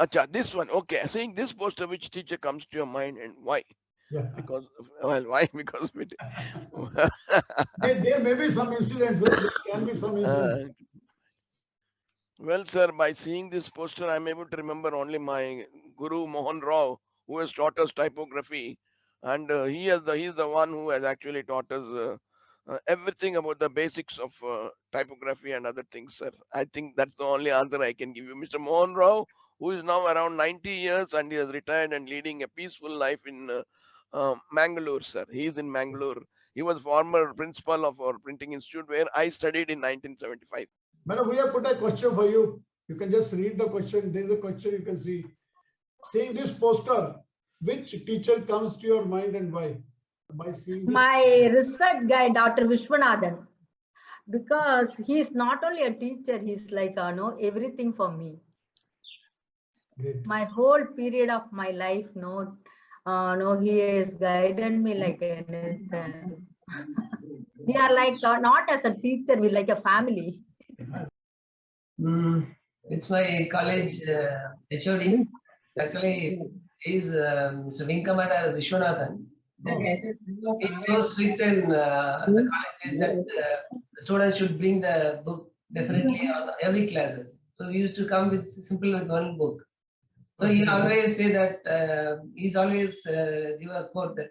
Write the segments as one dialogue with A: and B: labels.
A: Acha, this one. Okay, seeing this poster, which teacher comes to your mind and why?
B: Yeah.
A: Because, well, why? Because we,
B: There may be some incidents, sir. There can be some incidents.
A: uh, well, sir, by seeing this poster, I'm able to remember only my Guru Mohan Rao, who has taught us typography, and he's the one who has actually taught us everything about the basics of typography and other things, sir. I think that's the only answer I can give you, Mr. Mohan Rao, who is now around 90 years and he has retired and leading a peaceful life in Mangalore, sir. He is in Mangalore. He was former principal of our printing institute where I studied in 1975.
B: Madam, we have put a question for you. You can just read the question. There is a question you can see. Seeing this poster, which teacher comes to your mind and why? By seeing this.
C: My research guy, Dr. Vishwanathan, because he's not only a teacher, he's like, everything for me.
B: Great.
C: My whole period of my life, he has guided me like anything. We are like, not as a teacher, we like a family.
D: It's my college HOD. Actually, he's Mr. Wing Commander Vishwanathan. It's so strict in the college is that the students should bring the book definitely on every classes. So we used to come with simple with one book. So he always say that he's always give a quote that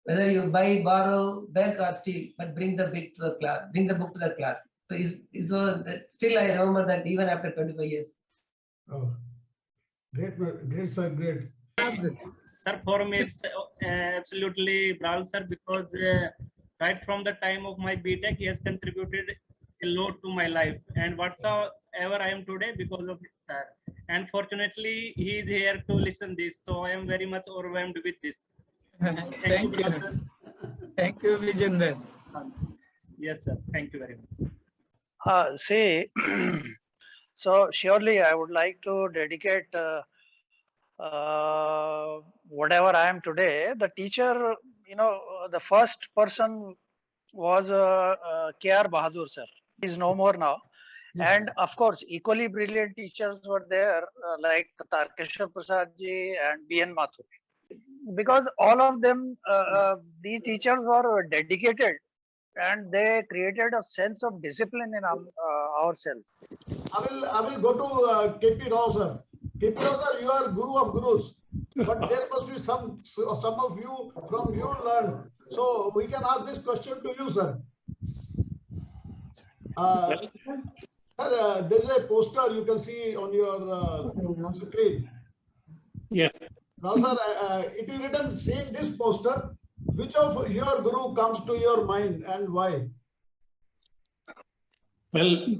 D: whether you buy, borrow, beg or steal, but bring the book to the class. Bring the book to the class. So still I remember that even after 25 years.
B: Oh, great, sir, great.
E: Sir, for me, it's absolutely Bral, sir, because right from the time of my BTech, he has contributed a lot to my life. And whatsoever I am today, because of it, sir. And fortunately, he is here to listen this. So I am very much overwhelmed with this.
F: Thank you. Thank you, Vijender.
E: Yes, sir. Thank you very much.
G: See, so surely I would like to dedicate whatever I am today. The teacher, the first person was K.R. Bahadur, sir. He is no more now.
B: Yes.
G: And of course, equally brilliant teachers were there, like Tarkeshwar Prasad ji and B.N. Mathur. Because all of them, these teachers were dedicated and they created a sense of discipline in ourselves.
B: I will go to KP Rao, sir. KP Rao, sir, you are guru of gurus. But there must be some of you from you learn. So we can ask this question to you, sir. Sir, there's a poster you can see on your screen.
H: Yeah.
B: Now, sir, it is written, seeing this poster, which of your guru comes to your mind and why?
H: Well,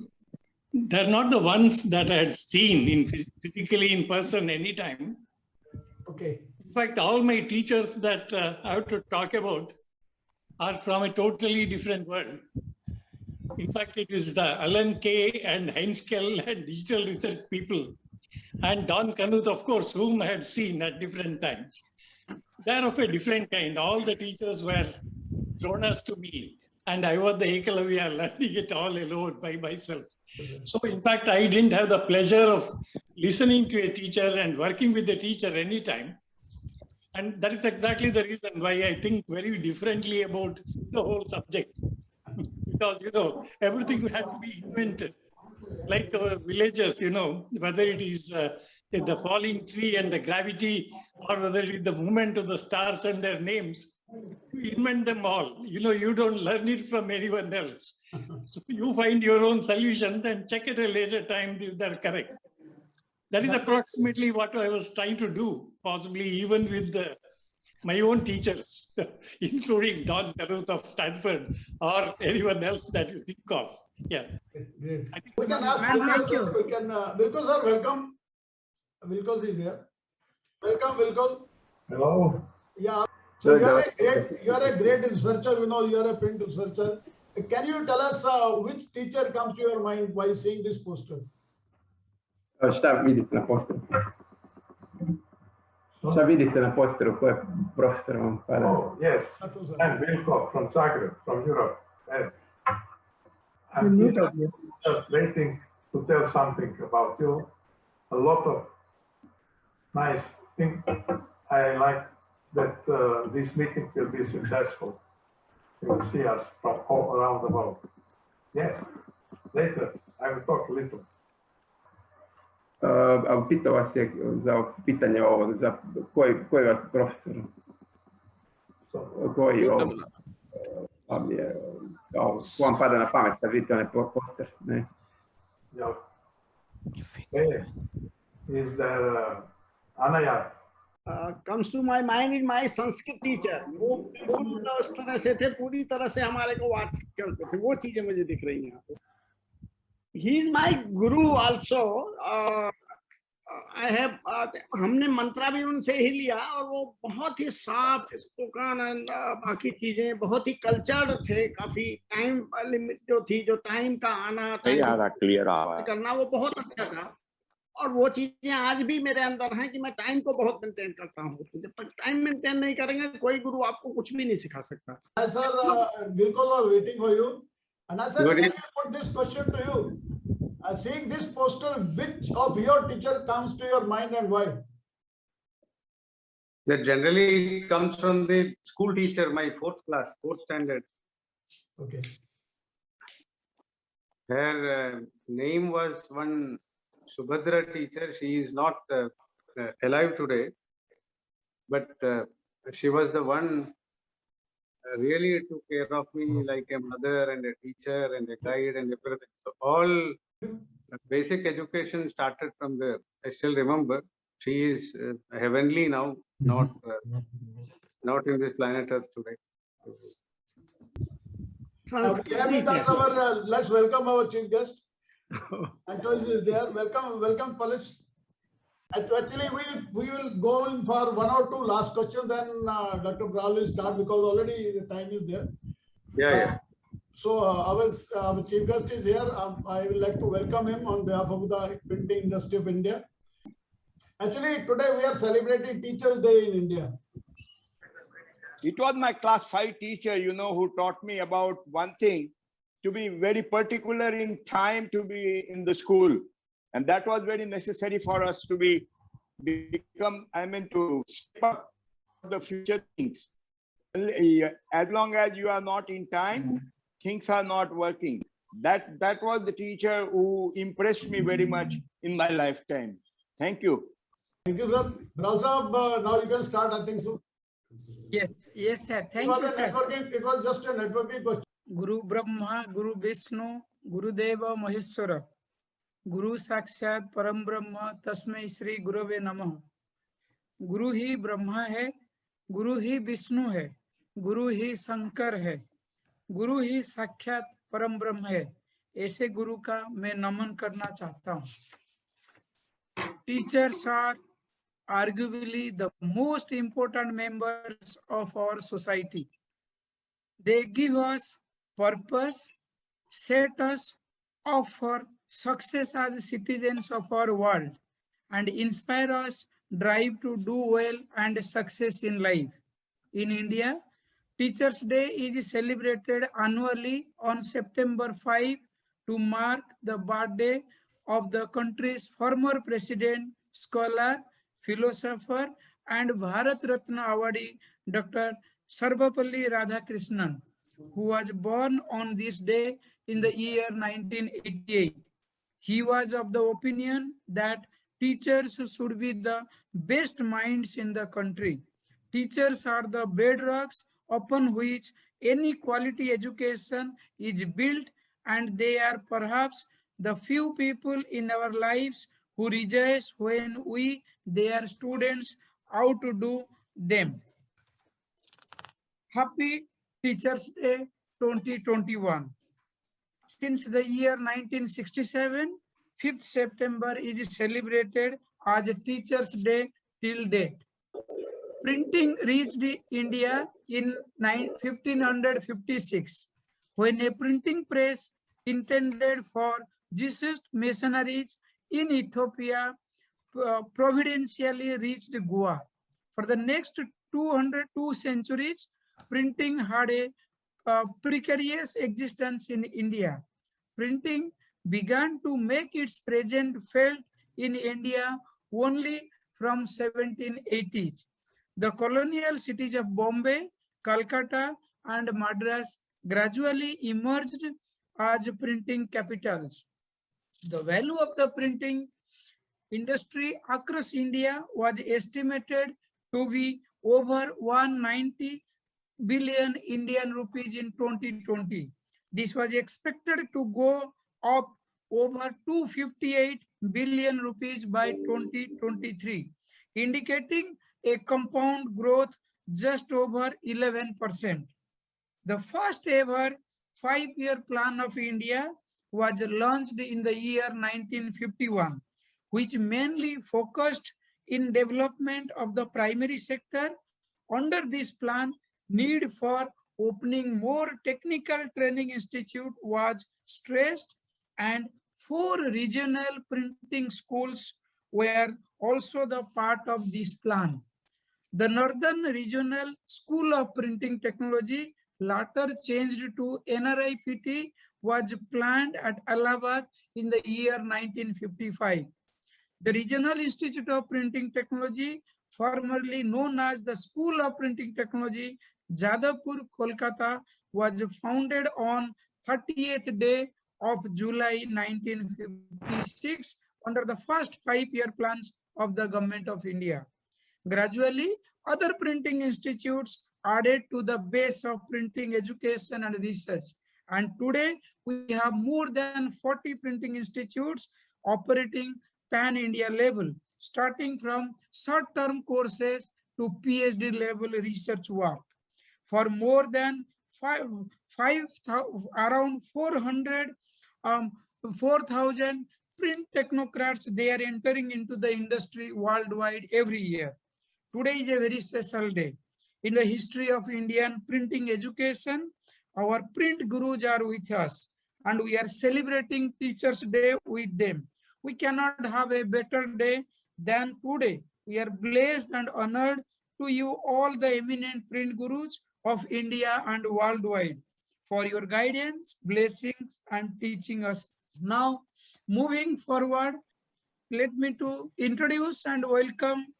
H: they're not the ones that I had seen physically in person anytime.
B: Okay.
H: In fact, all my teachers that I have to talk about are from a totally different world. In fact, it is the Alan Kay and Heinz Kell and digital research people and Don Knuth, of course, whom I had seen at different times. They're of a different kind. All the teachers were thrown us to me, and I was the Ekalavya learning it all alone by myself. So, in fact, I didn't have the pleasure of listening to a teacher and working with the teacher anytime. And that is exactly the reason why I think very differently about the whole subject. Because, everything had to be invented. Like villages, whether it is the falling tree and the gravity, or whether it is the movement of the stars and their names, you invent them all. You don't learn it from anyone else. So you find your own solutions and check at a later time if they're correct. That is approximately what I was trying to do, possibly even with my own teachers, including Don Knuth of Stanford or anyone else that you think of. Yeah.
B: Great. We can ask Wilco, we can, Wilco sir, welcome. Wilco is here. Welcome, Wilco.
I: Hello.
B: Yeah. So you are a great researcher, you are a print researcher. Can you tell us which teacher comes to your mind while seeing this poster?
I: Šta vidite na posteru? Šta vidite na posteru? Koje profesor vam pada?
J: Oh, yes. I'm Wilco from Zagreb, from Europe. And I'm just waiting to tell something about you. A lot of Nice. I like that this meeting will be successful. You will see us from all around the world. Yes. Later, I will talk a little.
I: Pitao vas je za pitanje ovo, za koji vas profesor? Koji vam je, ko vam pada na pamet kad vidite onaj poster, ne?
J: Yeah. Hey, is there Anaya?
B: Comes to my mind is my Sanskrit teacher. वो उस तरह से थे, पूरी तरह से हमारे को बात करते थे, वो चीजें मुझे दिख रही हैं यहाँ पे. He is my guru also. I have हमने मंत्रा भी उनसे ही लिया और वो बहुत ही साफ स्पोकन बाकी चीजें बहुत ही कल्चर्ड थे. काफी टाइम लिमिट जो थी, जो टाइम का आना
I: क्लियर
B: करना, वो बहुत अच्छा था. और वो चीजें आज भी मेरे अंदर हैं कि मैं टाइम को बहुत मेंटेन करता हूँ. जब तक टाइम मेंटेन नहीं करेंगे कोई गुरु आपको कुछ भी नहीं सिखा सकता. सर बिल्कुल are waiting for you. And I said, let me put this question to you. Seeing this poster, which of your teacher comes to your mind and why?
K: That generally comes from the school teacher, my fourth standard.
B: Okay.
K: Her name was one Subhadra teacher. She is not alive today, but she was the one really took care of me like a mother and a teacher and a guide and everything. So all basic education started from there. I still remember. She is heavenly now, not in this planet Earth today.
B: Let's welcome our chief guest. Antoine is there. Welcome, Polish. Actually, we will go in for one or two last questions. Then Dr. Bral will start because already the time is there.
K: Yeah.
B: So our chief guest is here. I would like to welcome him on behalf of the printing industry of India. Actually, today we are celebrating Teachers' Day in India.
L: It was my class 5 teacher, who taught me about one thing, to be very particular in time to be in the school. And that was very necessary for us to to step up the future things. As long as you are not in time, things are not working. That was the teacher who impressed me very much in my lifetime. Thank you.
B: Thank you, sir. Rao, now you can start, I think so.
F: Yes, sir. Thank you, sir.
B: It was just a networking question.
F: Guru Brahma, Guru Vishnu, Guru Deva Maheshwara, Guru Sakshat Param Brahma, Tasmai Shri Gurave Namah. गुरु ही ब्रह्मा है, गुरु ही विष्णु है, गुरु ही शंकर है, गुरु ही साक्षात परम ब्रह्म है. ऐसे गुरु का मैं नमन करना चाहता हूँ. Teachers are arguably the most important members of our society. They give us purpose, set us up for success as citizens of our world, and inspire us drive to do well and success in life. In India, Teachers' Day is celebrated annually on September 5 to mark the birthday of the country's former president, scholar, philosopher, and Bharat Ratna awardee, Dr. Sarvapalli Radhakrishnan, who was born on this day in the year 1988. He was of the opinion that teachers should be the best minds in the country. Teachers are the bedrocks upon which any quality education is built, and they are perhaps the few people in our lives who rejoice when we, their students, outdo them. Happy Teachers' Day 2021. Since the year 1967, 5th September is celebrated as Teachers' Day till date. Printing reached India in 1556, when a printing press intended for Jesuit missionaries in Ethiopia providentially reached Goa. For the next 202 centuries, printing had a precarious existence in India. Printing began to make its presence felt in India only from 1780s. The colonial cities of Bombay, Calcutta, and Madras gradually emerged as printing capitals. The value of the printing industry across India was estimated to be over 190 billion Indian rupees in 2020. This was expected to go up over 258 billion rupees by 2023, indicating a compound growth just over 11%. The first ever 5-year plan of India was launched in the year 1951, which mainly focused in development of the primary sector. Under this plan, need for opening more technical training institute was stressed, and 4 regional printing schools were also the part of this plan. The Northern Regional School of Printing Technology, later changed to NRIPT, was planned at Allahabad in the year 1955. The Regional Institute of Printing Technology, formerly known as the School of Printing Technology, Jadavpur, Kolkata, was founded on 30th day of July 1956 under the first 5-year plans of the Government of India. Gradually, other printing institutes added to the base of printing education and research. And today, we have more than 40 printing institutes operating pan-India level, starting from short-term courses to PhD level research work. For more than around 4,000 print technocrats, they are entering into the industry worldwide every year. Today is a very special day. In the history of Indian printing education, our print gurus are with us, and we are celebrating Teachers' Day with them. We cannot have a better day than today. We are blessed and honored to you all, the eminent print gurus of India and worldwide, for your guidance, blessings, and teaching us. Now, moving forward, let me to introduce and welcome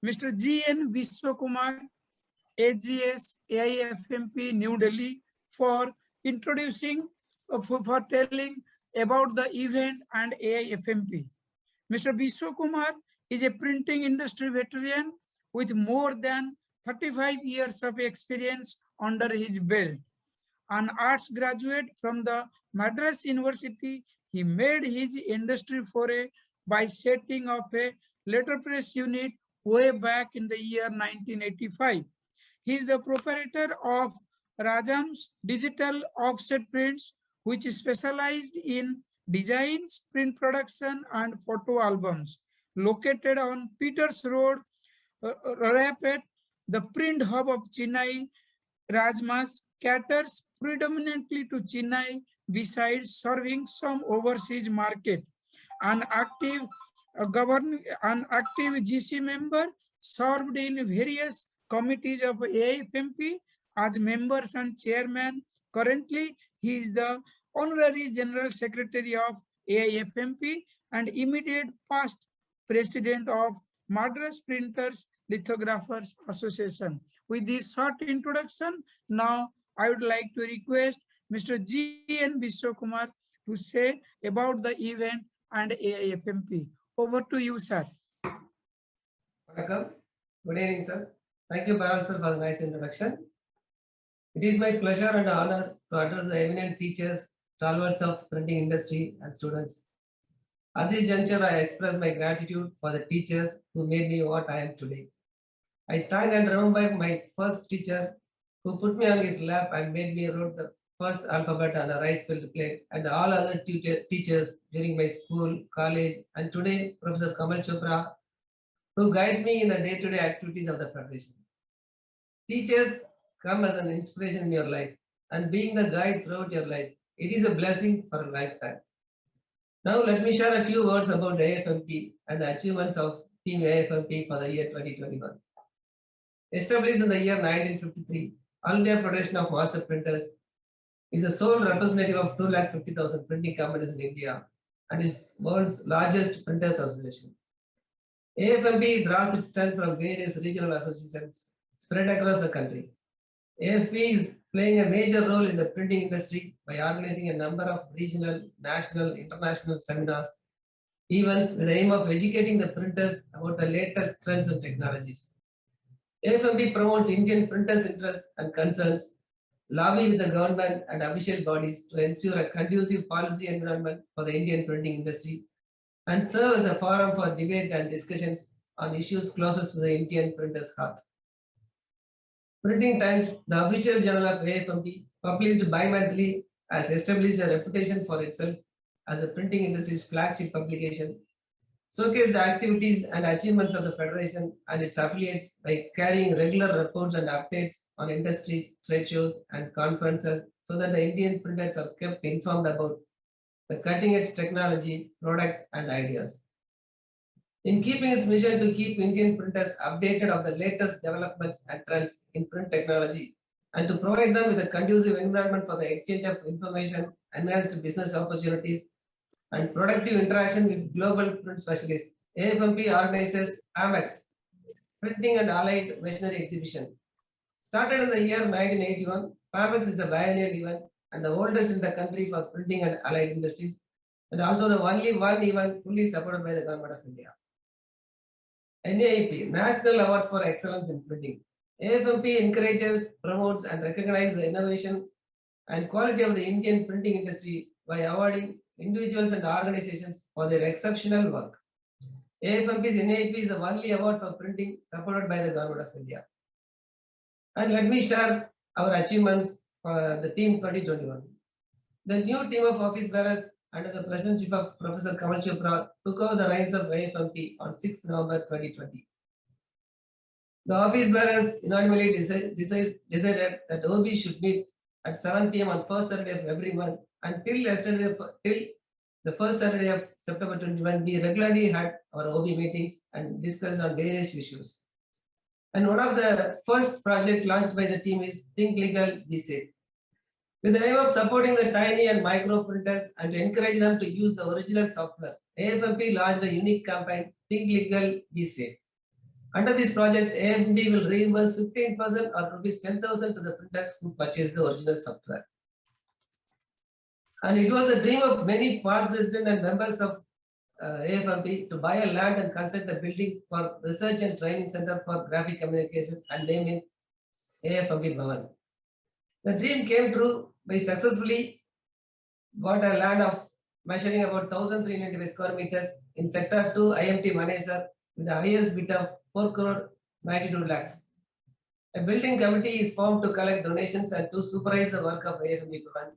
F: Mr. G.N. Vishwakumar, AGS, AIFMP, New Delhi, for introducing, for telling about the event and AIFMP. Mr. Vishwakumar is a printing industry veteran with more than 35 years of experience under his belt. An arts graduate from the Madras University, he made his industry foray by setting up a letterpress unit way back in the year 1985. He is the proprietor of Rajam's Digital Offset Prints, which is specialized in designs, print production, and photo albums. Located on Peters Road, Rapid, the print hub of Chennai, Rajmas caters predominantly to Chennai, besides serving some overseas market. An active GC member, served in various committees of AIFMP as members and chairman. Currently, he is the Honorary General Secretary of AIFMP and immediate past President of Madras Printers Lithographers Association. With this short introduction, now I would like to request Mr. G.N. Vishwakumar to say about the event and AIFMP. Over to you, sir.
D: Welcome. Good evening, sir. Thank you, Bharat sir, for the nice introduction. It is my pleasure and honor to address the eminent teachers, stalwarts of printing industry, and students. At this juncture, I express my gratitude for the teachers who made me what I am today. I thank and remember my first teacher who put me on his lap and made me write the first alphabet on a rice-filled plate, and all other teachers during my school, college, and today Professor Kamal Chopra, who guides me in the day-to-day activities of the Federation. Teachers come as an inspiration in your life, and being the guide throughout your life, it is a blessing for a lifetime. Now let me share a few words about AIFMP and the achievements of Team AIFMP for the year 2021. Established in the year 1953, All India Federation of Master Printers is the sole representative of 250,000 printing companies in India and is world's largest printers association. AIFMP draws its strength from various regional associations spread across the country. AIFMP is playing a major role in the printing industry by organizing a number of regional, national, international seminars, events with the aim of educating the printers about the latest trends and technologies. AIFMP promotes Indian printers' interests and concerns, lobby with the government and official bodies to ensure a conducive policy environment for the Indian printing industry, and serve as a forum for debate and discussions on issues closest to the Indian printer's heart. Printing Times, the official journal of AIFMP, published bi-monthly, has established a reputation for itself as the printing industry's flagship publication, showcase the activities and achievements of the Federation and its affiliates by carrying regular reports and updates on industry, trade shows, and conferences so that the Indian printers are kept informed about the cutting-edge technology, products, and ideas. In keeping its mission to keep Indian printers updated of the latest developments and trends in print technology and to provide them with a conducive environment for the exchange of information, enhanced business opportunities, and productive interaction with global print specialists, AIFMP organizes AMEX, Printing and Allied Machinery Exhibition. Started in the year 1981, PAMEX is a biennial event and the oldest in the country for printing and allied industries, and also the only one event fully supported by the Government of India. NAEP, National Awards for Excellence in Printing. AIFMP encourages, promotes, and recognizes the innovation and quality of the Indian printing industry by awarding individuals and organizations for their exceptional work. AIFMP's NAEP is the only award for printing supported by the Government of India. And let me share our achievements for the team 2021. The new team of office bearers under the presidency of Professor Kamal Chopra took over the reins of AIFMP on 6 November 2020. The office bearers unanimously decided that OB should meet at 7 p.m. on first Saturday of every month until yesterday, till the first Saturday of September 21. We regularly had our OB meetings and discussed on various issues. And one of the first project launched by the team is Think Legal, Be Safe. With the aim of supporting the tiny and micro printers and to encourage them to use the original software, AIFMP launched a unique campaign, Think Legal, Be Safe. Under this project, AIFMP will reimburse 15% or rupees 10,000 to the printers who purchase the original software. And it was the dream of many past presidents and members of AIFMP to buy a land and construct a building for research and training center for graphic communication and name it AIFMP Bhavan. The dream came true by successfully bought a land of measuring about 1,395 square meters in Sector 2 IMT Manesar with the highest bid of 4 crore 92 lakhs. A building committee is formed to collect donations and to supervise the work of AIFMP Bhavan.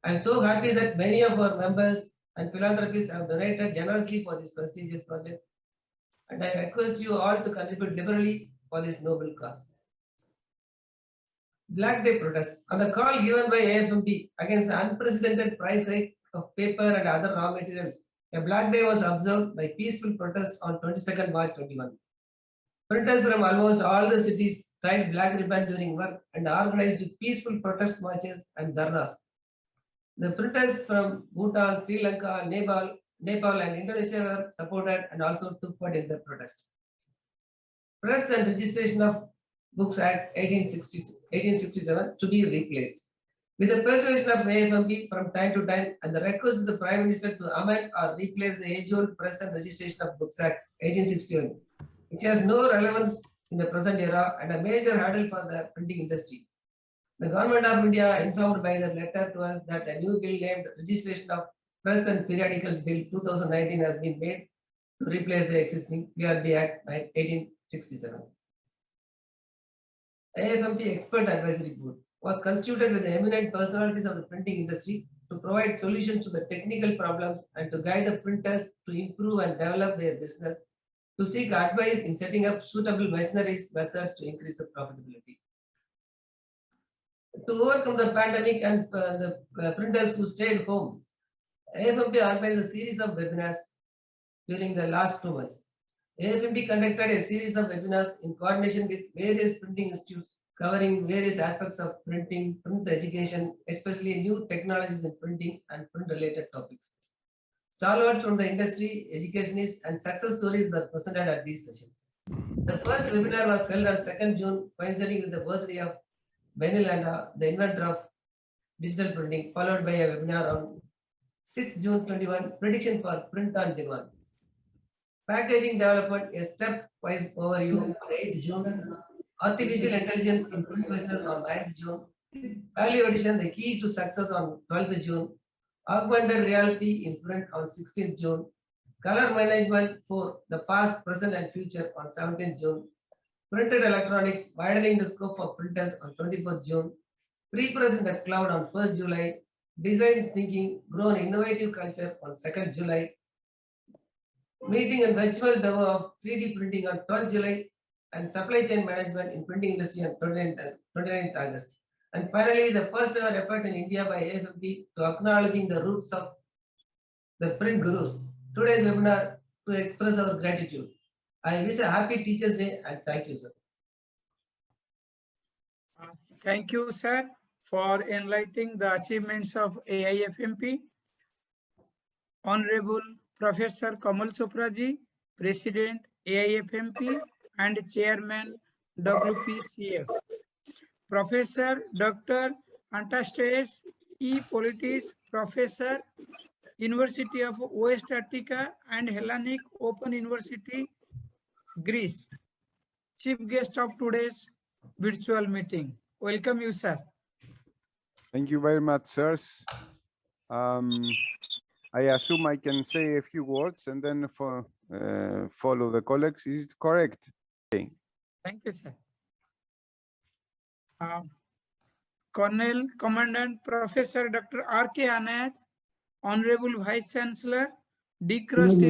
D: I am so happy that many of our members and philanthropists have donated generously for this prestigious project, and I request you all to contribute liberally for this noble cause. Black Day protest. On the call given by AIFMP against the unprecedented price hike of paper and other raw materials, a Black Day was observed by peaceful protest on 22nd March 21. Printers from almost all the cities tied black ribbon during work and organized peaceful protest marches and dharnas. The printers from Bhutan, Sri Lanka, Nepal and Indonesia were supported and also took part in the protest. Press and Registration of Books Act 1867 to be replaced. With the persuasion of AIFMP from time to time and the request of the Prime Minister to amend or replace the age-old Press and Registration of Books Act 1861, which has no relevance in the present era and a major hurdle for the printing industry. The Government of India informed by the letter to us that a new bill named Registration of Press and Periodicals Bill 2019 has been made to replace the existing PRB Act 1867. AIFMP Expert Advisory Board was constituted with the eminent personalities of the printing industry to provide solutions to the technical problems and to guide the printers to improve and develop their business, to seek advice in setting up suitable machineries methods to increase the profitability. To overcome the pandemic and the printers who stayed home, AIFMP organized a series of webinars during the last 2 months. AIFMP conducted a series of webinars in coordination with various printing institutes covering various aspects of printing, print education, especially new technologies in printing and print-related topics. Stalwarts from the industry, educationists, and success stories were presented at these sessions. The first webinar was held on 2nd June, coinciding with the birthday of Benny Landa, the inventor of digital printing, followed by a webinar on 6th June 21, prediction for print on demand. Packaging development, a stepwise overview on 8th June. Artificial intelligence in print business on 9th June. Value addition, the key to success on 12th June. Augmented reality in print on 16th June. Color management for the past, present, and future on 17th June. Printed electronics, widening the scope of printers on 24th June. Pre-press in the cloud on 1st July. Design thinking, grown innovative culture on 2nd July. Meeting and virtual demo of 3D printing on 12th July. And supply chain management in printing industry on 29th August. And finally, the first ever effort in India by AIFMP to acknowledging the roots of the print gurus. Today's webinar to express our gratitude. I wish a happy Teachers' Day and thank you, sir.
F: Thank you, sir, for enlightening the achievements of AIFMP. Honorable Professor Kamal Chopra ji, President AIFMP and Chairman WPCF. Professor Dr. Anastastas E. Politis, Professor, University of West Attica and Hellenic Open University, Greece. Chief guest of today's virtual meeting. Welcome you, sir.
M: Thank you very much, sirs. I assume I can say a few words and then follow the colleagues. Is it correct? Okay.
F: Thank you, sir. Colonel Commandant Professor Dr. R.K. Anayat, Honorable Vice Chancellor, D-Crust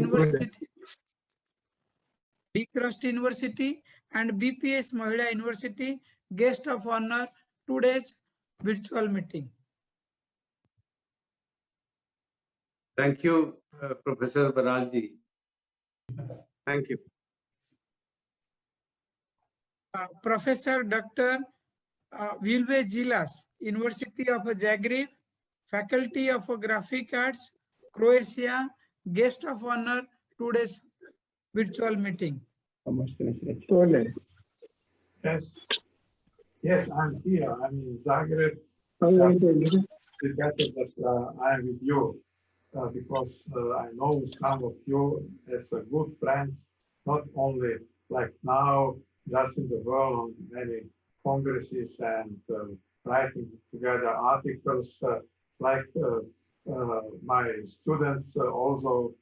F: University and BPS Mahila University, guest of honor, today's virtual meeting.
K: Thank you, Professor Baralji. Thank you.
F: Professor Dr. Vilve Gilas, University of Zagreb, Faculty of Graphic Arts, Croatia, guest of honor, today's virtual meeting.
J: Yes, I'm here. I'm in Zagreb. It's better that I am with you because I know some of you as a good friends, not only like now, just in the world on many congresses and writing together articles, like my students also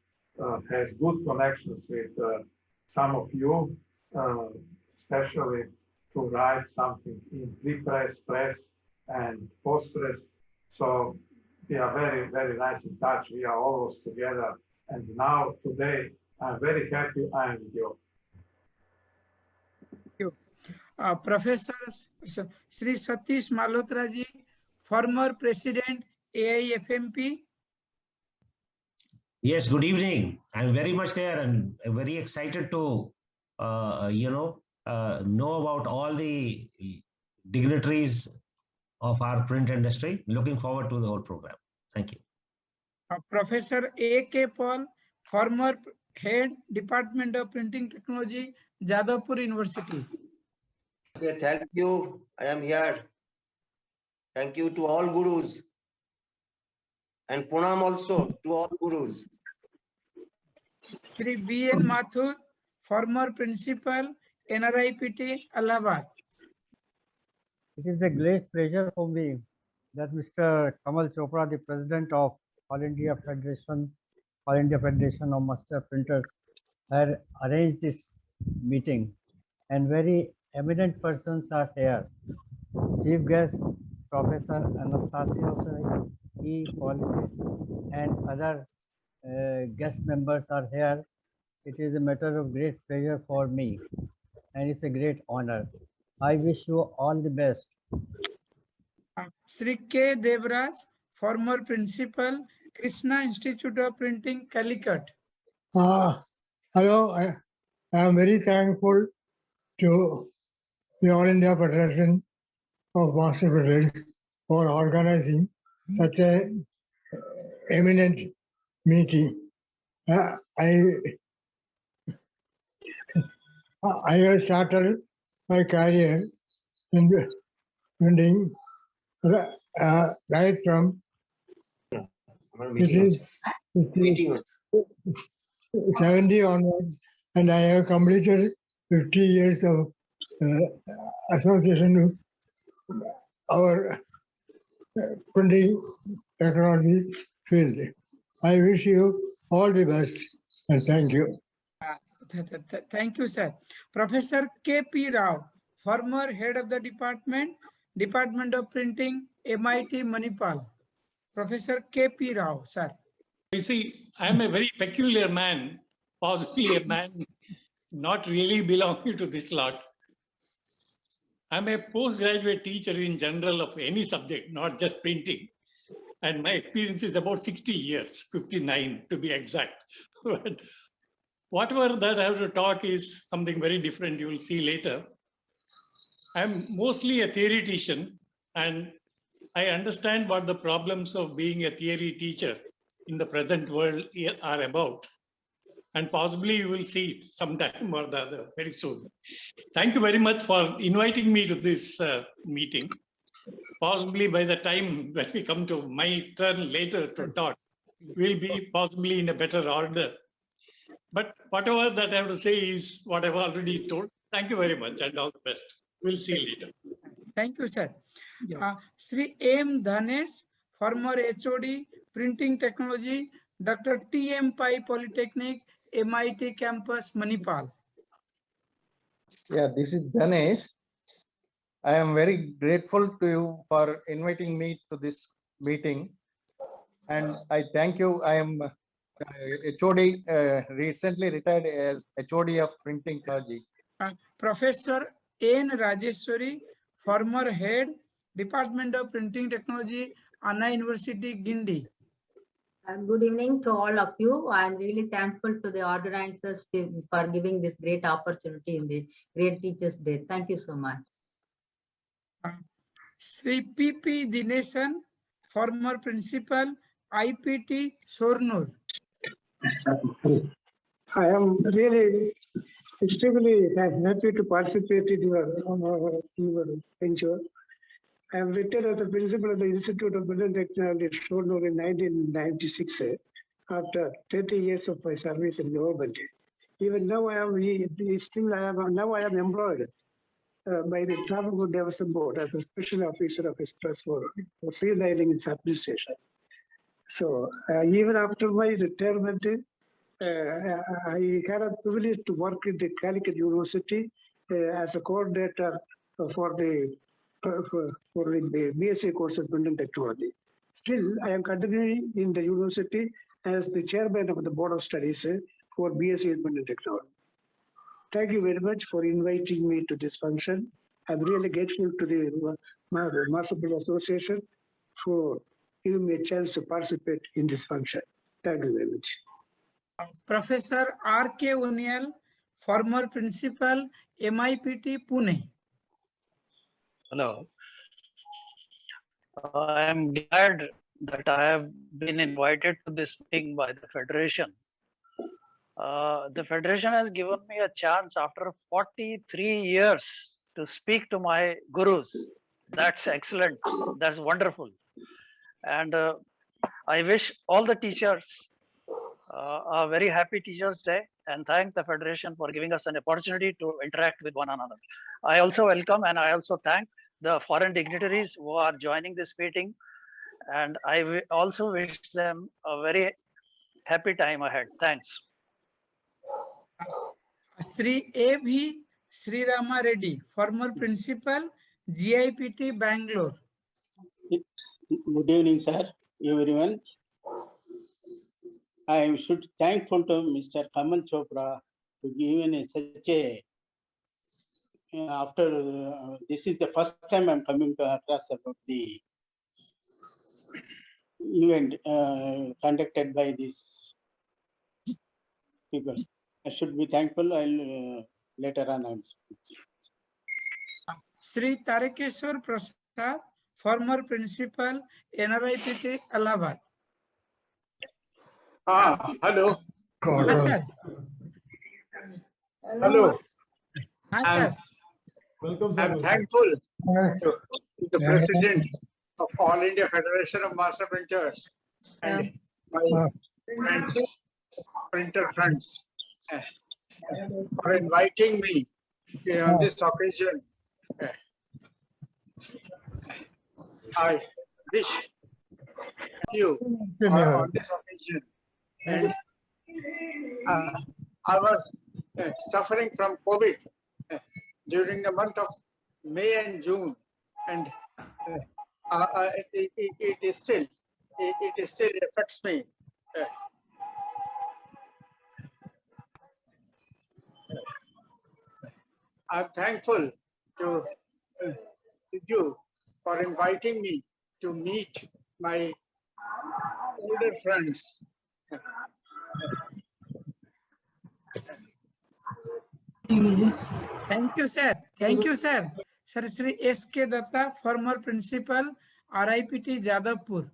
J: has good connections with some of you, especially to write something in pre-press, press, and post-press. So we are very, very nice in touch. We are always together. And now, today, I'm very happy I am with you.
F: Thank you. Professor Sri Satish Malhotra ji, former President AIFMP.
N: Yes, good evening. I'm very much there and very excited to, know about all the dignitaries of our print industry. Looking forward to the whole program. Thank you.
F: Professor A.K. Paul, former Head, Department of Printing Technology, Jadavpur University.
O: Okay, thank you. I am here. Thank you to all gurus. And Punam also to all gurus.
F: Sri B.N. Mathur, former Principal, NRIPT, Allahabad.
P: It is a great pleasure for me that Mr. Kamal Chopra, the President of All India Federation of Master Printers, had arranged this meeting, and very eminent persons are here. Chief guest, Professor Anastasios E. Politis, and other guest members are here. It is a matter of great pleasure for me, and it's a great honor. I wish you all the best.
F: Sri K. Devraj, former Principal, Krishna Institute of Printing, Calicut.
Q: Hello, I am very thankful to the All India Federation of Master Printers for organizing such a eminent meeting I have started my career in printing right from 70 onwards, and I have completed 50 years of association with our printing technology field. I wish you all the best and thank you.
F: Thank you, sir. Professor K.P. Rao, former head of the Department of Printing, MIT Manipal. Professor K.P. Rao, sir.
H: You see, I'm a very peculiar man, possibly a man not really belonging to this lot. I'm a postgraduate teacher in general of any subject, not just printing. And my experience is about 60 years, 59 to be exact. But whatever that I have to talk is something very different, you will see later. I'm mostly a theoretician, and I understand what the problems of being a theory teacher in the present world are about. And possibly you will see it sometime or the other very soon. Thank you very much for inviting me to this meeting. Possibly by the time when we come to my turn later to talk, we'll be possibly in a better order. But whatever that I have to say is what I've already told. Thank you very much and all the best. We'll see you later.
F: Thank you, sir. Sri M. Dhanesh, former HOD, Printing Technology, Dr. T.M. Pai Polytechnic, MIT Campus, Manipal.
R: Yeah, this is Dhanesh. I am very grateful to you for inviting me to this meeting. And I thank you. I am HOD, recently retired as HOD of Printing Technology.
F: Professor N. Rajeshwari, former head, Department of Printing Technology, Anna University, Guindy.
C: Good evening to all of you. I am really thankful to the organizers for giving this great opportunity in the Great Teachers Day. Thank you so much.
F: Sri P.P. Dinesan, former principal, IPT, Sornur.
S: I am really extremely happy to participate in your venture. I am retired as the principal of the Institute of Building Technology, Sornur, in 1996, after 30 years of my service in government. Even now, I am employed by the Travel Development Board as a special officer of Express for freelancing in administration. So even after my retirement, I had a privilege to work in the Calicut University as a coordinator for the BSc course of Building Technology. Still, I am continuing in the university as the chairman of the Board of Studies for BSc in Building Technology. Thank you very much for inviting me to this function. I'm really grateful to the Master Builder Association for giving me a chance to participate in this function. Thank you very much.
F: Professor R.K. O'Neill, former principal, MIPT, Pune.
G: Hello. I am glad that I have been invited to this meeting by the Federation. The Federation has given me a chance after 43 years to speak to my gurus. That's excellent. That's wonderful. And I wish all the teachers a very happy Teachers Day and thank the Federation for giving us an opportunity to interact with one another. I also welcome and I also thank the foreign dignitaries who are joining this meeting. And I also wish them a very happy time ahead. Thanks.
F: Sri A.V. Sri Rama Reddy, former principal, GIPT, Bangalore.
T: Good evening, sir, everyone. I should thankful to Mr. Kamal Chopra to giving such a after this is the first time I'm coming to across about the event conducted by these people. I should be thankful. I'll later on answer.
F: Sri Tarakeshwar Prasad, former principal, NRIPT, Allahabad.
L: Hello.
F: Yes, sir.
B: Hello.
F: Hi,
B: I'm,
F: sir.
B: welcome, sir.
K: I'm thankful to the President of All India Federation of Master Printers and my friends, printer friends, for inviting me on this occasion. I wish you on this occasion. And I was suffering from COVID during the month of May and June, and it still affects me. I'm thankful to you for inviting me to meet my older friends.
F: Thank you, sir. Thank you, sir. Sir Sri S.K. Datta, former principal, RIPT Jadavpur.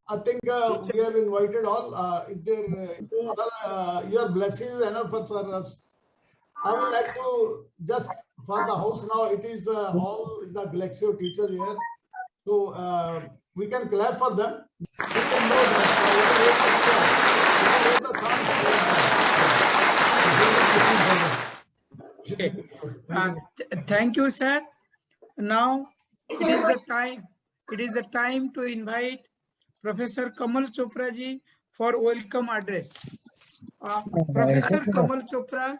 B: I think we have invited all. Is there your blessings is enough for us? I would like to just for the house now. It is all the Galaxio teachers here, so we can clap for them. We can know that we can raise the thumbs.
F: Okay. Thank you, sir. Now it is the time. It is the time to invite Professor Kamal Chopra ji for welcome address. Professor Kamal Chopra,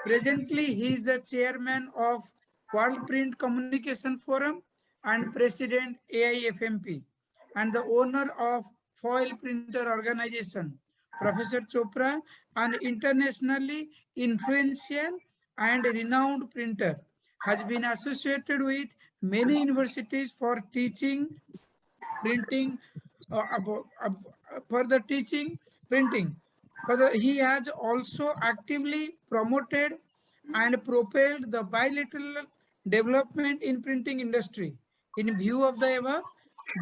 F: presently he is the chairman of World Print Communication Forum and President AIFMP and the owner of Foil Printer Organization. Professor Chopra, an internationally influential and renowned printer, has been associated with many universities for teaching printing, for the teaching printing. Further, he has also actively promoted and propelled the bilateral development in printing industry. In view of the above,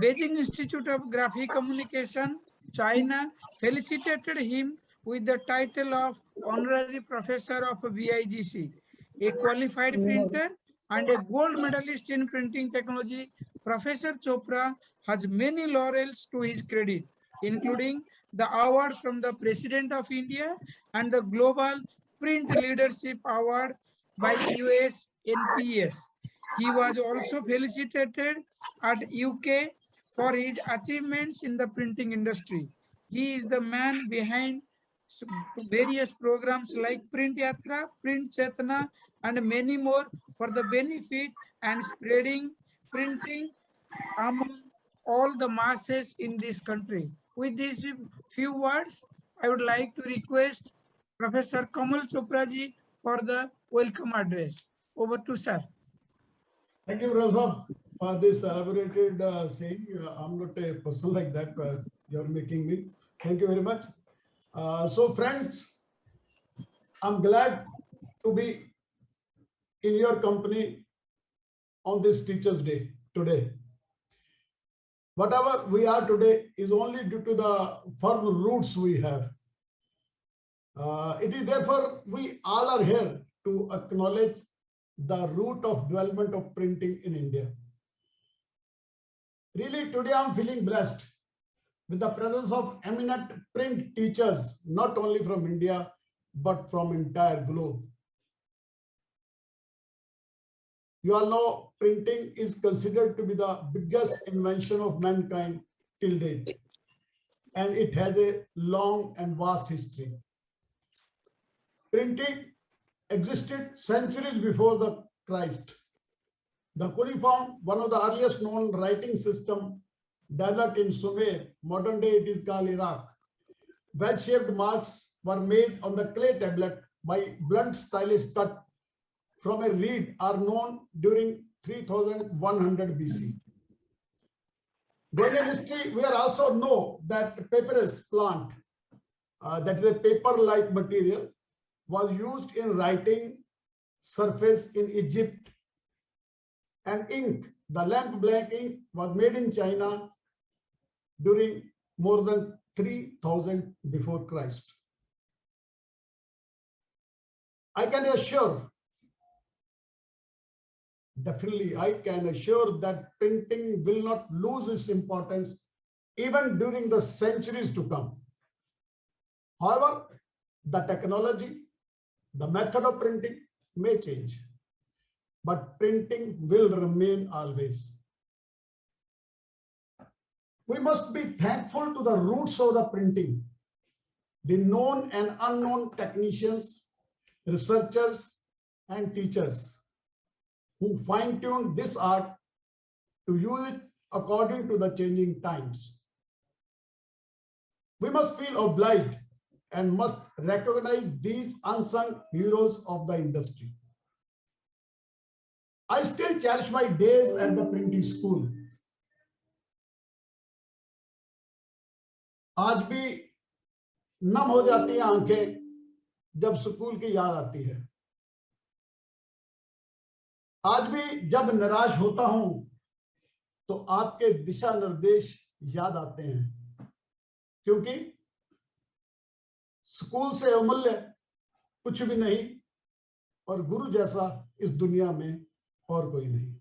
F: Beijing Institute of Graphic Communication, China, felicitated him with the title of Honorary Professor of BIGC, a qualified printer and a gold medalist in printing technology. Professor Chopra has many laurels to his credit, including the award from the President of India and the Global Print Leadership Award by US NPS. He was also felicitated at UK for his achievements in the printing industry. He is the man behind various programs like Print Yatra, Print Chetna, and many more for the benefit and spreading printing among all the masses in this country. With these few words, I would like to request Professor Kamal Chopra ji for the welcome address. Over to sir.
B: Thank you, Professor, for this elaborated saying. I'm not a person like that. You're making me. Thank you very much. So, friends, I'm glad to be in your company on this Teachers' Day today. Whatever we are today is only due to the firm roots we have. It is therefore we all are here to acknowledge the root of development of printing in India. Really, today I'm feeling blessed with the presence of eminent print teachers, not only from India, but from entire globe. You all know printing is considered to be the biggest invention of mankind till date, and it has a long and vast history. Printing existed centuries before the Christ. The cuneiform, one of the earliest known writing system, developed in Sumer, modern day it is called Iraq. Wedge-shaped marks were made on the clay tablet by blunt stylus cut from a reed are known during 3100 BC. Going in history, we also know that papyrus plant, that is a paper-like material, was used in writing surface in Egypt. And ink, the lamp black ink, was made in China during more than 3000 before Christ. I can assure, definitely I can assure that printing will not lose its importance even during the centuries to come. However, the technology, the method of printing may change, but printing will remain always. We must be thankful to the roots of the printing, the known and unknown technicians, researchers, and teachers who fine-tuned this art to use it according to the changing times. We must feel obliged and must recognize these unsung heroes of the industry. I still cherish my days at the printing school. आज भी नम हो जाती हैं आंखें जब school की याद आती है। आज भी जब निराश होता हूं तो आपके दिशा निर्देश याद आते हैं, क्योंकि स्कूल से अमूल्य कुछ भी नहीं और गुरु जैसा इस दुनिया में और कोई नहीं।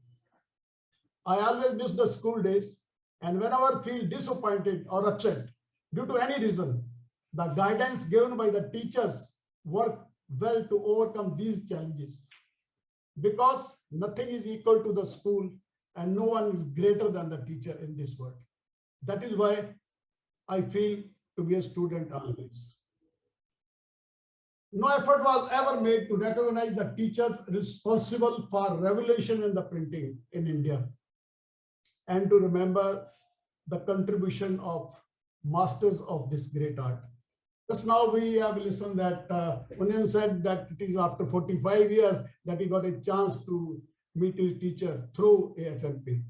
B: I always miss the school days, and whenever feel disappointed or upset due to any reason, the guidance given by the teachers work well to overcome these challenges. Because nothing is equal to the school and no one is greater than the teacher in this world. That is why I feel to be a student always. No effort was ever made to recognize the teachers responsible for revolution in the printing in India and to remember the contribution of masters of this great art. Just now we have listened that Punyan said that it is after 45 years that he got a chance to meet his teacher through AIFMP.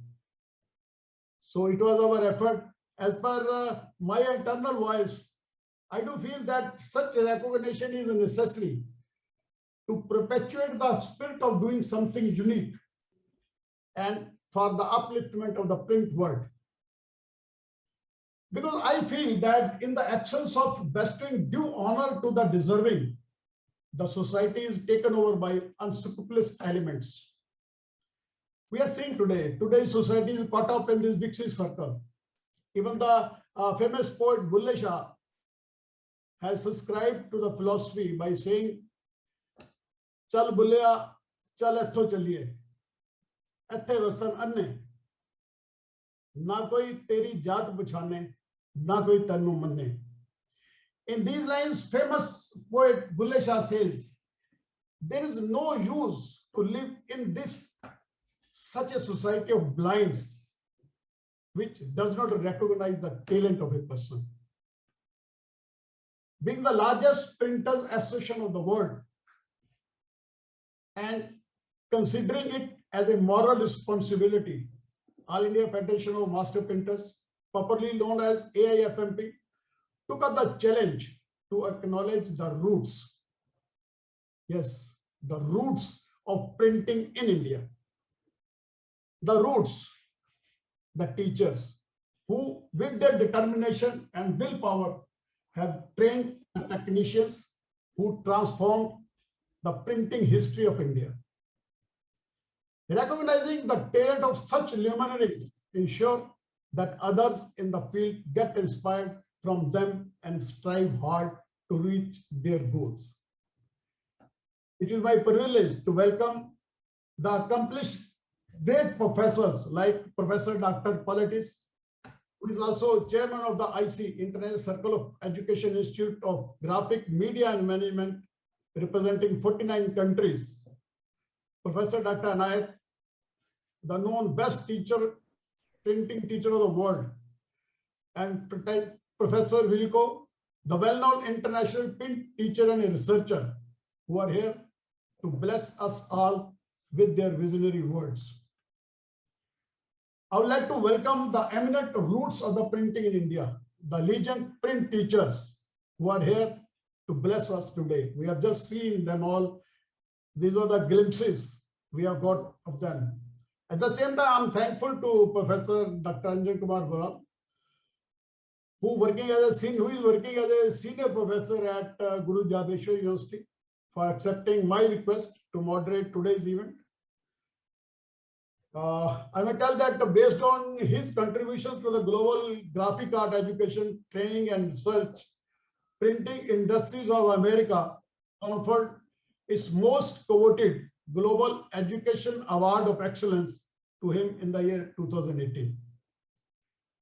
B: So it was our effort. As per my internal voice, I do feel that such recognition is necessary to perpetuate the spirit of doing something unique and for the upliftment of the print world. Because I feel that in the absence of bestowing due honor to the deserving, the society is taken over by unscrupulous elements. We are seeing today's society is caught up in this vicious circle. Even the famous poet Bulle Shah has subscribed to the philosophy by saying, "Chal Bullya, chal etho chaliye, ethe vasan anne, na koi teri jaat puchhane, na koi tannu manne." In these lines, famous poet Bulle Shah says, there is no use to live in this such a society of blinds which does not recognize the talent of a person. Being the largest printers association of the world and considering it as a moral responsibility, All India Federation of Master Printers, popularly known as AIFMP, took up the challenge to acknowledge the roots. Yes, the roots of printing in India. The roots, the teachers who with their determination and willpower have trained the technicians who transformed the printing history of India. Recognizing the talent of such luminaries ensure that others in the field get inspired from them and strive hard to reach their goals. It is my privilege to welcome the accomplished great professors like Professor Dr. Politis, who is also chairman of the IC, International Circle of Education Institute of Graphic Media and Management, representing 49 countries. Professor Dr. Anayat, the known best printing teacher of the world, and Professor Vilko, the well-known international print teacher and researcher, who are here to bless us all with their visionary words. I would like to welcome the eminent roots of the printing in India, the legend print teachers who are here to bless us today. We have just seen them all. These are the glimpses we have got of them. At the same time, I'm thankful to Professor Dr. Anjan Kumar Goral, who is working as a senior professor at Guru Jabeshwar University, for accepting my request to moderate today's event. I may tell that based on his contributions to the global graphic art education, training and research, Printing Industries of America conferred its most coveted Global Education Award of Excellence to him in the year 2018.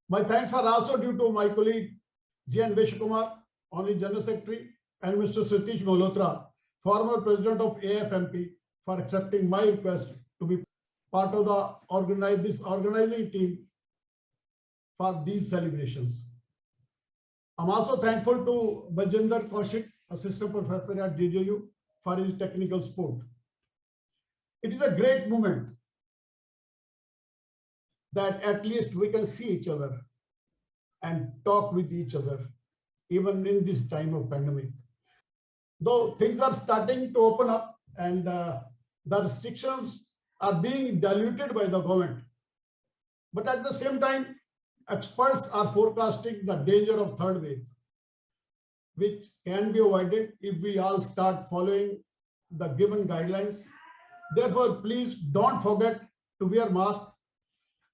B: My thanks are also due to my colleague G.N. Vishkumar, Honorary General Secretary, and Mr. Satish Malhotra, former President of AIFMP, for accepting my request to be part of the organizing team for these celebrations. I'm also thankful to Bajinder Kaushik, Assistant Professor at JJU, for his technical support. It is a great moment that at least we can see each other and talk with each other, even in this time of pandemic. Though things are starting to open up and the restrictions are being diluted by the government, but at the same time, experts are forecasting the danger of third wave, which can be avoided if we all start following the given guidelines. Therefore, please don't forget to wear masks,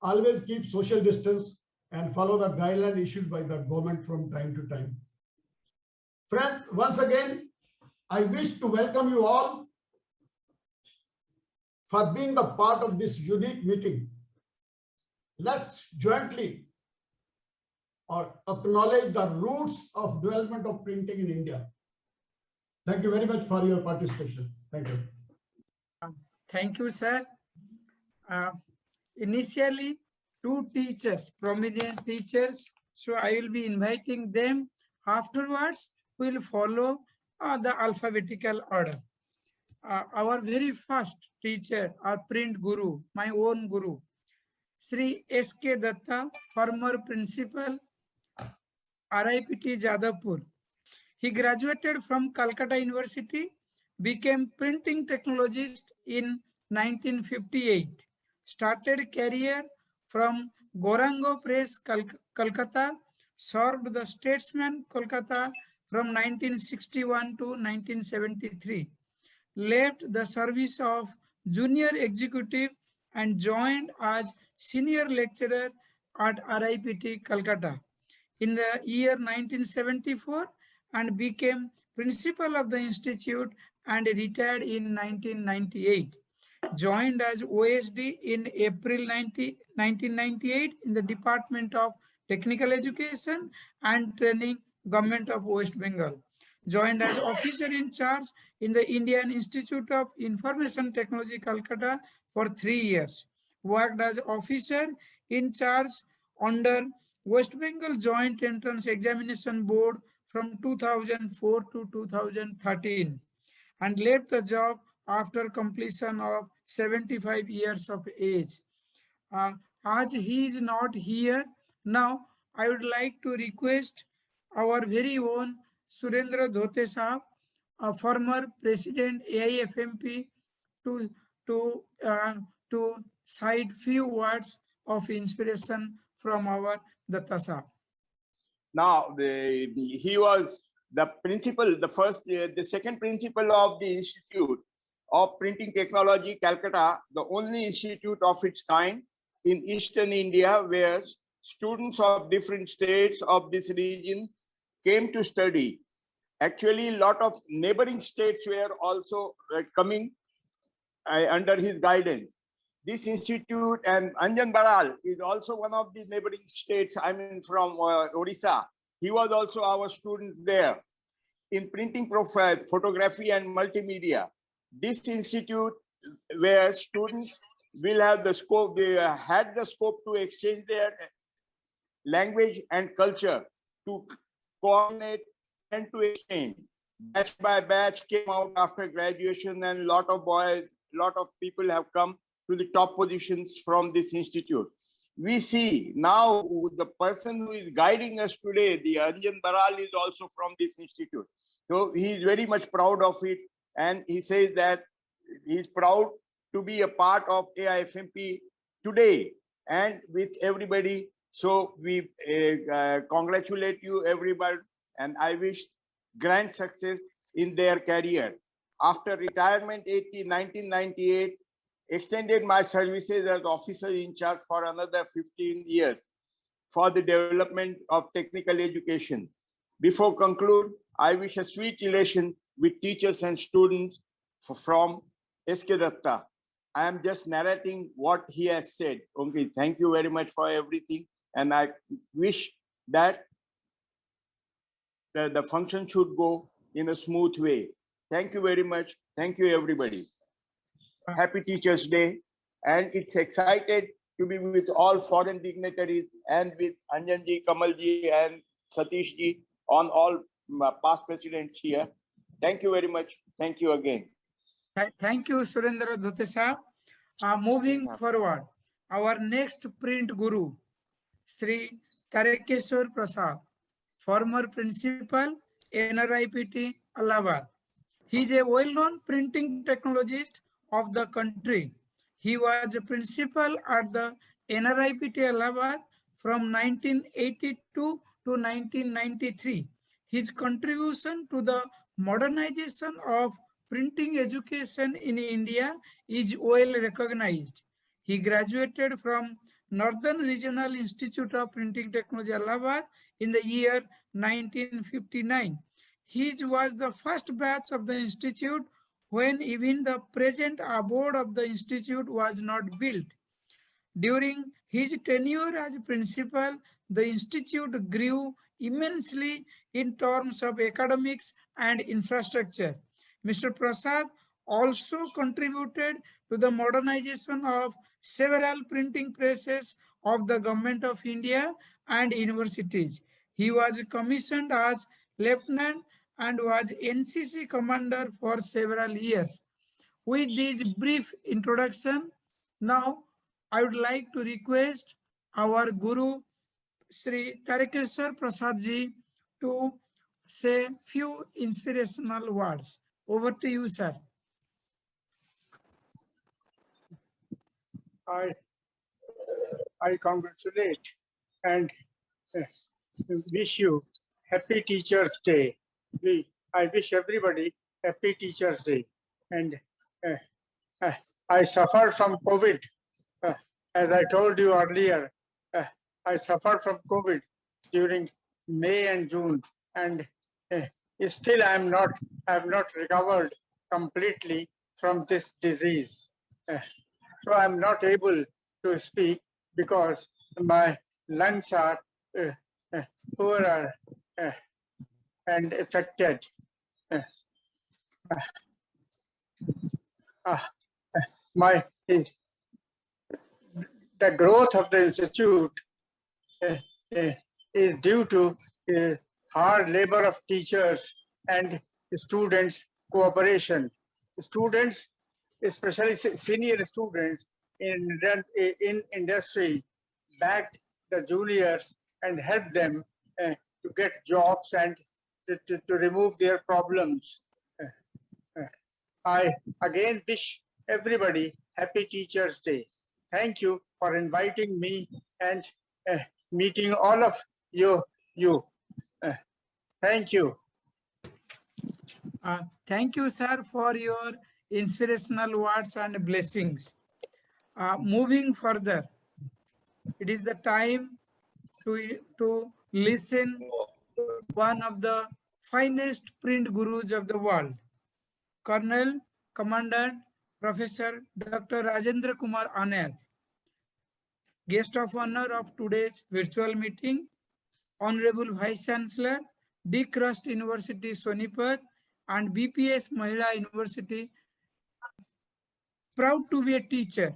B: always keep social distance, and follow the guideline issued by the government from time to time. Friends, once again, I wish to welcome you all for being the part of this unique meeting. Let's jointly acknowledge the roots of development of printing in India. Thank you very much for your participation. Thank you.
F: Thank you, sir. Initially, two teachers, prominent teachers, so I will be inviting them. Afterwards, we will follow the alphabetical order. Our very first teacher, our print guru, my own guru, Sri S.K. Datta, former principal, RIPT Jadavpur. He graduated from Calcutta University, became printing technologist in 1958, started career from Gorango Press, Calcutta, served the Statesman, Kolkata from 1961 to 1973, left the service of junior executive and joined as senior lecturer at RIPT, Calcutta in the year 1974 and became principal of the institute and retired in 1998. Joined as OSD in April 1998 in the Department of Technical Education and Training, Government of West Bengal. Joined as officer in charge in the Indian Institute of Information Technology, Calcutta for 3 years. Worked as officer in charge under West Bengal Joint Entrance Examination Board from 2004 to 2013 and left the job after completion of 75 years of age. As he is not here now, I would like to request our very own Surendra Dhote Sahab, a former president AIFMP, to cite few words of inspiration from our Datta Sahab.
L: Now, he was the principal, the second principal of the Institute of Printing Technology, Calcutta, the only institute of its kind in Eastern India, where students of different states of this region came to study. Actually, a lot of neighboring states were also coming under his guidance. This institute, and Anjan Baral is also one of the neighboring states, I mean from Odisha. He was also our student there in printing profile, photography and multimedia. This institute where students will have the scope, they had the scope to exchange their language and culture, to coordinate and to exchange. Batch by batch came out after graduation, and a lot of boys, a lot of people have come to the top positions from this institute. We see now the person who is guiding us today, the Anjan Baral, is also from this institute. So he is very much proud of it. And he says that he is proud to be a part of AIFMP today, and with everybody So we congratulate you, everybody, and I wish grand success in their career. After retirement 1998, extended my services as officer in charge for another 15 years for the development of technical education. Before conclude, I wish a sweet relation with teachers and students from S.K. Datta. I am just narrating what he has said. Okay, thank you very much for everything. And I wish that the function should go in a smooth way. Thank you very much. Thank you, everybody. Happy Teachers' Day. And it's excited to be with all foreign dignitaries and with Anjanji, Kamalji, and Satishji on all past presidents here. Thank you very much. Thank you again.
F: Thank you, Surendra Dhote Sahab. Moving forward, our next print guru, Sri Tarekeshwar Prasad, former principal, NRIPT, Allahabad. He is a well-known printing technologist of the country. He was a principal at the NRIPT Allahabad from 1982 to 1993. His contribution to the modernization of printing education in India is well recognized. He graduated from Northern Regional Institute of Printing Technology, Allahabad in the year 1959. His was the first batch of the institute when even the present abode of the institute was not built. During his tenure as principal, the institute grew immensely in terms of academics and infrastructure. Mr. Prasad also contributed to the modernization of several printing presses of the Government of India and universities. He was commissioned as lieutenant and was NCC commander for several years. With this brief introduction, now I would like to request our Guru Sri Tarekeshwar Prasad ji to say few inspirational words. Over to you, sir.
T: I congratulate and wish you Happy Teachers' Day. I wish everybody Happy Teachers' Day. And I suffered from COVID. As I told you earlier, I suffered from COVID during May and June, and still I have not recovered completely from this disease. So I'm not able to speak because my lungs are poorer and affected. The growth of the institute is due to hard labor of teachers and students' cooperation. Students, especially senior students in industry, backed the juniors and helped them to get jobs and to remove their problems. I again wish everybody Happy Teachers' Day. Thank you for inviting me and meeting all of you. Thank you.
F: Thank you, sir, for your inspirational words and blessings. Moving further, it is the time to listen to one of the finest print gurus of the world, Colonel Commandant Professor Dr. Rajendra Kumar Anand, guest of honor of today's virtual meeting, Honorable Vice Chancellor, D. Crust University, Sonipat, and BPS Mahila University. Proud to be a teacher,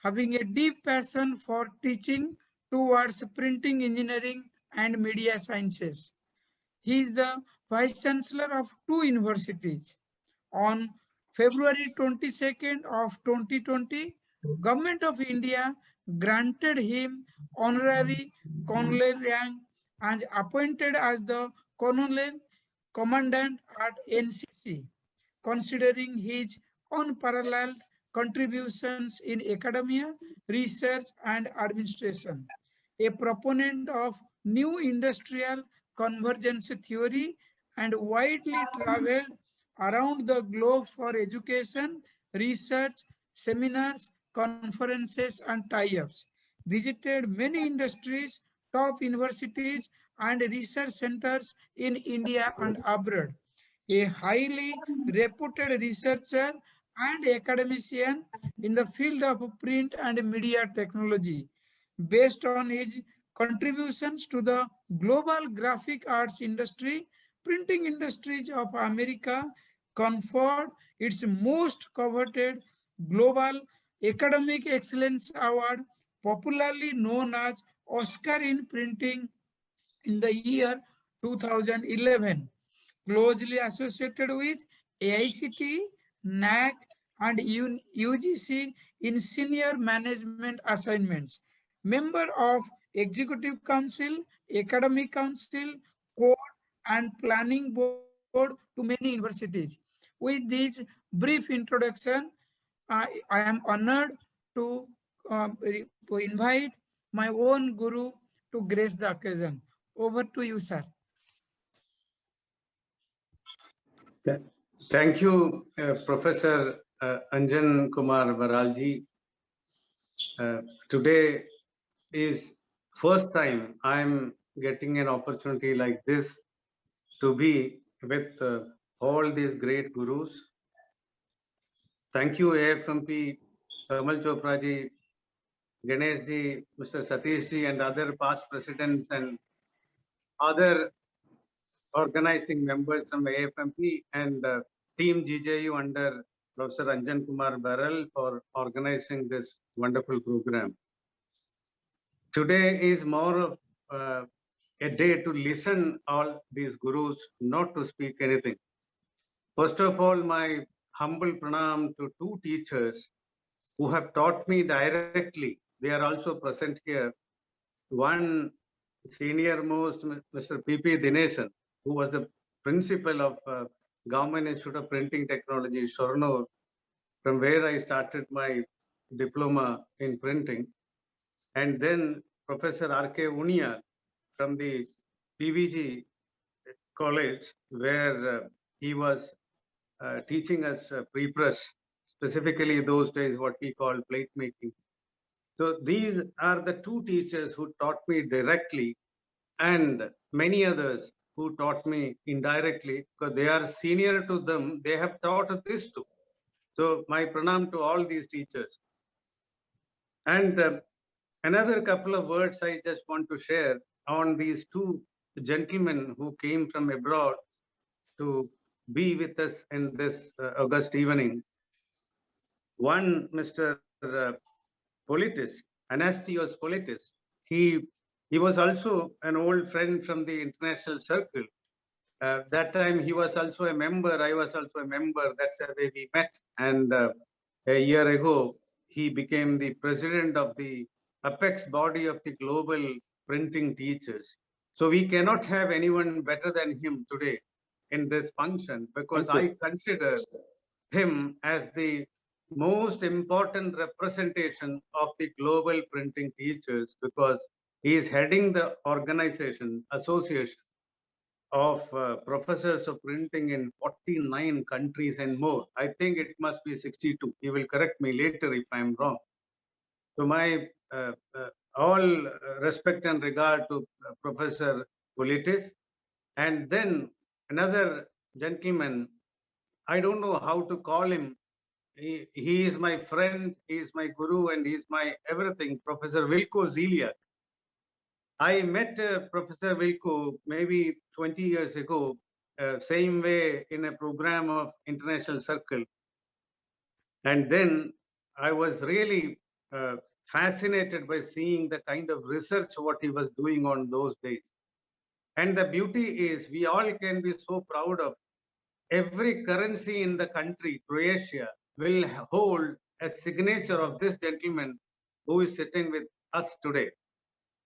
F: having a deep passion for teaching towards printing engineering and media sciences. He is the Vice Chancellor of 2 universities. On February 22nd of 2020, Government of India granted him honorary colonel rank and appointed as the colonel commandant at NCC, considering his unparalleled contributions in academia, research, and administration. a proponent of new industrial convergence theory, and widely traveled around the globe for education, research, seminars, conferences, and tie-ups. Visited many industries, top universities, and research centers in India and abroad. A highly reputed researcher and academician in the field of print and media technology. Based on his contributions to the global graphic arts industry, printing industries of America conferred its most coveted global academic excellence award, popularly known as Oscar in Printing, in the year 2011, closely associated with AICT, NAC, and UGC in senior management assignments. Member of Executive Council, Academic Council, Code, and Planning Board to many universities. With this brief introduction, I am honored to, to invite my own Guru to grace the occasion. Over to you, sir.
K: Thank you, Professor Anjan Kumar Baralji. Today is first time I'm getting an opportunity like this to be with all these great gurus. Thank you, AIFMP, Kamal Chopra ji, Ganesh ji, Mr. Satish ji, and other past presidents and other organizing members from AIFMP and Team GJU under Professor Anjan Kumar Baral for organizing this wonderful program. Today is more of a day to listen all these gurus, not to speak anything. First of all, my humble pranam to two teachers who have taught me directly. They are also present here. One senior most, Mr. P.P. Dinesan, who was the principal of Government Institute of Printing Technology, Shornur, from where I started my diploma in printing. And then Professor R.K. Unia from the PVG college, where he was teaching us pre-press, specifically those days what we call plate making. So these are the two teachers who taught me directly, and many others who taught me indirectly, because they are senior to them, they have taught this too. So my pranam to all these teachers. And another couple of words I just want to share on these two gentlemen who came from abroad to be with us in this August evening. One, Mr. Politis, Anastios Politis, he was also an old friend from the international circle. That time he was also a member, I was also a member, that's the way we met. And a year ago, he became the president of the apex body of the global printing teachers. So we cannot have anyone better than him today in this function, because I consider him as the most important representation of the global printing teachers, because he is heading the organization, association of professors of printing in 49 countries and more. I think it must be 62. He will correct me later if I'm wrong. So my all respect and regard to Professor Politis. And then another gentleman, I don't know how to call him. He is my friend, he is my guru, and he is my everything, Professor Wilco Zeliak. I met Professor Wilco maybe 20 years ago, same way in a program of International Circle. And then I was really fascinated by seeing the kind of research what he was doing on those days. And the beauty is we all can be so proud of every currency in the country, Croatia, will hold a signature of this gentleman who is sitting with us today,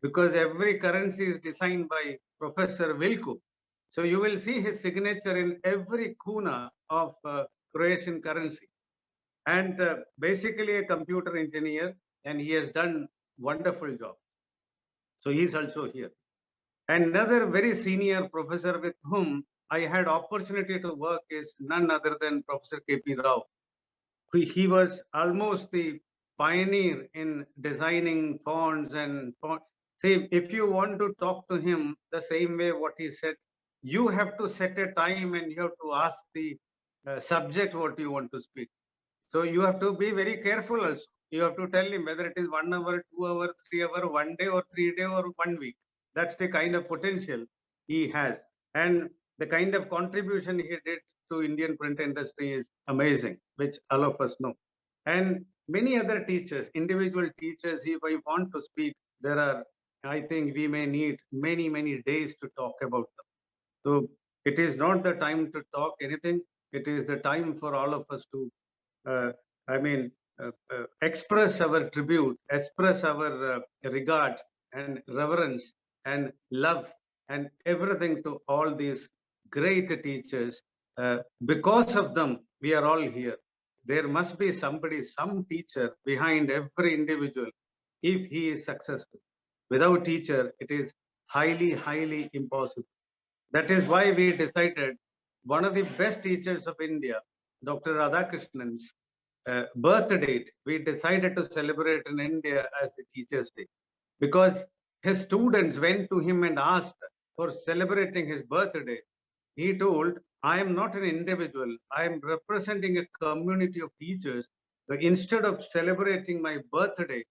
K: because every currency is designed by Professor Vilko. So you will see his signature in every kuna of Croatian currency. And basically a computer engineer, and he has done wonderful job. So he is also here. And another very senior professor with whom I had opportunity to work is none other than Professor K.P. Rao. He was almost the pioneer in designing fonts and font. See, if you want to talk to him the same way what he said, you have to set a time and you have to ask the subject what you want to speak. So you have to be very careful also. You have to tell him whether it is 1 hour, 2 hours, 3 hours, 1 day or 3 days or 1 week. That's the kind of potential he has. And the kind of contribution he did to Indian print industry is amazing, which all of us know. And many other teachers, individual teachers, if I want to speak, there are, I think we may need many, many days to talk about them. So it is not the time to talk anything. It is the time for all of us to express our tribute, express our regard and reverence and love and everything to all these great teachers. Because of them, we are all here. There must be somebody, some teacher behind every individual if he is successful. Without teacher, it is highly, highly impossible. That is why we decided one of the best teachers of India, Dr. Radhakrishnan's birth date, we decided to celebrate in India as the Teachers' Day because his students went to him and asked for celebrating his birthday. He told, I am not an individual, I am representing a community of teachers. So instead of celebrating my birthday,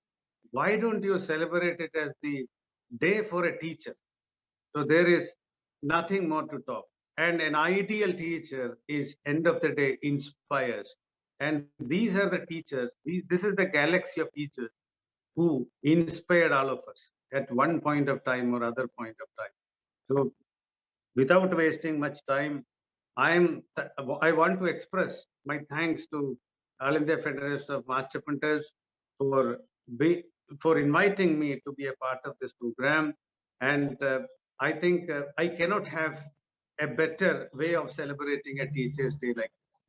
K: why don't you celebrate it as the day for a teacher? So there is nothing more to talk. And an ideal teacher is, end of the day, inspires. And these are the teachers, this is the galaxy of teachers who inspired all of us at one point of time or other point of time. So without wasting much time, I want to express my thanks to All India Federation of Master Printers for inviting me to be a part of this program. And I think I cannot have a better way of celebrating a Teachers' Day like this.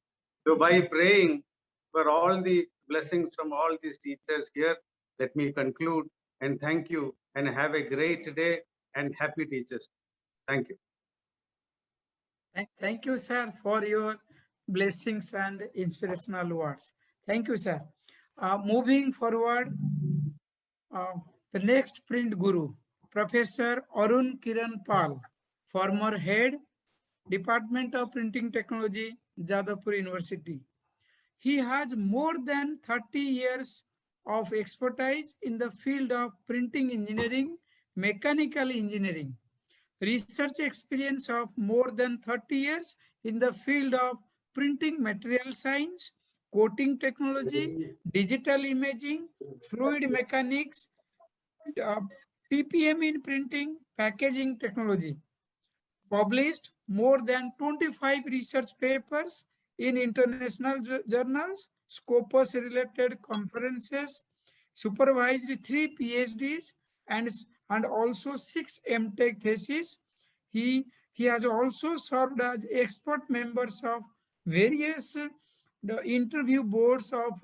K: So by praying for all the blessings from all these teachers here, let me conclude and thank you and have a great day and happy Teachers. Thank you.
F: Thank you, sir, for your blessings and inspirational words. Thank you, sir. Moving forward, the next print guru, Professor Arun Kiran Pal, former head, Department of Printing Technology, Jadavpur University. He has more than 30 years of expertise in the field of printing engineering, mechanical engineering, research experience of more than 30 years in the field of printing material science, coating technology, digital imaging, fluid mechanics, TPM in printing, packaging technology. Published more than 25 research papers in international journals, Scopus related conferences, supervised 3 PhDs and also 6 MTech theses. He has also served as expert members of various the interview boards of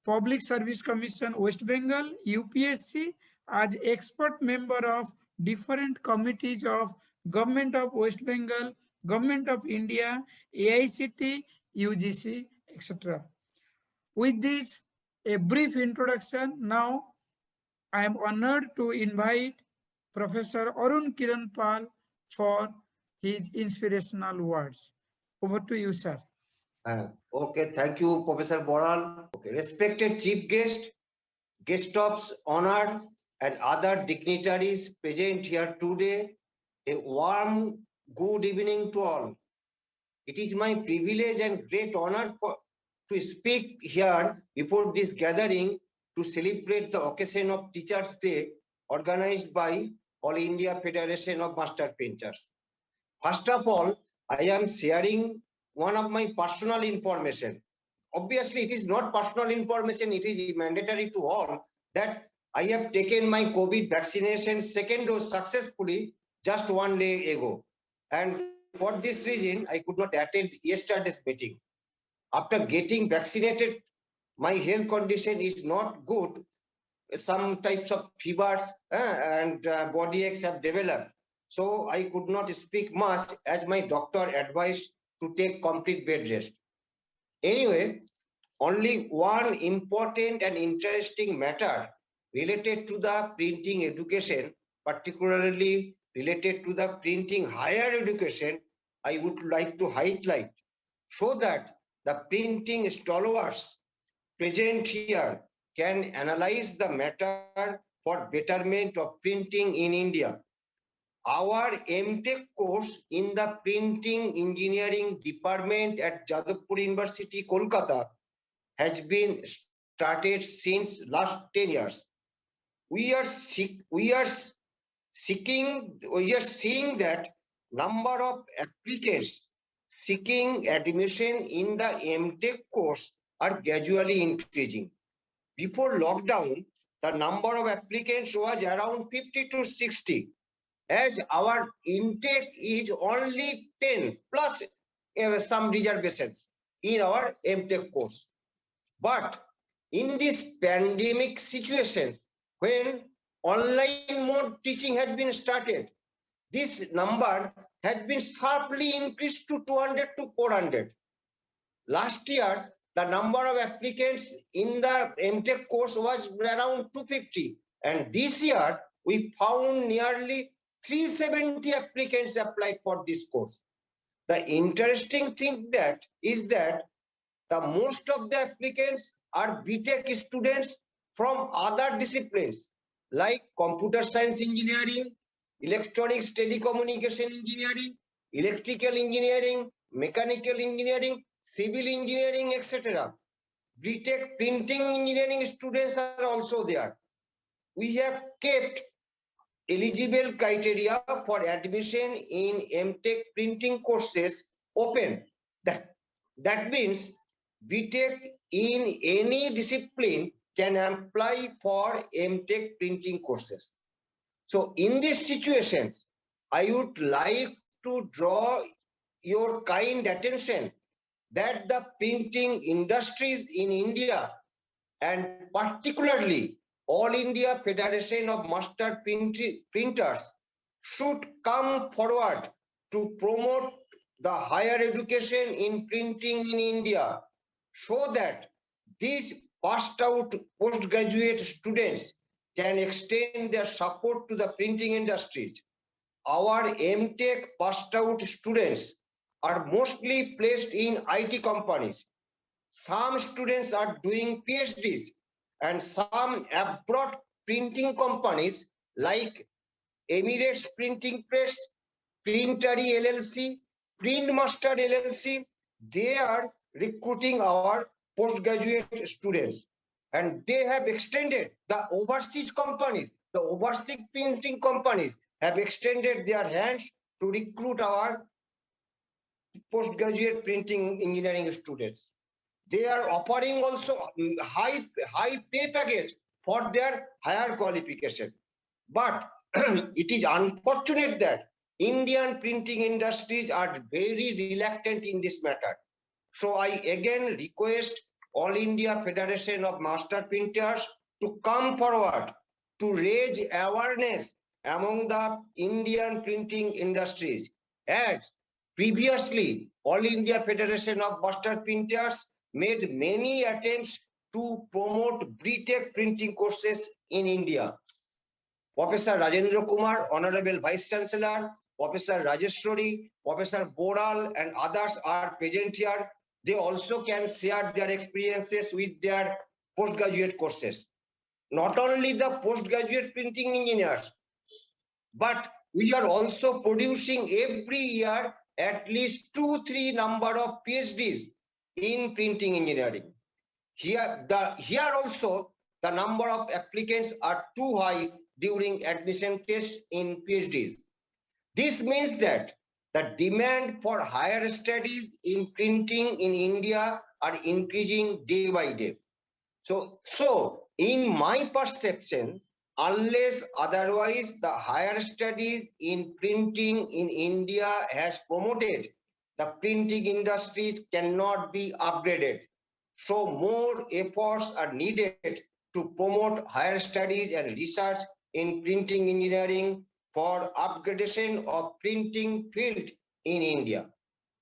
F: Public Service Commission West Bengal, UPSC, as expert member of different committees of Government of West Bengal, Government of India, AICT, UGC, etc. With this, a brief introduction. Now, I am honored to invite Professor Arun Kiran Pal for his inspirational words. Over to you, sir.
O: Okay, thank you, Professor Boral. Okay, respected chief guest, guest of honor, and other dignitaries present here today, a warm good evening to all. It is my privilege and great honor to speak here before this gathering to celebrate the occasion of Teachers' Day organized by All India Federation of Master Printers. First of all, I am sharing one of my personal information. Obviously, it is not personal information, it is mandatory to all that I have taken my COVID vaccination second dose successfully just 1 day ago. And for this reason, I could not attend yesterday's meeting. After getting vaccinated, my health condition is not good some types of fevers and body aches have developed. So I could not speak much as my doctor advised to take complete bed rest. Anyway, only one important and interesting matter related to the printing education, particularly related to the printing higher education, I would like to highlight, so that the printing stalwarts present here can analyze the matter for betterment of printing in India. Our MTech course in the Printing Engineering Department at Jadavpur University, Kolkata, has been started since last 10 years. We are seeing that number of applicants seeking admission in the MTech course are gradually increasing. Before lockdown, the number of applicants was around 50 to 60. As our intake is only 10 plus some reservations in our MTech course. But in this pandemic situation, when online mode teaching has been started, this number has been sharply increased to 200 to 400. Last year, the number of applicants in the MTech course was around 250. And this year, we found nearly 370 applicants applied for this course. The interesting thing is that the most of the applicants are BTech students from other disciplines like computer science engineering, electronics telecommunication engineering, electrical engineering, mechanical engineering, civil engineering, etc. BTech printing engineering students are also there. We have kept eligible criteria for admission in MTech printing courses open. That means BTech in any discipline can apply for MTech printing courses. So in these situations, I would like to draw your kind attention that the printing industries in India, and particularly All India Federation of Master Printers, should come forward to promote the higher education in printing in India, so that these passed out postgraduate students can extend their support to the printing industries. Our MTech passed out students are mostly placed in IT companies. Some students are doing PhDs, and some abroad printing companies like Emirates Printing Press, Printery LLC, Printmaster LLC, they are recruiting our postgraduate students. And they have extended the overseas printing companies have extended their hands to recruit our postgraduate printing engineering students. They are offering also high pay package for their higher qualification. But it is unfortunate that Indian printing industries are very reluctant in this matter. So I again request All India Federation of Master Printers to come forward to raise awareness among the Indian printing industries, as previously All India Federation of Master Printers made many attempts to promote BTech printing courses in India. Professor Rajendra Kumar, Honorable Vice Chancellor, Professor Rajeshwari, Professor Boral, and others are present here. They also can share their experiences with their postgraduate courses. Not only the postgraduate printing engineers, but we are also producing every year at least 2-3 number of PhDs in printing engineering. Here also the number of applicants are too high during admission tests in PhDs. This means that the demand for higher studies in printing in India are increasing day by day. So in my perception, unless otherwise the higher studies in printing in India has promoted, the printing industries cannot be upgraded. So more efforts are needed to promote higher studies and research in printing engineering for upgradation of printing field in India.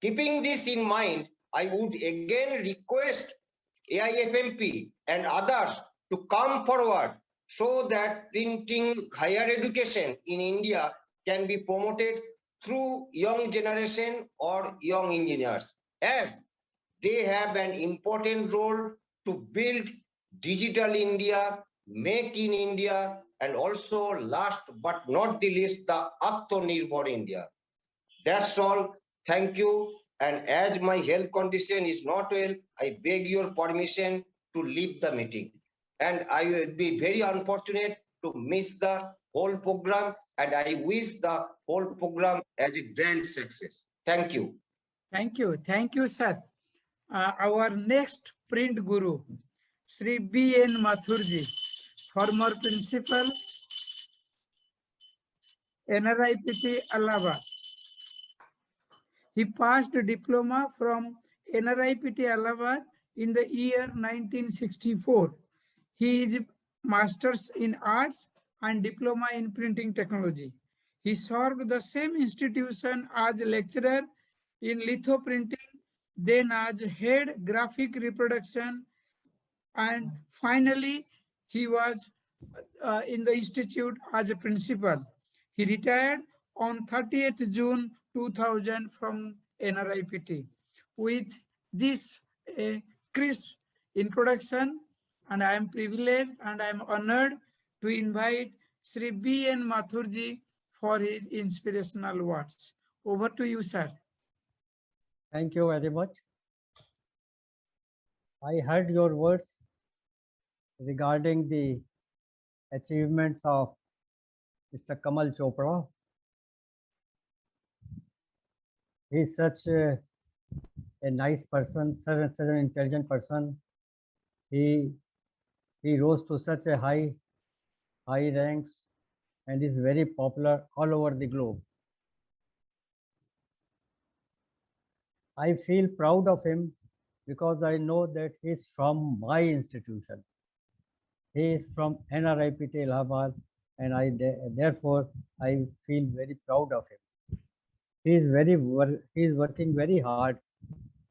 O: Keeping this in mind, I would again request AIFMP and others to come forward so that printing higher education in India can be promoted through young generation or young engineers, as they have an important role to build digital India, make in India, and also last but not the least, the Atmanirbhar India. That's all. Thank you. And as my health condition is not well, I beg your permission to leave the meeting. And I will be very unfortunate to miss the whole program. And I wish the whole program as a grand success. Thank you.
F: Thank you. Thank you, sir. Our next print guru, Sri B.N. Mathurji, former principal, NRIPT Allahabad. He passed a diploma from NRIPT Allahabad in the year 1964. He is Masters in Arts and Diploma in Printing Technology. He served the same institution as lecturer in litho printing, then as head graphic reproduction, and finally he was in the institute as a principal. He retired on 30th June 2000 from NRIPT. With this crisp introduction, and I am privileged and I am honored to invite Sri B.N. Mathurji for his inspirational words. Over to you, sir.
P: Thank you very much. I heard your words regarding the achievements of Mr. Kamal Chopra. He is such a nice person, such an intelligent person. He rose to such a high ranks and is very popular all over the globe. I feel proud of him because I know that he is from my institution. He is from NRIPT Allahabad, and therefore I feel very proud of him. He is working very hard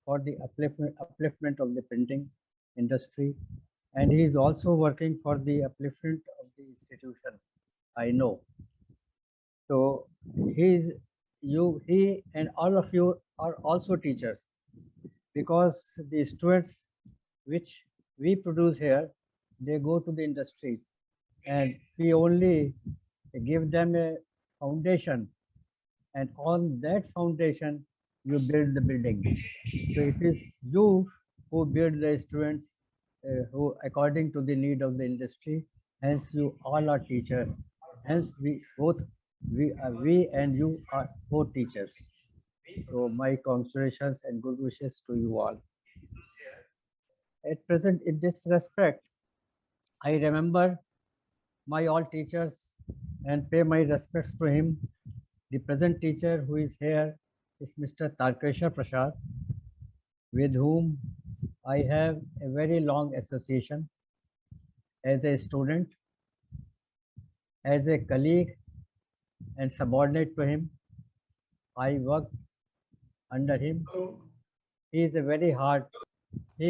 P: for the upliftment of the printing industry, and he is also working for the upliftment of the institution. I know. So he and all of you are also teachers, because the students which we produce here, they go to the industry, and we only give them a foundation, and on that foundation you build the building. So it is you who build the students who according to the need of the industry. Hence you all are teachers. Hence we and you are both teachers. So my congratulations and good wishes to you all. At present, in this respect, I remember my all teachers and pay my respects to him. The present teacher who is here is Mr. Tarkeshwar Prasad, with whom I have a very long association as a student, as a colleague and subordinate to him. I worked under him. He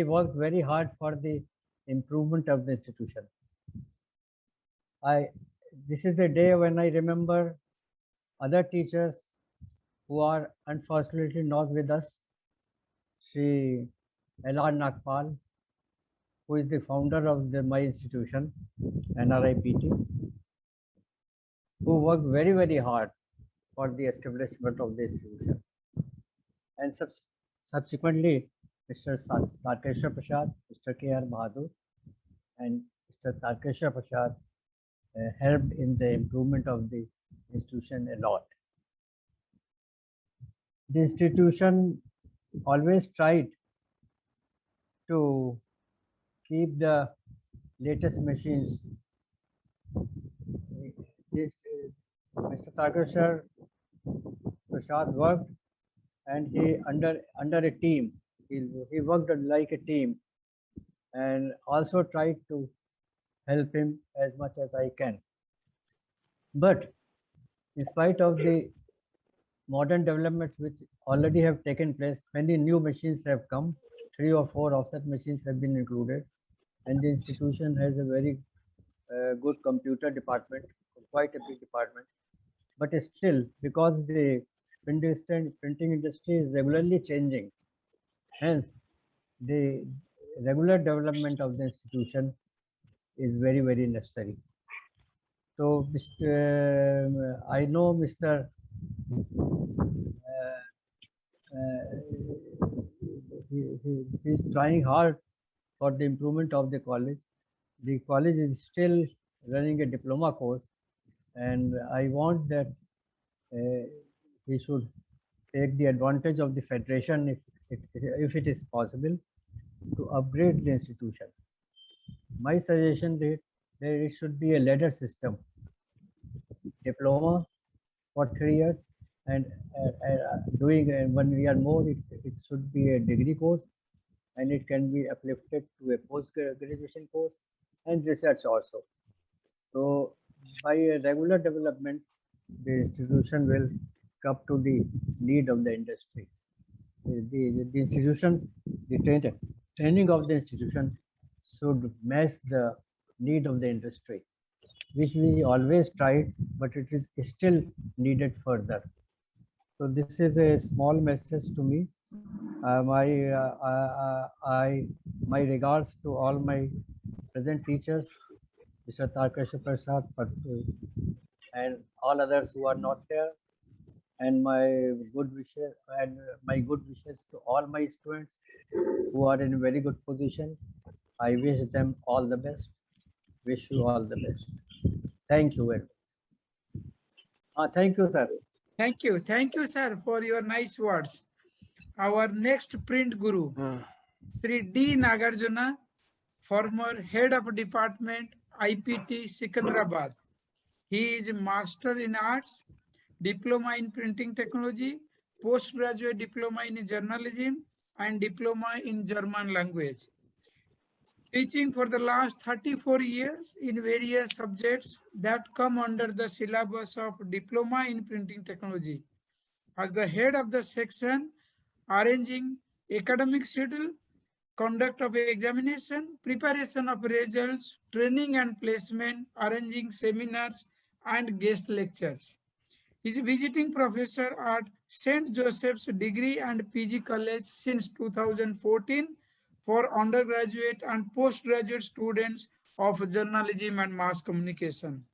P: worked very hard for the improvement of the institution. This is the day when I remember other teachers who are unfortunately not with us. Shri L.R. Nagpal, who is the founder of my institution, NRIPT, who worked very, very hard for the establishment of the institution. And subsequently, Mr. Tarkeshwar Prasad, Mr. K.R. Bahadur, and Mr. Tarkeshwar Prasad helped in the improvement of the institution a lot. The institution always tried to keep the latest machines. Mr. Tarkeshwar Prasad worked, and he under a team. He worked like a team, and also tried to help him as much as I can. But in spite of the modern developments which already have taken place, many new machines have come. 3 or 4 offset machines have been included, and the institution has a very good computer department, quite a big department. But still, because the printing industry is regularly changing, hence the regular development of the institution is very, very necessary. So, I know Mr. He is trying hard for the improvement of the college. The college is still running a diploma course, and I want that he should take the advantage of the federation if it is possible to upgrade the institution. My suggestion is that it should be a ladder system, diploma for 3 years, and doing 1 year more, it should be a degree course, and it can be uplifted to a post-graduation course and research also. So by a regular development, the institution will come to the need of the industry. The institution, the training of the institution should match the need of the industry, which we always tried, but it is still needed further. So this is a small message to me. My regards to all my present teachers, Mr. Tarkesha Prasad, and all others who are not here, and my good wishes to all my students who are in a very good position. I wish them all the best. Wish you all the best. Thank you very much. Thank you, sir.
F: Thank you, sir, for your nice words. Our next print guru, Sri D. Nagarjuna, former head of department, IPT, Secunderabad. He is Master in Arts, Diploma in Printing Technology, Postgraduate Diploma in Journalism, and Diploma in German language. Teaching for the last 34 years in various subjects that come under the syllabus of Diploma in Printing Technology. As the head of the section, arranging academic schedule, conduct of examination, preparation of results, training and placement, arranging seminars and guest lectures. He is visiting professor at St. Joseph's Degree and PG College since 2014 for undergraduate and postgraduate students of journalism and mass communication.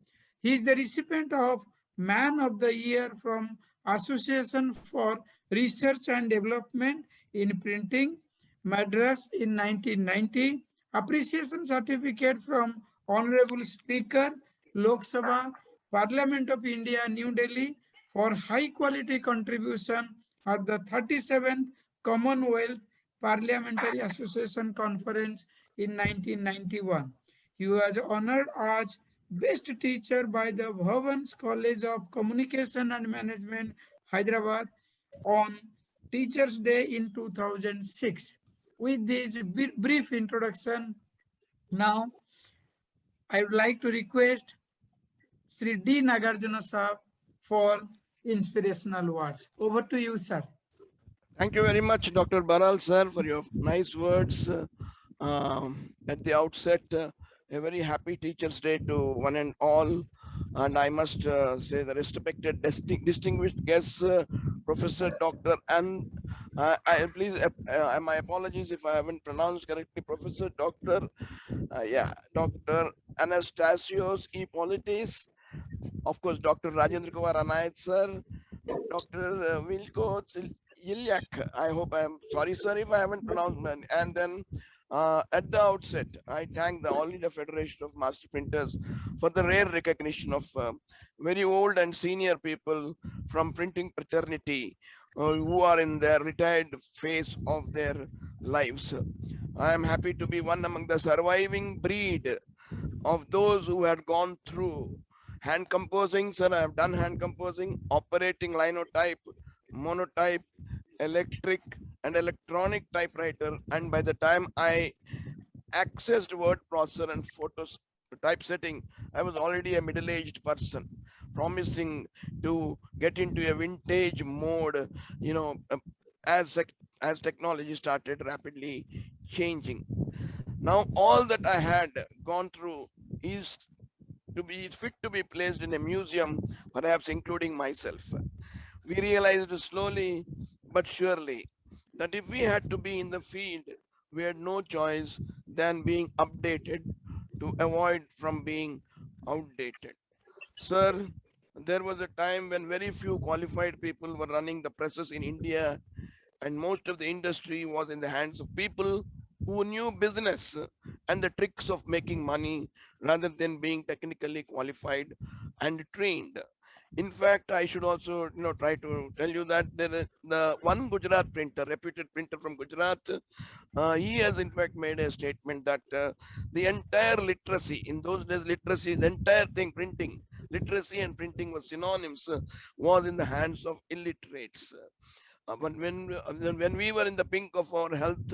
F: He is the recipient of Man of the Year from Association for Research and Development in Printing, Madras in 1990, Appreciation Certificate from Honorable Speaker, Lok Sabha, Parliament of India, New Delhi, for high quality contribution at the 37th Commonwealth Parliamentary Association Conference in 1991. He was honored as Best Teacher by the Bhavans College of Communication and Management, Hyderabad, on Teachers' Day in 2006. With this brief introduction, now I would like to request Sri D. Nagarjuna Saab for inspirational words. Over to you, sir.
A: Thank you very much, Dr. Baral, sir, for your nice words. At the outset, a very happy Teachers' Day to one and all. And I must say the respected, distinguished guests, Professor Dr. and please, my apologies if I haven't pronounced correctly, Professor Dr. Dr. Anastasios E. Politis, of course, Dr. Rajendra Kumar Anayat, sir, Dr. Vilko Yilyak. I hope I am sorry, sir, if I haven't pronounced my, and then at the outset, I thank the All India Federation of Master Printers for the rare recognition of very old and senior people from printing fraternity who are in their retired phase of their lives. I am happy to be one among the surviving breed of those who had gone through hand composing. Sir, I have done hand composing, operating linotype, monotype, electric and electronic typewriter, and by the time I accessed word processor and typesetting, I was already a middle-aged person, promising to get into a vintage mode, as as technology started rapidly changing. Now all that I had gone through is fit to be placed in a museum, perhaps including myself. We realized slowly but surely that if we had to be in the field, we had no choice than being updated to avoid from being outdated. Sir, there was a time when very few qualified people were running the presses in India, and most of the industry was in the hands of people who knew business and the tricks of making money rather than being technically qualified and trained. In fact, I should also, try to tell you that there is the one Gujarat printer, reputed printer from Gujarat, he has in fact made a statement that the entire literacy in those days, literacy, the entire thing, printing, literacy and printing were synonyms, was in the hands of illiterates. But when we were in the pink of our health,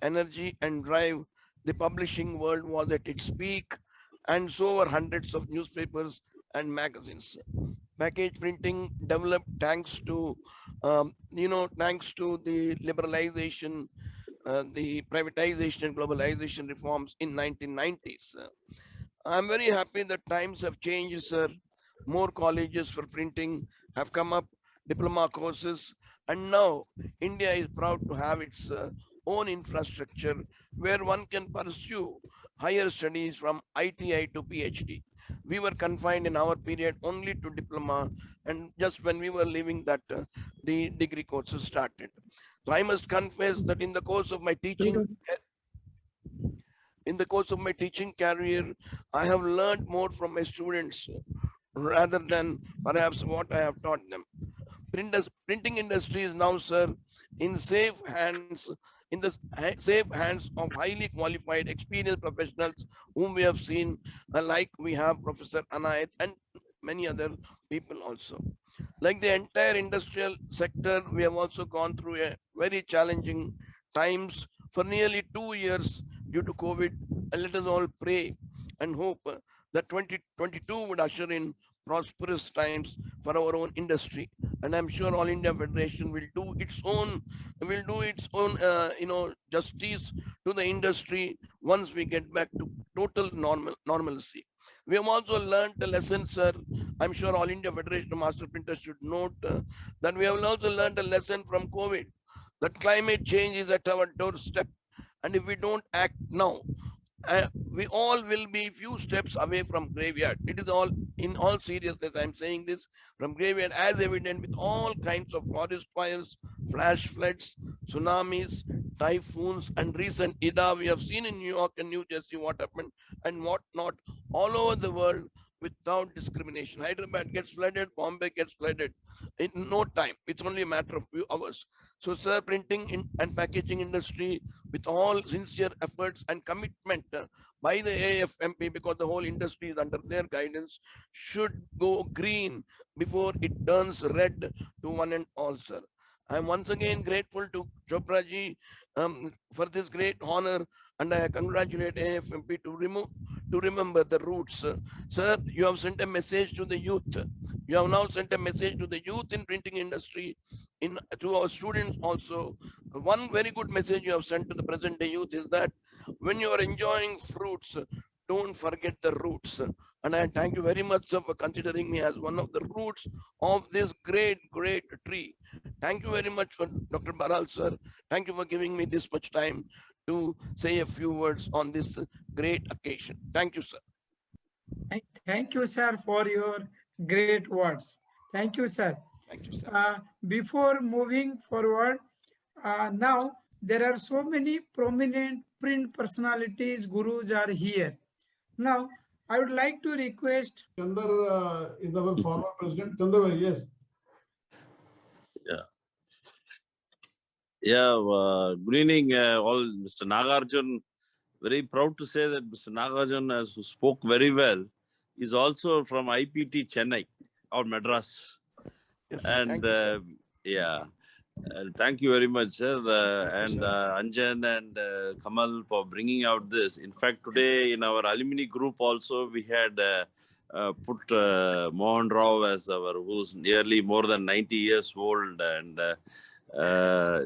A: energy, and drive, the publishing world was at its peak, and so were hundreds of newspapers and magazines. Package printing developed thanks to the liberalization, the privatization and globalization reforms in 1990s. I'm very happy that times have changed, sir. More colleges for printing have come up, diploma courses, and now India is proud to have its own infrastructure where one can pursue higher studies from ITI to PhD. We were confined in our period only to diploma, and just when we were leaving that, the degree courses started. So I must confess that in the course of my teaching career, I have learned more from my students rather than perhaps what I have taught them. Printing industry is now, sir, in safe hands of highly qualified, experienced professionals whom we have seen, like we have Professor Anayat and many other people also. Like the entire industrial sector, we have also gone through a very challenging times for nearly 2 years due to COVID. And let us all pray and hope that 2022 would usher in prosperous times for our own industry. And I'm sure All India Federation will do its own justice to the industry once we get back to total normalcy. We have also learned a lesson, sir. I'm sure All India Federation of Master Printers should note that we have also learned a lesson from COVID, that climate change is at our doorstep. And if we don't act now, we all will be few steps away from graveyard. It is all, in all seriousness, I'm saying this, from graveyard, as evident with all kinds of forest fires, flash floods, tsunamis, typhoons, and recent Ida. We have seen in New York and New Jersey what happened and what not all over the world without discrimination. Hyderabad gets flooded, Bombay gets flooded in no time. It's only a matter of few hours. So, sir, and packaging industry, with all sincere efforts and commitment by the AIFMP, because the whole industry is under their guidance, should go green before it turns red to one and all, sir. I'm once again grateful to Chopra ji for this great honor, and I congratulate AIFMP to remember the roots. Sir, you have sent a message to the youth. You have now sent a message to the youth in printing industry, to our students also. One very good message you have sent to the present day youth is that when you are enjoying fruits, don't forget the roots. And I thank you very much, sir, for considering me as one of the roots of this great tree. Thank you very much for Dr. Baral, sir. Thank you for giving me this much time to say a few words on this great occasion. Thank you, sir.
F: Thank you, sir, for your great words. Thank you, sir.
A: Thank you, sir.
F: Before moving forward, now there are so many prominent print personalities, gurus are here. Now, I would like to request.
B: Chandar is our former president. Chandar, yes.
U: Good evening, all. Mr. Nagarjun, very proud to say that Mr. Nagarjun, who spoke very well, is also from IPT Chennai or Madras.
A: Yes,
U: And
A: thank you, sir.
U: Thank you very much, sir, and Anjan and Kamal for bringing out this. In fact, today in our alumni group also we had put Mohan Rao as who's nearly more than 90 years old, and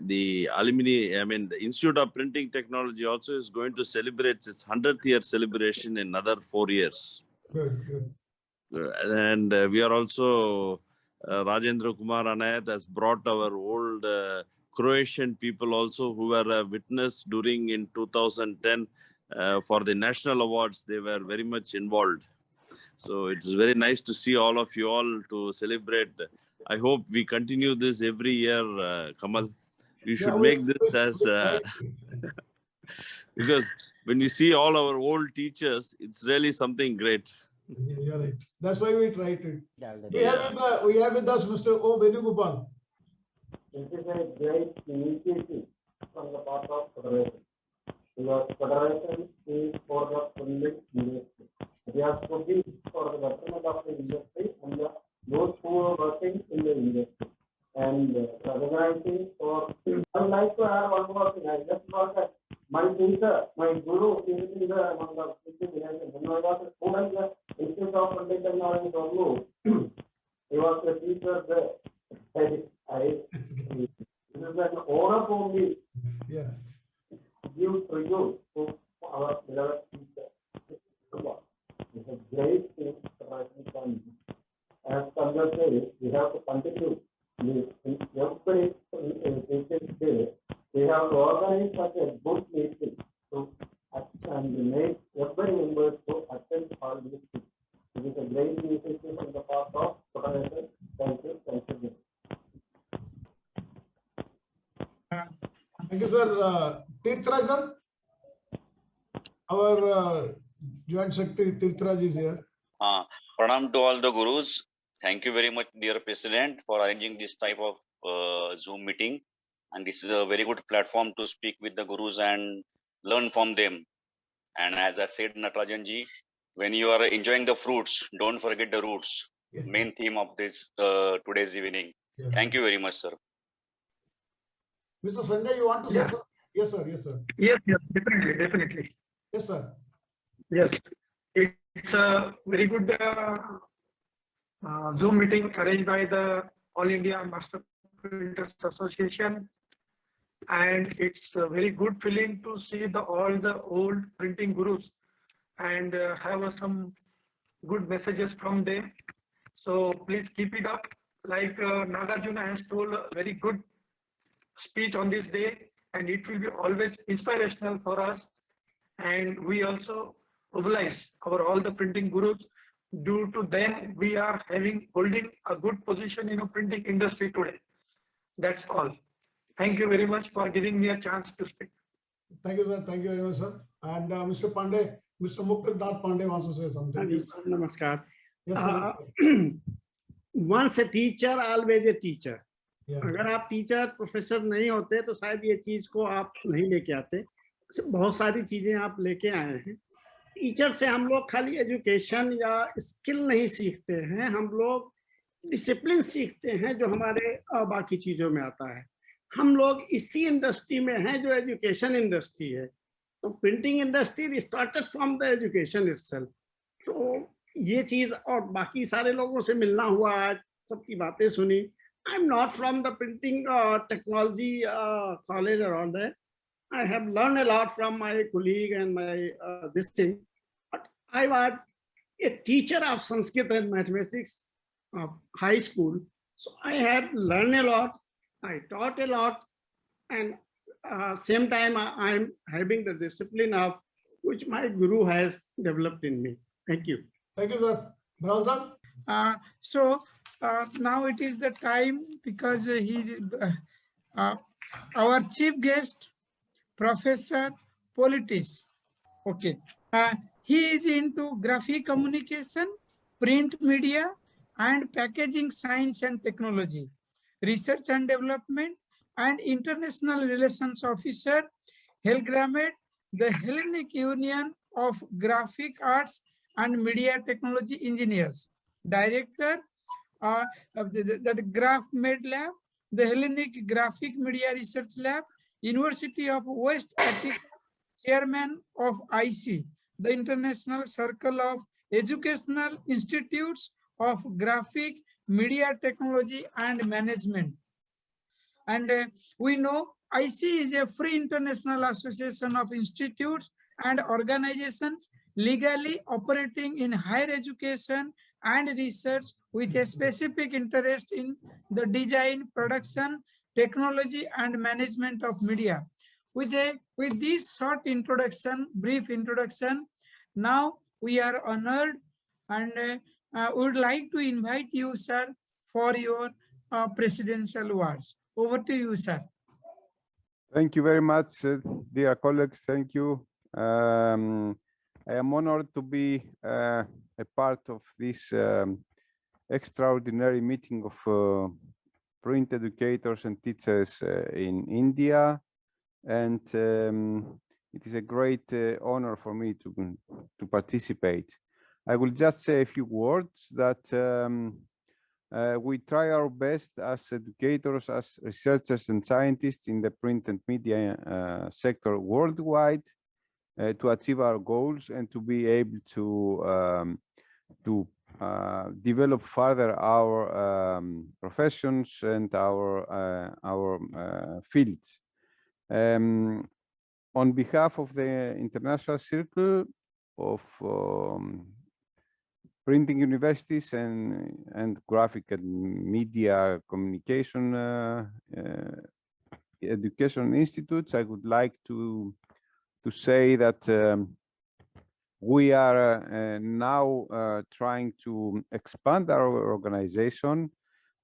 U: the alumni, I mean, the Institute of Printing Technology also is going to celebrate its 100th year celebration in another 4 years.
B: Good, good.
U: And we are also, Rajendra Kumar Anayat has brought our old Croatian people also who were a witness during in 2010 for the national awards. They were very much involved. So it's very nice to see all of you all to celebrate. I hope we continue this every year, Kamal. You should make this as, because when we see all our old teachers, it's really something great.
B: Yeah, you're right. That's why we tried it. We have with us Mr. O. Venugopal.
E: It is a great initiative from the part of Federation. Because Federation is for the printing industry. They are looking for the betterment of the industry and those who are working in the industry. And recognizing for, I would like to add one more thing. I just got that my teacher, my guru, is in the among the when I was a student in the Institute of Printing Technology, he was a teacher there. This is an honor for me.
B: Yeah.
E: Give tribute to our beloved teacher. It's a great thing that I can. As Chandra says, we have to continue. Every teacher's day, we have to organize such a good meeting to and make every member to attend all these things. It is a great initiative on the part of Federation. Thank you. Thank you.
B: Thank you, sir. Tirtharajan, our Joint Secretary Tirtharaj is here.
V: Pranam to all the gurus. Thank you very much, dear President, for arranging this type of Zoom meeting. And this is a very good platform to speak with the gurus and learn from them. And as I said, Natarajanji, when you are enjoying the fruits, don't forget the roots.
B: Yeah.
V: Main theme of this today's evening.
B: Yeah.
V: Thank you very much, sir.
B: Mr. Sanjay, you want to say something? Yes, sir. Yes, sir.
G: Yes, definitely, definitely.
B: Yes, sir.
G: Yes, it's a very good Zoom meeting arranged by the All India Master Printers Association, and it's a very good feeling to see all the old printing gurus and have some good messages from them. So please keep it up. Like Nagarjuna has told a very good speech on this day, and it will be always inspirational for us. And we also mobilize all the printing gurus. Due to them, we are holding a good position in the printing industry today. That's all. Thank you very much for giving me a chance to speak.
B: Thank you, sir. Thank you very much, sir. And Mr. Pandey, Mr. Muktadar Pandey wants to say something. Yes,
W: Namaskar.
B: Yes, sir.
W: Once a teacher, always a teacher.
B: Yeah.
W: अगर आप teacher professor नहीं होते तो शायद ये चीज को आप नहीं लेके आते. बहुत सारी चीजें आप लेके आए हैं. टीचर से हम लोग खाली एजुकेशन या स्किल नहीं सीखते हैं, हम लोग डिसिप्लिन सीखते हैं जो हमारे बाकी चीजों में आता है. हम लोग इसी इंडस्ट्री में हैं जो एजुकेशन इंडस्ट्री है. तो printing industry started from the education itself. तो ये चीज और बाकी सारे लोगों से मिलना हुआ, आज सबकी बातें सुनी. I am not from the printing technology college और all that. I have learned a lot from my colleague and my this thing, but I was a teacher of Sanskrit and mathematics of high school, so I have learned a lot. I taught a lot, and same time I am having the discipline of which my guru has developed in me. Thank you.
B: Thank you, sir. Browser.
F: So now it is the time, because he's our chief guest, Professor Politis. Okay. He is into graphic communication, print media, and packaging science and technology, research and development, and international relations officer, Helgramed, the Hellenic Union of Graphic Arts and Media Technology Engineers, director of the GraphMed Lab, the Hellenic Graphic Media Research Lab, University of West Attica, Chairman of IC, the International Circle of Educational Institutes of Graphic Media Technology and Management. And we know IC is a free international association of institutes and organizations legally operating in higher education and research with a specific interest in the design, production, technology, and management of media. With this short introduction, brief introduction, now we are honored and would like to invite you, sir, for your presidential words. Over to you, sir.
D: Thank you very much, dear colleagues. Thank you. I am honored to be a part of this extraordinary meeting of print educators and teachers in India. And it is a great honor for me to participate. I will just say a few words that we try our best as educators, as researchers and scientists in the print and media sector worldwide to achieve our goals and to be able to develop further our professions and our fields. On behalf of the International Circle of Printing Universities and Graphic and Media Communication Education Institutes, I would like to say that we are now trying to expand our organization.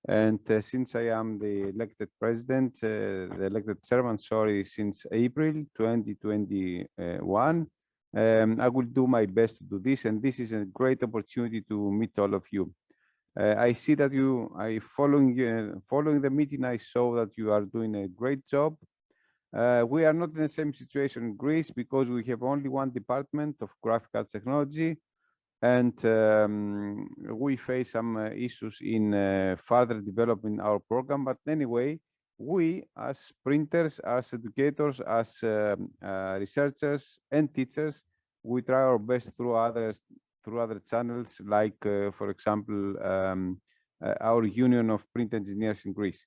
D: And since I am the elected president, the elected chairman, sorry, since April 2021, I will do my best to do this. And this is a great opportunity to meet all of you. I see that following the meeting, I saw that you are doing a great job. We are not in the same situation in Greece because we have only one department of graphic arts technology. And we face some issues in further developing our program. But anyway, we as printers, as educators, as researchers and teachers, we try our best through other channels, like, for example, our Union of Print Engineers in Greece.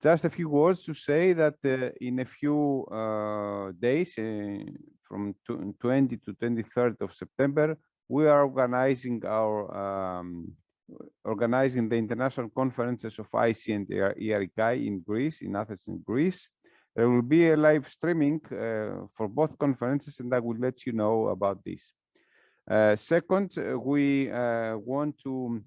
D: Just a few words to say that in a few days, from 20 to 23rd of September, we are organizing the international conferences of IC and ERICAI in Greece, in Athens, in Greece. There will be a live streaming for both conferences, and I will let you know about this. Second, we want to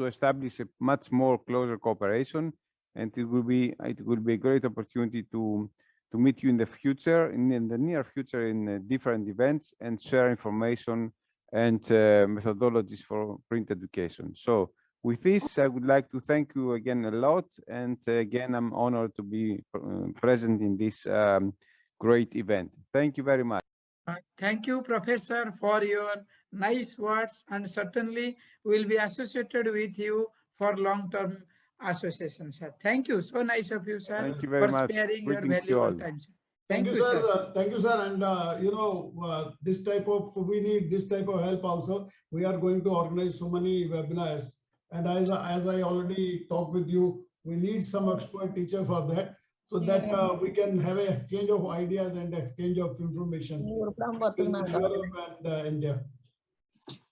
D: establish a much more closer cooperation, and it will be a great opportunity to meet you in the future, in the near future, in different events, and share information and methodologies for print education. So with this, I would like to thank you again a lot. And again, I'm honored to be present in this great event. Thank you very much.
F: Thank you, Professor, for your nice words, and certainly we'll be associated with you for long-term association, sir. Thank you. So nice of you, sir.
D: Thank you very much.
F: Sparing your
D: Greetings to
F: valuable
D: all.
F: time, sir.
B: Thank you, sir. Thank you, sir. And we need this type of help also. We are going to organize so many webinars. And as I already talked with you, we need some expert teacher for that, so that we can have a exchange of ideas and exchange of information between Europe and India.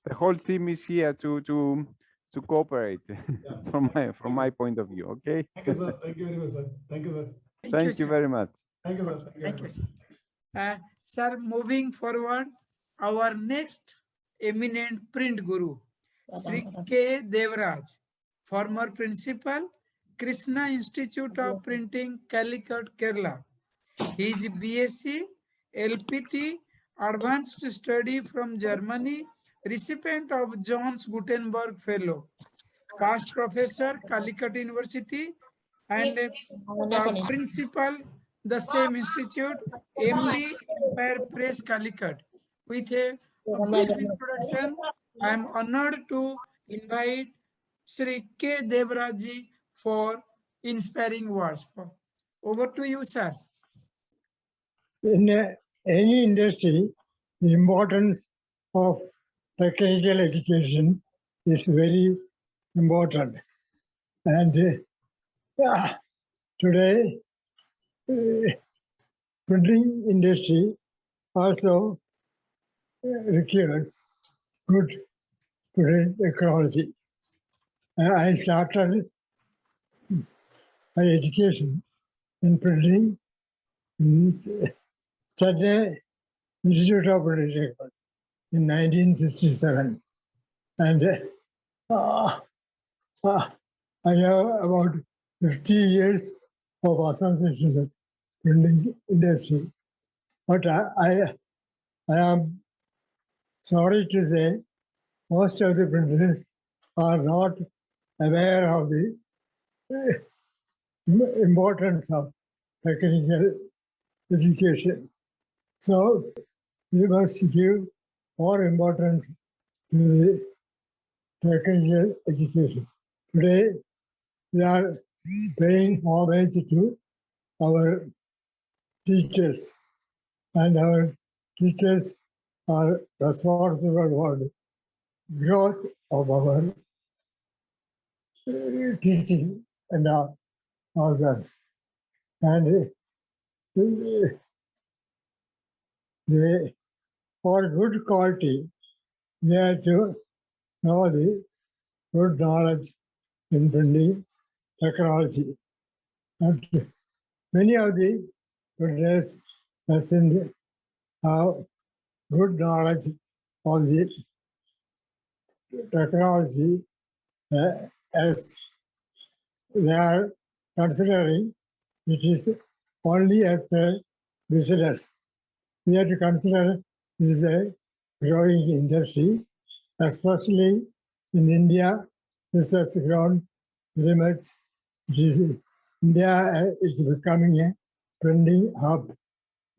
D: The whole team is here to cooperate. from my point of view. Okay.
B: Thank you, sir. Thank you very much, sir. Thank you, sir.
D: Thank you very much.
B: Thank you, sir.
F: Thank you, sir. Sir, moving forward, our next eminent print guru, Sri K. Devraj, former principal, Krishna Institute of Printing, Calicut, Kerala. He is BSc, LPT, Advanced Study from Germany, recipient of Johannes Gutenberg Fellow, past professor, Calicut University, and the principal, the same institute, MD, Empire Press, Calicut. With a brief introduction, I am honored to invite Sri K. Devraj for inspiring words. Over to you, sir.
Q: In any industry, the importance of technical education is very important. And today, printing industry also requires good print technology. I started my education in printing in Chennai Institute of Printing Technology in 1967. And I have about 50 years of association with printing industry. But I am sorry to say most of the printers are not aware of the importance of technical education. So we must give more importance to the technical education. Today, we are paying homage to our teachers, and our teachers are responsible for the growth of our teaching and all that. And for good quality, they have to know the good knowledge in printing technology. And many of the printers doesn't have good knowledge of the technology as they are considering it is only as a business. We have to consider this is a growing industry, especially in India. This has grown very much. India is becoming a printing hub,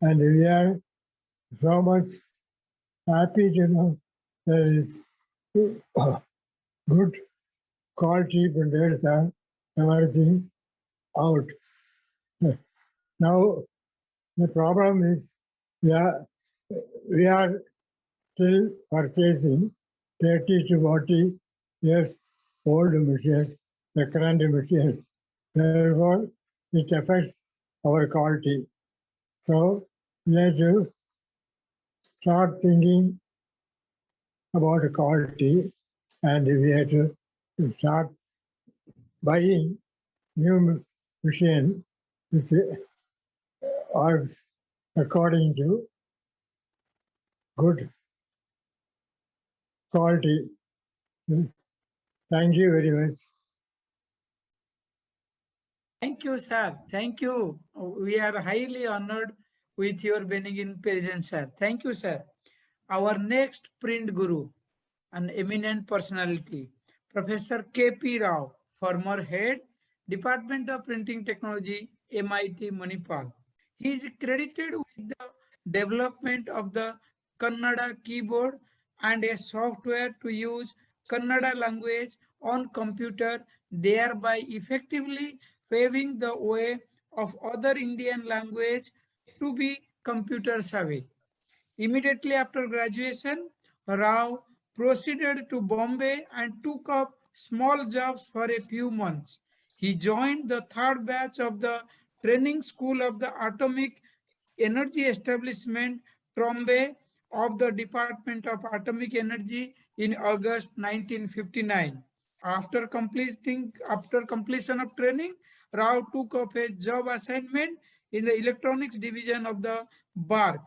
Q: and we are so much happy to know there is good quality printers are emerging out. Now, the problem is we are still purchasing 30 to 40 years old machines, the current machines. Therefore, it affects our quality. So we have to start thinking about quality, and we have to start buying new machine which works according to good quality. Thank you very much.
F: Thank you, sir. Thank you. We are highly honored with your benign presence, sir. Thank you, sir. Our next print guru, an eminent personality, Professor K.P. Rao, former head, Department of Printing Technology, MIT Manipal. He is credited with the development of the Kannada keyboard and a software to use Kannada language on computer, thereby effectively paving the way of other Indian language to be computer savvy. Immediately after graduation, Rao proceeded to Bombay and took up small jobs for a few months. He joined the third batch of the training school of the Atomic Energy Establishment, Trombay, of the Department of Atomic Energy in August 1959. After completion of training, Rao took up a job assignment in the electronics division of the BARC.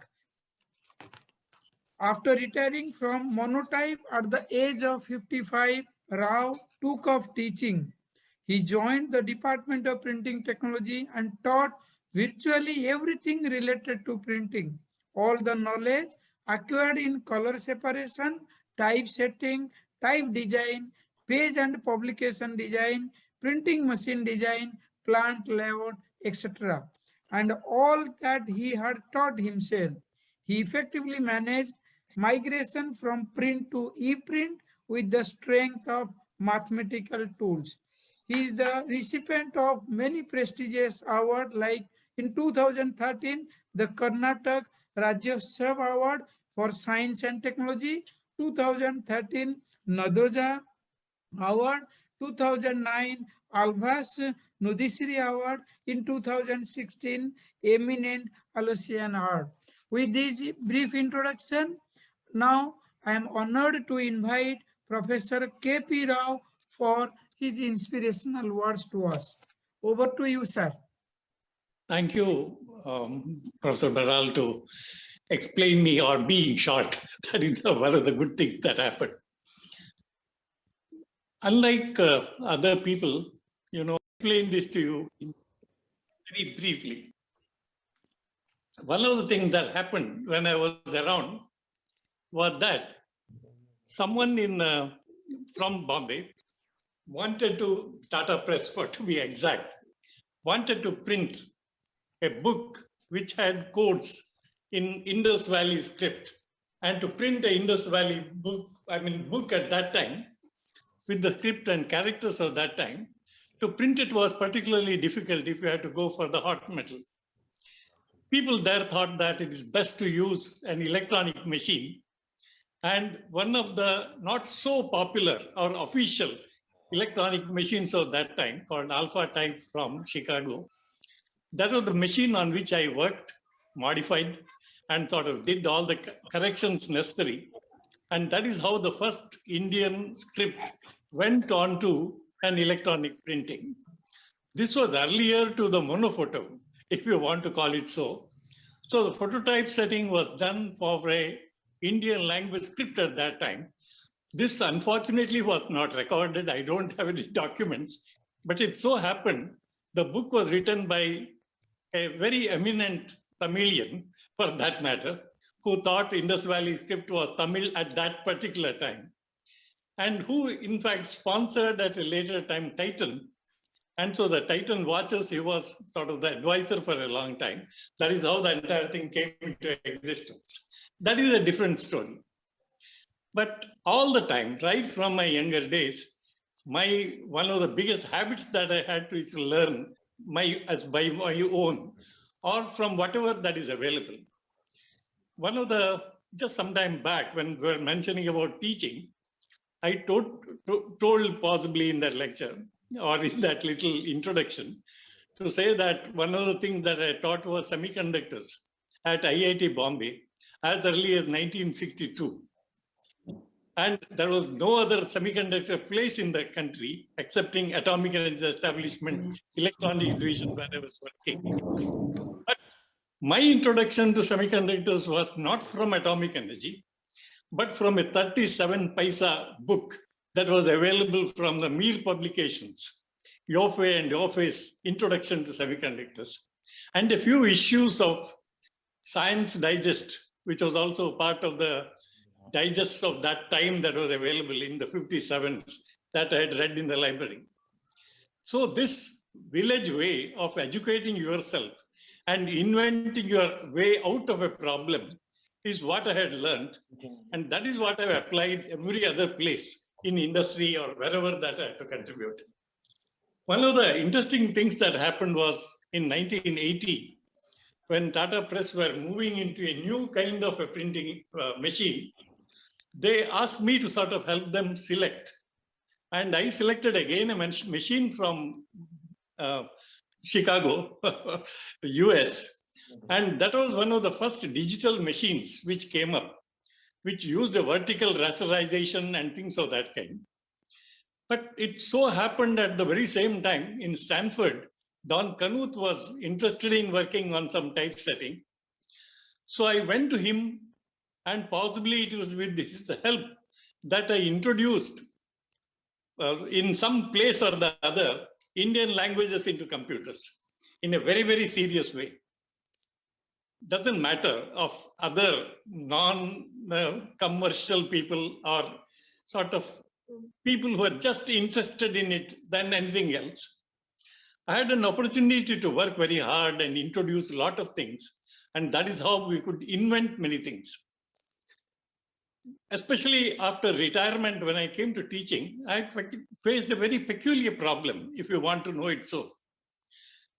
F: After retiring from monotype at the age of 55, Rao took up teaching. He joined the Department of Printing Technology and taught virtually everything related to printing. All the knowledge acquired in color separation, typesetting, type design, page and publication design, printing machine design, plant layout, etc. And all that he had taught himself. He effectively managed migration from print to e-print with the strength of mathematical tools. He is the recipient of many prestigious awards like in 2013, the Karnataka Rajyotsava Award for Science and Technology, 2013 Nadoja Award, 2009 Albas Nudisri Award, in 2016 Eminent Aloysian Award. With this brief introduction, now I am honored to invite Professor K.P. Rao for his inspirational words to us. Over to you, sir.
H: Thank you, Professor Baral, to explain me or being short. That is one of the good things that happened. Unlike other people, explain this to you very briefly. One of the things that happened when I was around was that someone from Bombay wanted to start a press, to be exact, wanted to print a book which had codes in Indus Valley script. And to print the Indus Valley book at that time, with the script and characters of that time, to print it was particularly difficult if you had to go for the hot metal. People there thought that it is best to use an electronic machine. And one of the not so popular or official electronic machines of that time, called Alpha Type from Chicago, that was the machine on which I worked, modified, and sort of did all the corrections necessary. And that is how the first Indian script went on to an electronic printing. This was earlier to the monophoto, if you want to call it so. So the phototype setting was done for a Indian language script at that time. This unfortunately was not recorded. I don't have any documents, but it so happened the book was written by a very eminent Tamilian, for that matter, who thought Indus Valley script was Tamil at that particular time, and who in fact sponsored at a later time Titan. And so the Titan watches, he was sort of the advisor for a long time. That is how the entire thing came into existence. That is a different story. But all the time, right from my younger days, one of the biggest habits that I had to learn by my own, or from whatever that is available. Just some time back, when we were mentioning about teaching, I told possibly in that lecture or in that little introduction to say that one of the things that I taught was semiconductors at IIT Bombay as early as 1962. And there was no other semiconductor place in the country excepting Atomic Energy Establishment, Electronics Division, where I was working. But my introduction to semiconductors was not from atomic energy, but from a 37 paisa book that was available from the Mir publications, Yoffe and Yoffe's Introduction to Semiconductors, and a few issues of Science Digest, which was also part of the digests of that time that was available in the 57s that I had read in the library. So this village way of educating yourself and inventing your way out of a problem is what I had learned. And that is what I've applied every other place in industry or wherever that I had to contribute. One of the interesting things that happened was in 1980, when Tata Press were moving into a new kind of a printing machine, they asked me to sort of help them select. And I selected again a machine from Chicago, US. And that was one of the first digital machines which came up, which used a vertical rasterization and things of that kind. But it so happened at the very same time in Stanford, Don Knuth was interested in working on some typesetting. So I went to him, and possibly it was with his help that I introduced in some place or the other Indian languages into computers in a very, very serious way. Doesn't matter of other non-commercial people or sort of people who are just interested in it than anything else. I had an opportunity to work very hard and introduce a lot of things. And that is how we could invent many things. especially after retirement, when I came to teaching, I faced a very peculiar problem, if you want to know it so.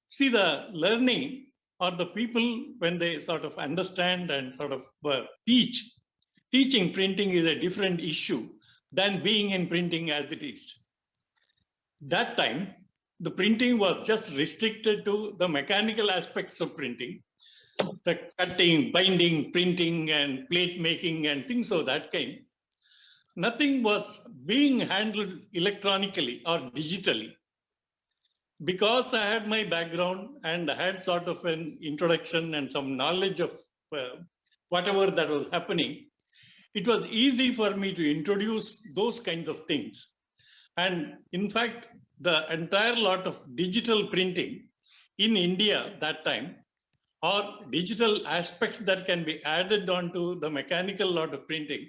H: See, the learning or the people, when they sort of understand and sort of teaching printing is a different issue than being in printing as it is. That time, the printing was just restricted to the mechanical aspects of printing, the cutting, binding, printing, and plate making, and things of that kind. Nothing was being handled electronically or digitally. Because I had my background and I had sort of an introduction and some knowledge of whatever that was happening, it was easy for me to introduce those kinds of things. And in fact, the entire lot of digital printing in India that time, or digital aspects that can be added onto the mechanical lot of printing,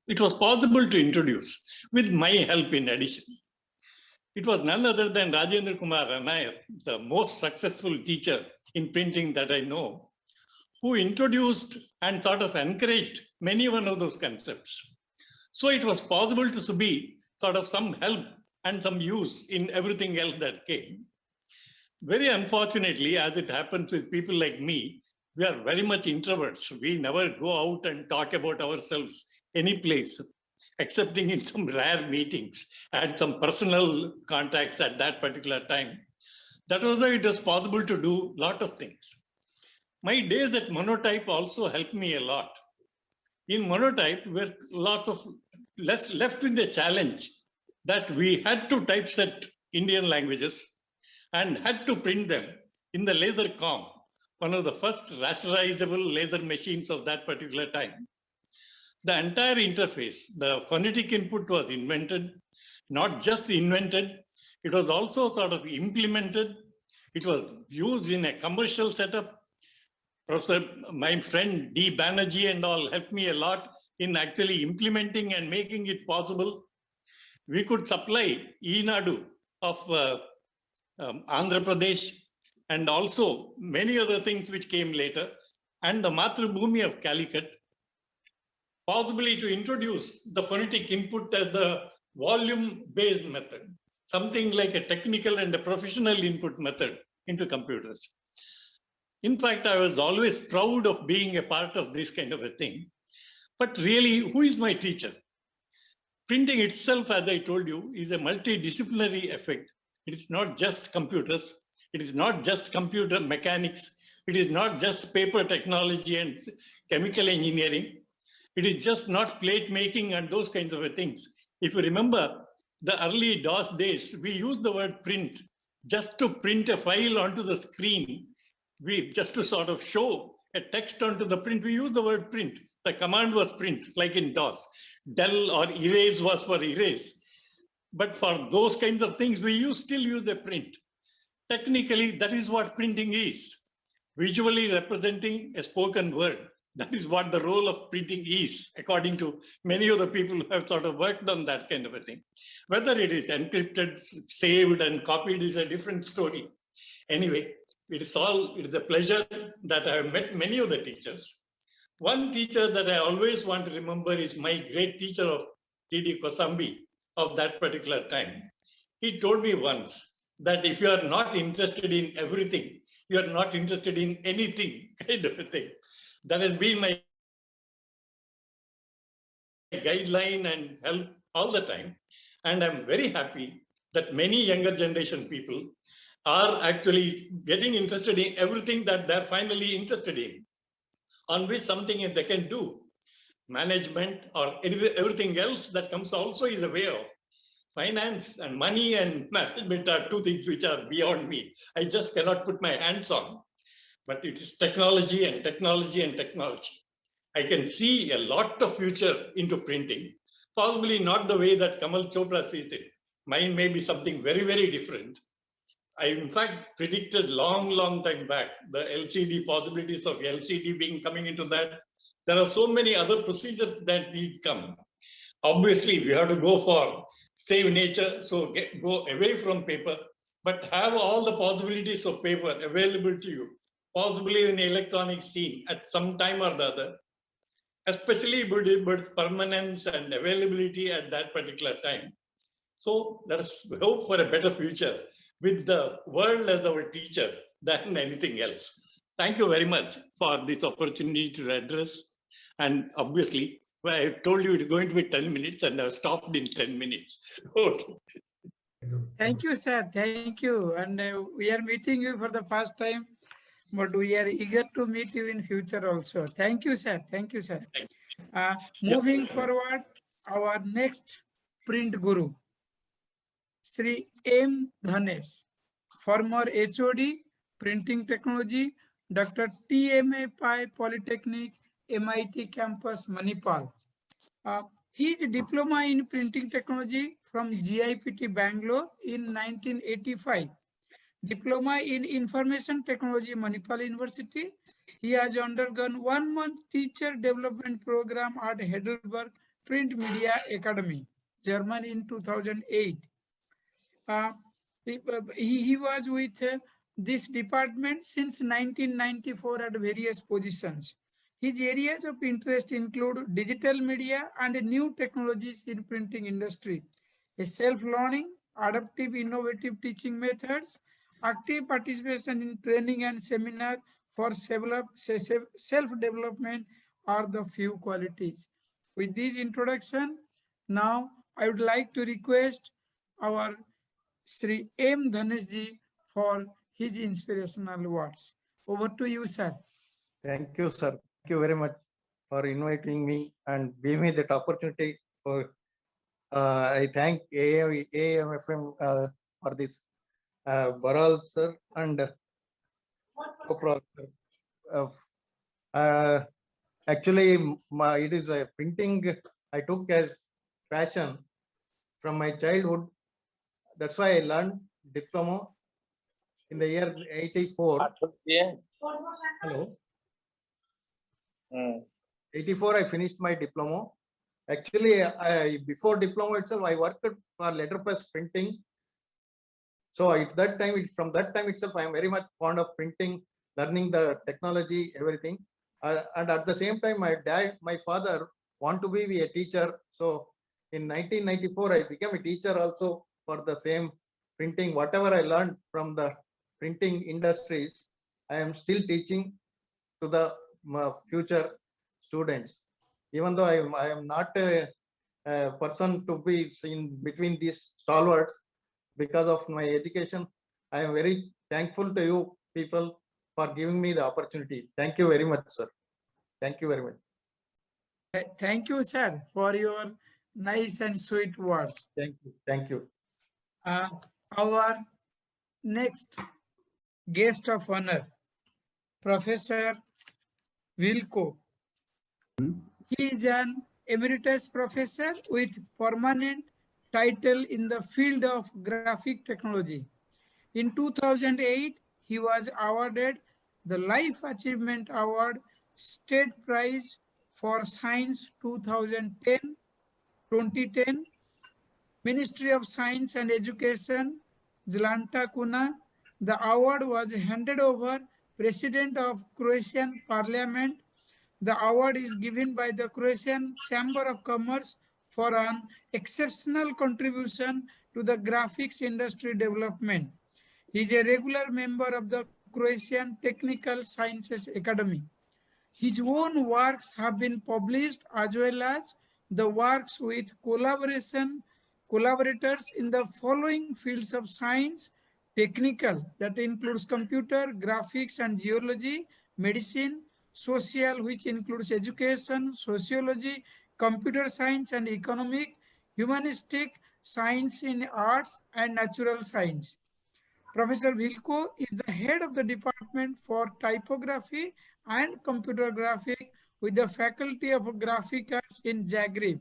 H: it was possible to introduce with my help in addition. It was none other than Rajendra Kumar Ranayar, the most successful teacher in printing that I know, who introduced and sort of encouraged many one of those concepts. So it was possible to be sort of some help and some use in everything else that came. Very unfortunately, as it happens with people like me, we are very much introverts. We never go out and talk about ourselves any place, excepting in some rare meetings and some personal contacts at that particular time. That was why it was possible to do a lot of things. My days at Monotype also helped me a lot. In Monotype, we were left with the challenge that we had to typeset Indian languages and had to print them in the laser com, one of the first rasterizable laser machines of that particular time. The entire interface, the phonetic input was invented, not just invented, it was also sort of implemented. It was used in a commercial setup. Professor, my friend D. Banerjee and all helped me a lot in actually implementing and making it possible. We could supply Enadu of Andhra Pradesh and also many other things which came later, and the Matrubhumi of Calicut, possibly to introduce the phonetic input as the volume-based method, something like a technical and a professional input method into computers. In fact, I was always proud of being a part of this kind of a thing. But really, who is my teacher? Printing itself, as I told you, is a multidisciplinary effect. It is not just computers. It is not just computer mechanics. It is not just paper technology and chemical engineering. It is just not plate making and those kinds of things. If you remember the early DOS days, we used the word print just to print a file onto the screen. Just to sort of show a text onto the print, we use the word print. The command was print, like in DOS. Del or erase was for erase. But for those kinds of things, we still use the print. Technically, that is what printing is. Visually representing a spoken word. That is what the role of printing is, according to many of the people who have sort of worked on that kind of a thing. Whether it is encrypted, saved, and copied is a different story. Anyway, it is a pleasure that I have met many of the teachers. One teacher that I always want to remember is my great teacher of T.D. Kosambi of that particular time. He told me once that if you are not interested in everything, you are not interested in anything, kind of a thing. That has been my guideline and help all the time. And I'm very happy that many younger generation people are actually getting interested in everything that they're finally interested in, on which something they can do. Management or everything else that comes also is a way of. Finance and money and management are two things which are beyond me. I just cannot put my hands on. But it is technology and technology and technology. I can see a lot of future into printing, possibly not the way that Kamal Chopra sees it. Mine may be something very, very different. I, in fact, predicted long time back the LCD possibilities of LCD coming into that. There are so many other procedures that need come. Obviously, we have to go for save nature, so go away from paper, but have all the possibilities of paper available to you, possibly in the electronic scene at some time or the other. especially with its permanence and availability at that particular time. So let us hope for a better future with the world as our teacher than anything else. Thank you very much for this opportunity to address. And obviously, well, I told you it's going to be 10 minutes and I've stopped in 10 minutes. Okay.
F: Thank you, sir. Thank you. And we are meeting you for the first time, but we are eager to meet you in future also. Thank you, sir. Thank you, sir. Moving forward, our next print guru, Sri M. Dhanesh, former HOD, Printing Technology, Dr. TMA Pai Polytechnic, MIT Campus, Manipal. His diploma in printing technology from GIPT Bangalore in 1985. Diploma in Information Technology, Manipal University. He has undergone 1-month teacher development program at Heidelberg Print Media Academy, Germany in 2008. He was with this department since 1994 at various positions. His areas of interest include digital media and new technologies in printing industry, a self-learning, adaptive, innovative teaching methods, active participation in training and seminar for self-development are the few qualities. With this introduction, now I would like to request our Sri M. Dhanesh for his inspirational words. Over to you, sir.
R: Thank you, sir. Thank you very much for inviting me and giving me that opportunity. For I thank AIFMP for this. Baral sir and Chopra sir. Actually, it is a printing I took as passion from my childhood. That's why I learned diploma in the year 84. Hello. 84, I finished my diploma. Actually, before diploma itself, I worked for letterpress printing. So at that time, from that time itself, I am very much fond of printing, learning the technology, everything. And at the same time, my father want to be a teacher. So in 1994, I became a teacher also for the same printing. Whatever I learned from the printing industries, I am still teaching to the future students. Even though I am not a person to be seen between these stalwarts because of my education, I am very thankful to you people for giving me the opportunity. Thank you very much, sir. Thank you very much.
F: Thank you, sir, for your nice and sweet words.
R: Thank you. Thank you.
F: Our next guest of honor, Professor Wilco. He is an emeritus professor with permanent title in the field of graphic technology. In 2008, he was awarded the Life Achievement Award State Prize for Science 2010, Ministry of Science and Education, Zlanta Kuna. The award was handed over President of Croatian Parliament. The award is given by the Croatian Chamber of Commerce for an exceptional contribution to the graphics industry development. He is a regular member of the Croatian Technical Sciences Academy. His own works have been published as well as the works with collaborators in the following fields of science: technical, that includes computer, graphics and geology; medicine; social, which includes education, sociology, computer science and economic; humanistic, science in arts and natural science. Professor Wilco is the head of the Department for Typography and Computer Graphics with the Faculty of Graphic Arts in Zagreb.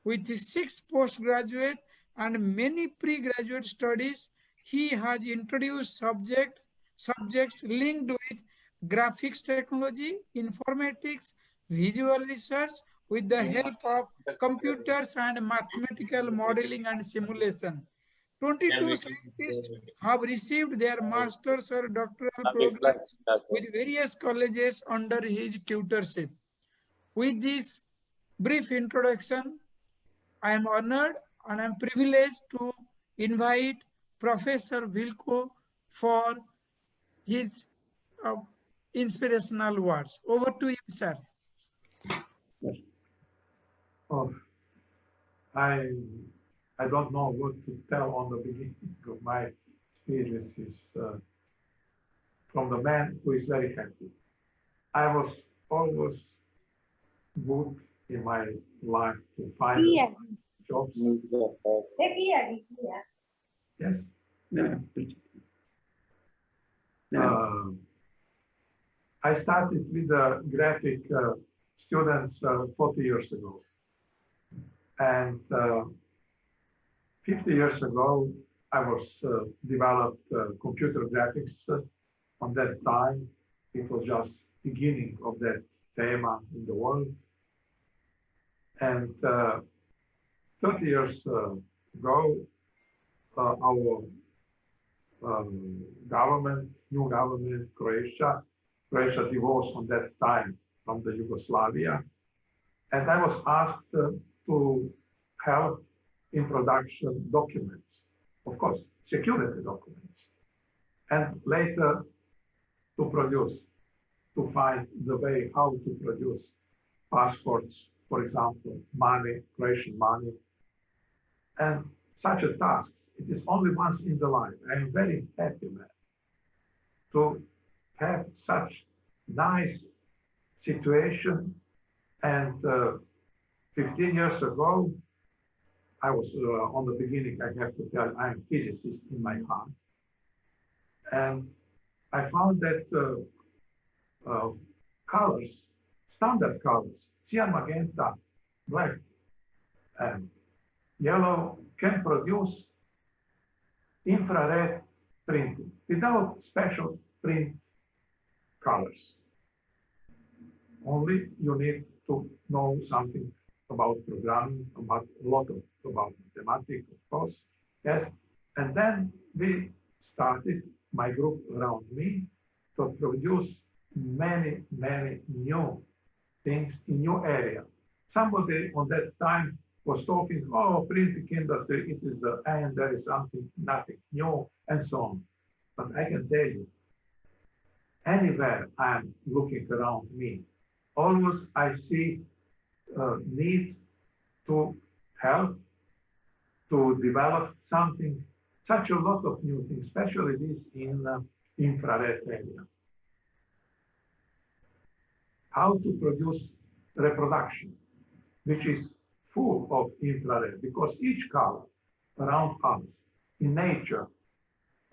F: With 6 postgraduate and many pre-graduate studies, he has introduced subjects linked with graphics technology, informatics, visual research with the help of computers and mathematical modeling and simulation. 22 scientists have received their master's or doctoral programs with various colleges under his tutorship. With this brief introduction, I am honored and I am privileged to invite Professor Wilco for his inspirational words. Over to you, sir.
I: Oh, I don't know what to tell on the beginning of my experiences from the man who is very happy. I was always good in my life to find jobs. Yes. I started with the graphic students 40 years ago. And 50 years ago, I was developed computer graphics. On that time, it was just beginning of that theme in the world. And 30 years ago, our government, new government, Croatia divorced on that time from the Yugoslavia. And I was asked to help in production documents, of course, security documents, and later to produce, to find the way how to produce passports, for example, money, Croatian money, and such a task. It is only once in the life. I am very happy, man, to have such nice situation. And 15 years ago, I was on the beginning, I have to tell, I'm a physicist in my heart. And I found that colors, standard colors, cyan, magenta, black, and yellow can produce infrared printing without special print colors. Only you need to know something about programming, about a lot about mathematics, of course. Yes, and then we started my group around me to produce many new things in new area. Somebody on that time was talking, oh, printing industry, it is the end, there is something, nothing new, and so on. But I can tell you, anywhere I'm looking around me, always I see need to help to develop something, such a lot of new things, especially this in infrared area. How to produce reproduction, which is full of infrared, because each color around us in nature,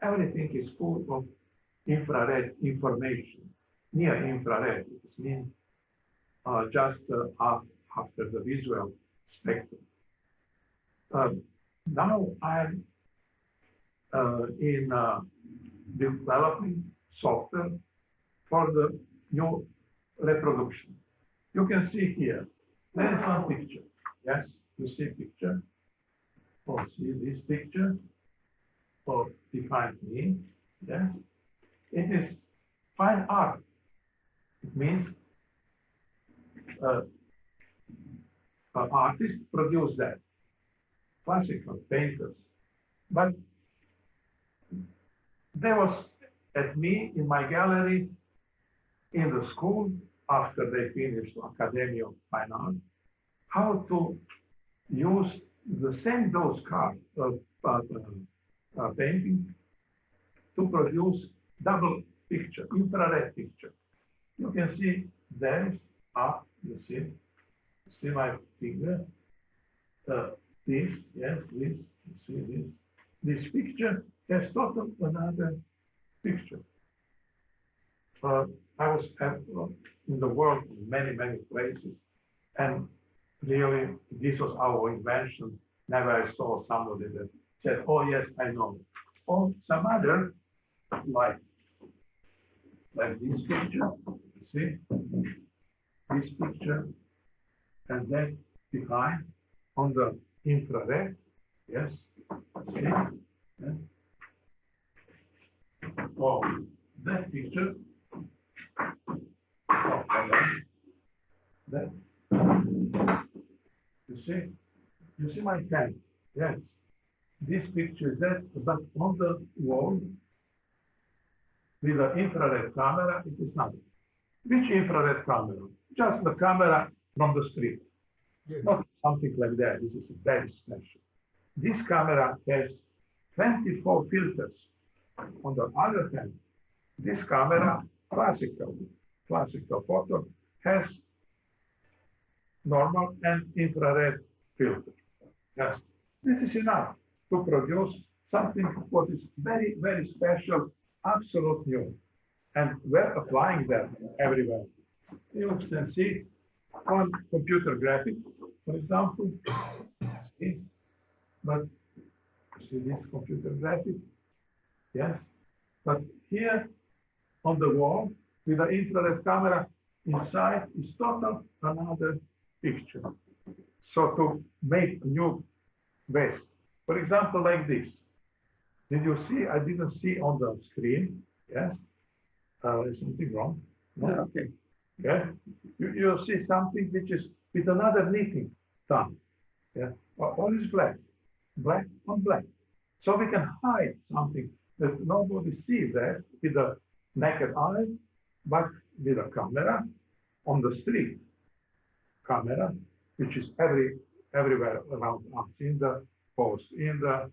I: everything is full of infrared information, near infrared, it means just after the visual spectrum. Now I'm in developing software for the new reproduction. You can see here, there is one picture. Yes, you see picture, or see this picture, or define me. Yes, it is fine art. It means artists produce that, classical painters. But there was at me in my gallery in the school after they finished Academy of Fine Art, how to use the same those cards of painting to produce double picture, infrared picture. You can see there is up, you see my finger, this, yes, this, you see this picture has total another picture. I was in the world in many places, and really this was our invention. Never I saw somebody that said, oh yes, I know. Or some other, like this picture, you see, this picture, and then behind on the infrared, yes, see, yeah. Oh, that picture, oh, that see my pen? Yes. This picture is that, but on the wall with the infrared camera, it is not. Which infrared camera? Just the camera from the street.
B: Yes.
I: Not something like that. This is very special. This camera has 24 filters. On the other hand, this camera, classical photo, has normal and infrared filter. Yes. This is enough to produce something what is very, very special, absolute new. And we're applying that everywhere. You can see on computer graphics, for example, but see this computer graphics, yes. But here on the wall with the infrared camera inside is total another picture. So to make new base, for example, like this. Did you see? I didn't see on the screen. Yes. Is something wrong? No?
L: Yeah, okay.
I: Yeah. You see something which is with another knitting thumb. Yeah. All is black. Black on black. So we can hide something that nobody sees that with the naked eye, but with a camera on the street. Camera, which is everywhere around us, in the post, in the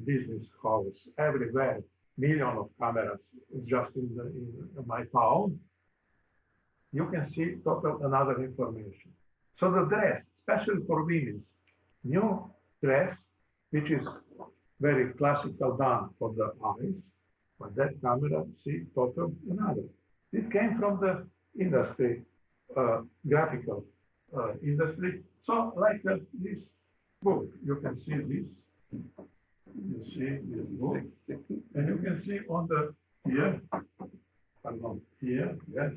I: business house, everywhere. Million of cameras just in my town. You can see total another information. So the dress, especially for women's, new dress, which is very classical done for the eyes, but that camera see total another. It came from the industry, graphical industry. So like this book, you can see this. You see this book, and you can see on the here, pardon, here, yes,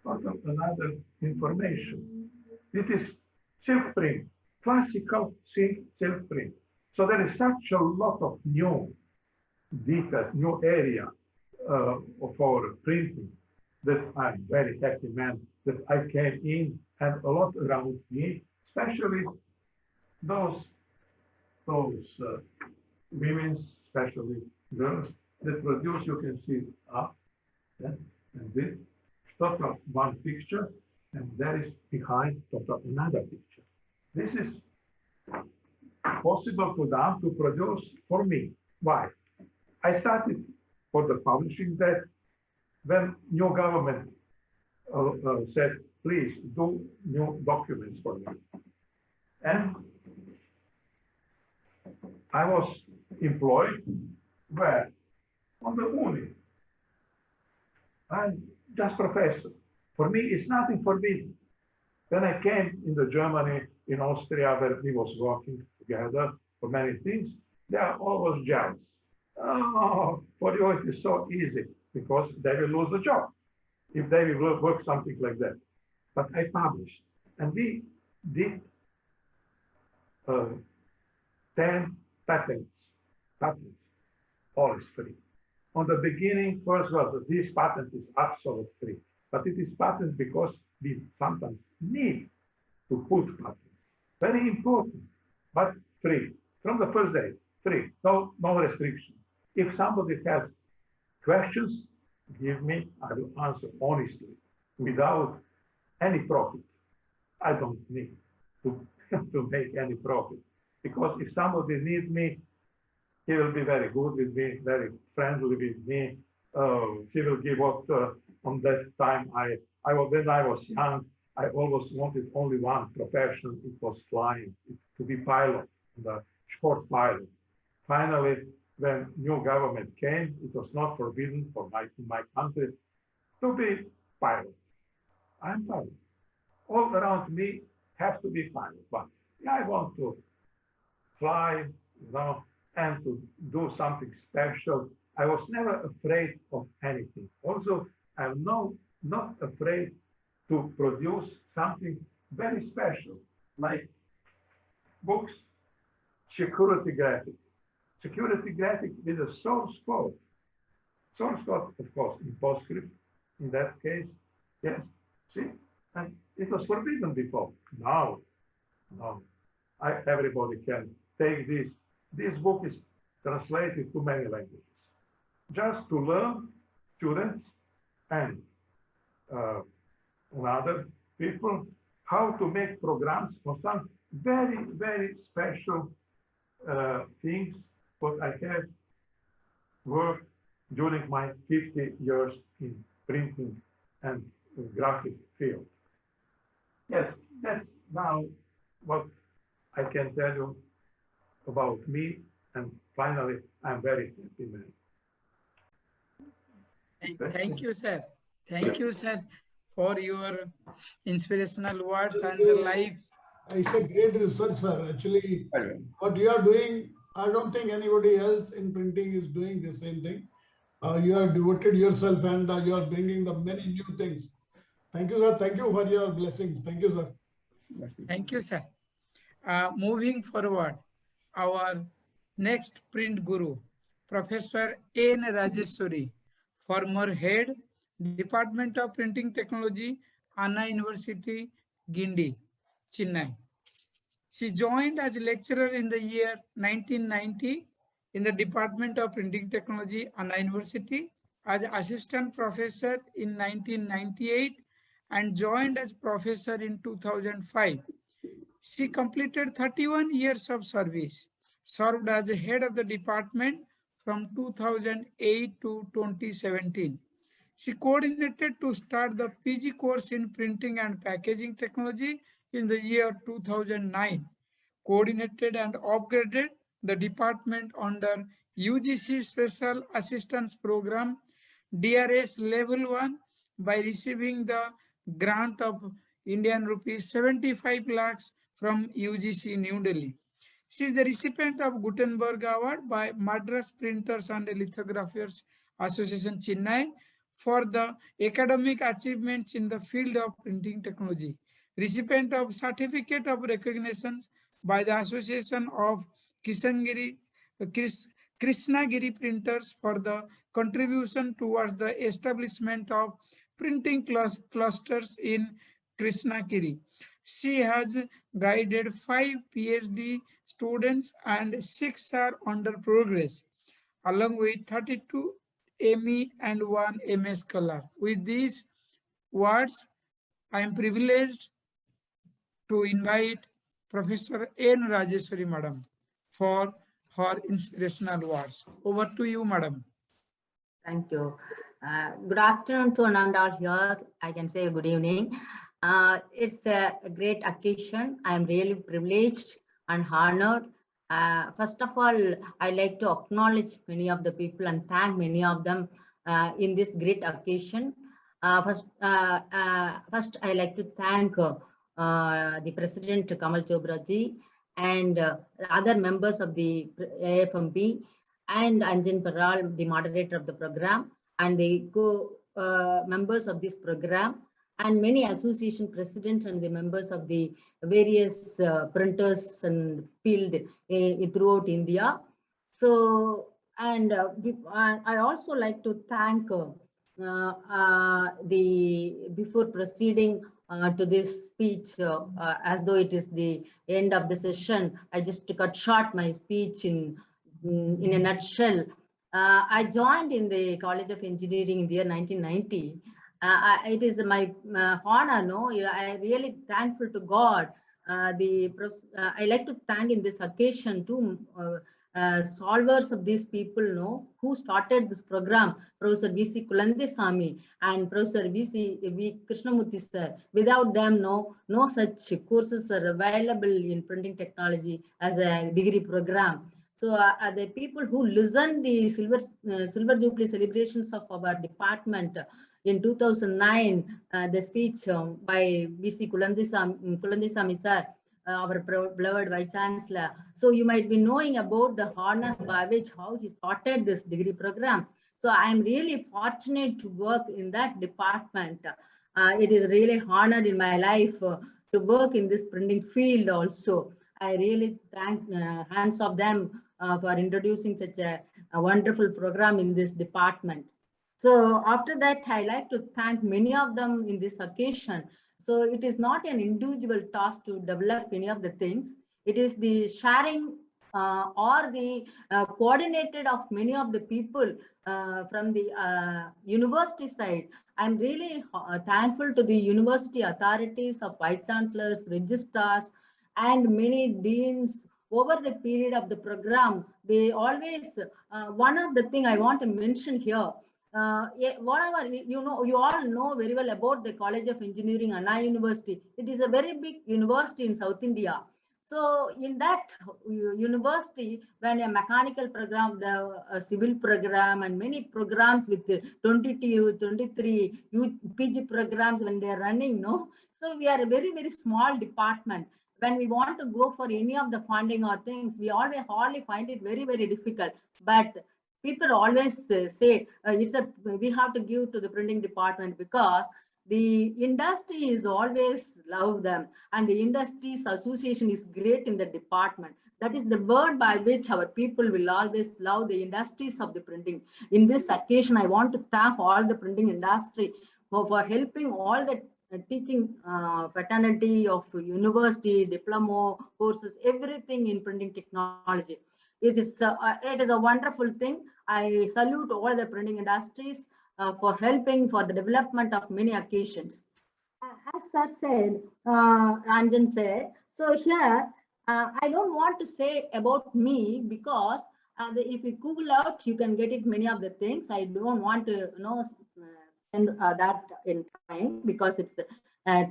I: another information. It is silk print, classical silk print. So there is such a lot of new details, new area for printing that I'm very happy, man, that I came in and a lot around me, especially those women, especially girls, that produce, you can see up, yeah, and this total one picture, and there is behind total another picture. This is possible for them to produce for me. Why? I started for the publishing that when new government said, please do new documents for me. And I was employed where? On the uni. I'm just professor. For me, it's nothing forbidden. When I came in the Germany, in Austria, where we was working together for many things, they are always jealous. Oh, for you it is so easy because they will lose the job if they will work something like that. But I published, and we did 10 patents, all is free. On the beginning, first was that this patent is absolutely free, but it is patent because we sometimes need to put patents. Very important, but free. From the first day, free, no restriction. If somebody has questions, give me, I will answer honestly, without any profit. I don't need to, to make any profit. Because if somebody needs me, he will be very good with me, very friendly with me. He will give up on that time. When I was young, I always wanted only one profession. It was flying, to be pilot, the sport pilot. Finally, when new government came, it was not forbidden for my country to be pilot. I'm pilot. All around me have to be pilot, but I want to fly, and to do something special. I was never afraid of anything. Also, I'm not afraid to produce something very special, like books, security graphics. Security graphics with a source code. Source code, of course, in PostScript, in that case, yes. See, and it was forbidden before. No. everybody can take this. This book is translated to many languages, just to learn, students and other people, how to make programs for some very, very special things what I have worked during my 50 years in printing and graphic field. Yes, that's now what I can tell you about me. And finally, I'm very happy, man.
F: Thank you, sir. Thank you, sir, for your inspirational words and the life.
B: It's a great research, sir. Actually, what you are doing, I don't think anybody else in printing is doing the same thing. You have devoted yourself and you are bringing the many new things. Thank you, sir. Thank you for your blessings. Thank you, sir.
F: Thank you, sir. Moving forward, our next print guru, Professor N. Rajeshwari, former head, Department of Printing Technology, Anna University, Guindy, Chennai. She joined as lecturer in the year 1990 in the Department of Printing Technology, Anna University, as assistant professor in 1998 and joined as professor in 2005. She completed 31 years of service, served as the head of the department from 2008 to 2017. She coordinated to start the PG course in printing and packaging technology in the year 2009, coordinated and upgraded the department under UGC Special Assistance Program, DRS Level 1, by receiving the grant of Indian rupees 75 lakhs from UGC New Delhi. She is the recipient of Gutenberg Award by Madras Printers and Lithographers Association Chennai for the academic achievements in the field of printing technology. Recipient of Certificate of Recognition by the Association of Krishnagiri Printers for the contribution towards the establishment of printing clusters in Krishnagiri. She has guided 5 PhD students and 6 are under progress, along with 32 ME and 1 MS scholar. With these words, I am privileged to invite Professor N. Rajeshwari Madam for her inspirational words. Over to you, Madam.
C: Thank you. Good afternoon to and all here. I can say good evening. It's a great occasion. I am really privileged and honored. First of all, I like to acknowledge many of the people and thank many of them in this great occasion. First, I like to thank the President Kamal Chopra ji and other members of the AIFMP and Anjan Paral, the moderator of the program, and the members of this program, and many association presidents and the members of the various printers and field throughout India. So, and I also like to thank before proceeding to this speech, as though it is the end of the session, I just cut short my speech in a nutshell. I joined in the College of Engineering in the year 1990. It is my honor, no? I really thankful to God. I like to thank in this occasion to solvers of these people, no, who started this program, Professor V.C. Kulandeswamy and Professor V. Krishnamurthy sir. Without them, no such courses are available in printing technology as a degree program. So the people who listened the Silver Jubilee celebrations of our department in 2009, the speech by V.C. Kulandeswamy sir, our beloved Vice Chancellor. So you might be knowing about the honors Bhavich, how he started this degree program. So I am really fortunate to work in that department. It is really honored in my life to work in this printing field also. I really thank hands of them for introducing such a wonderful program in this department. So after that, I like to thank many of them in this occasion. So it is not an individual task to develop any of the things. It is the sharing or the coordinated of many of the people from the university side. I'm really thankful to the university authorities of vice chancellors, registrars, and many deans over the period of the program. They always, one of the thing I want to mention here, whatever, you all know very well about the College of Engineering, Anna University. It is a very big university in South India. So in that university, when a mechanical program, the civil program, and many programs with 22, 23 PG programs when they are running, no. So we are a very, very small department. When we want to go for any of the funding or things, we always hardly find it very, very difficult. But people always say we have to give to the printing department because the industry is always love them, and the industry's association is great in the department. That is the word by which our people will always love the industries of the printing. In this occasion, I want to thank all the printing industry for helping all the teaching fraternity of university, diploma courses, everything in printing technology. It is a wonderful thing. I salute all the printing industries for helping for the development of many occasions. As sir said, Ranjan said, so here I don't want to say about me because if you Google out, you can get it many of the things. I don't want to spend that in time because it's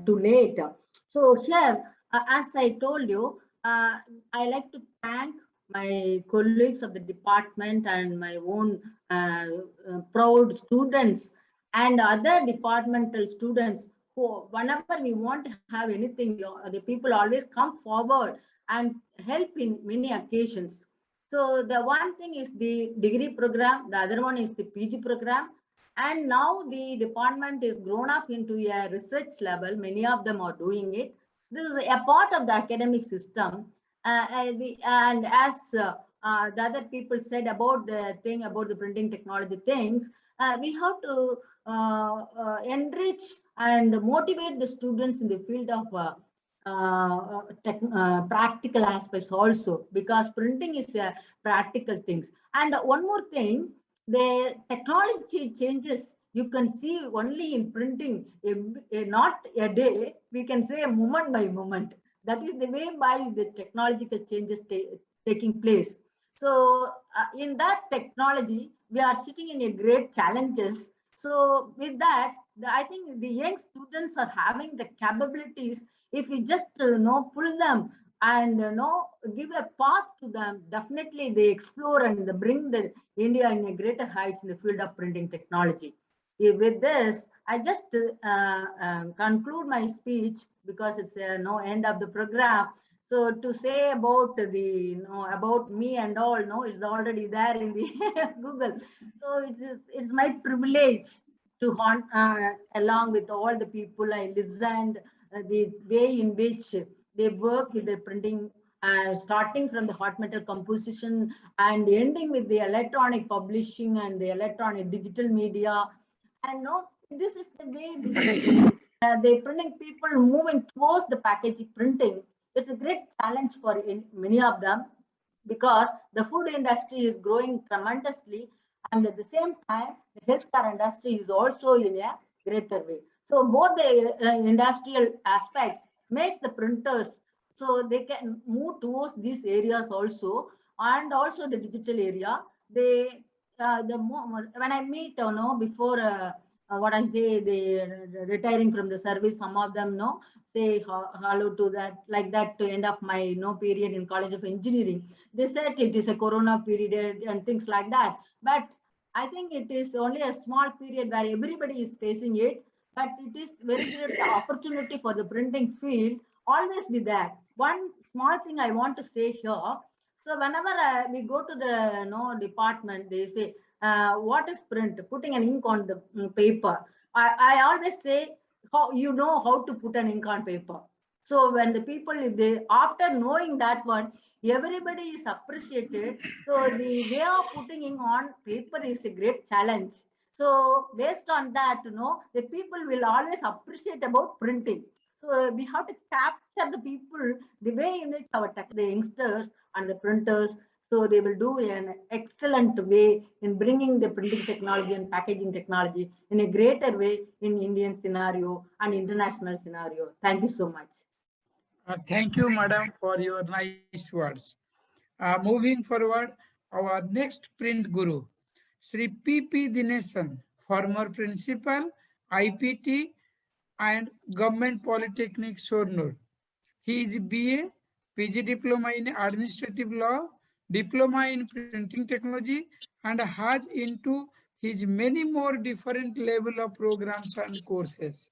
C: too late. So here, as I told you, I like to thank my colleagues of the department and my own proud students and other departmental students who, whenever we want to have anything, the people always come forward and help in many occasions. So the one thing is the degree program, the other one is the PG program. And now the department is grown up into a research level. Many of them are doing it. This is a part of the academic system. And as the other people said about the thing about the printing technology things, we have to enrich and motivate the students in the field of practical aspects also, because printing is a practical things. And one more thing, the technology changes you can see only in printing, not a day, we can say a moment by moment. That is the way by the technological changes taking place. So in that technology, we are sitting in a great challenges. So with that, I think the young students are having the capabilities. If we just pull them and give a path to them, definitely they explore and they bring the India in a greater heights in the field of printing technology. With this, I just conclude my speech because it's end of the program. So to say about the about me and all, it's already there in the Google. So it's my privilege to along with all the people I listened the way in which they work with the printing, starting from the hot metal composition and ending with the electronic publishing and the electronic digital media. And this is the way the printing people moving towards the packaging printing. It's a great challenge for many of them because the food industry is growing tremendously, and at the same time, the healthcare industry is also in a greater way. So both the industrial aspects make the printers so they can move towards these areas also, and also the digital area. They when I meet before what I say, they retiring from the service, some of them say hello to that, like that, to end of my period in College of Engineering. They said it is a corona period and things like that, but I think it is only a small period where everybody is facing it, but it is very great opportunity for the printing field always be there. One small thing I want to say here. So whenever we go to the department, they say, what is print? Putting an ink on the paper. I always say, how to put an ink on paper. So when the people, after knowing that one, everybody is appreciated. So the way of putting ink on paper is a great challenge. So based on that, the people will always appreciate about printing. So we have to capture the people the way in which the youngsters and the printers. So they will do an excellent way in bringing the printing technology and packaging technology in a greater way in Indian scenario and international scenario. Thank you so much.
F: Thank you, madam, for your nice words. Moving forward, our next print guru, Sri P.P. Dinesan, former principal, IPT and Government Polytechnic, Shornur. He is BA, PG Diploma in Administrative Law, Diploma in Printing Technology, and has into his many more different level of programs and courses.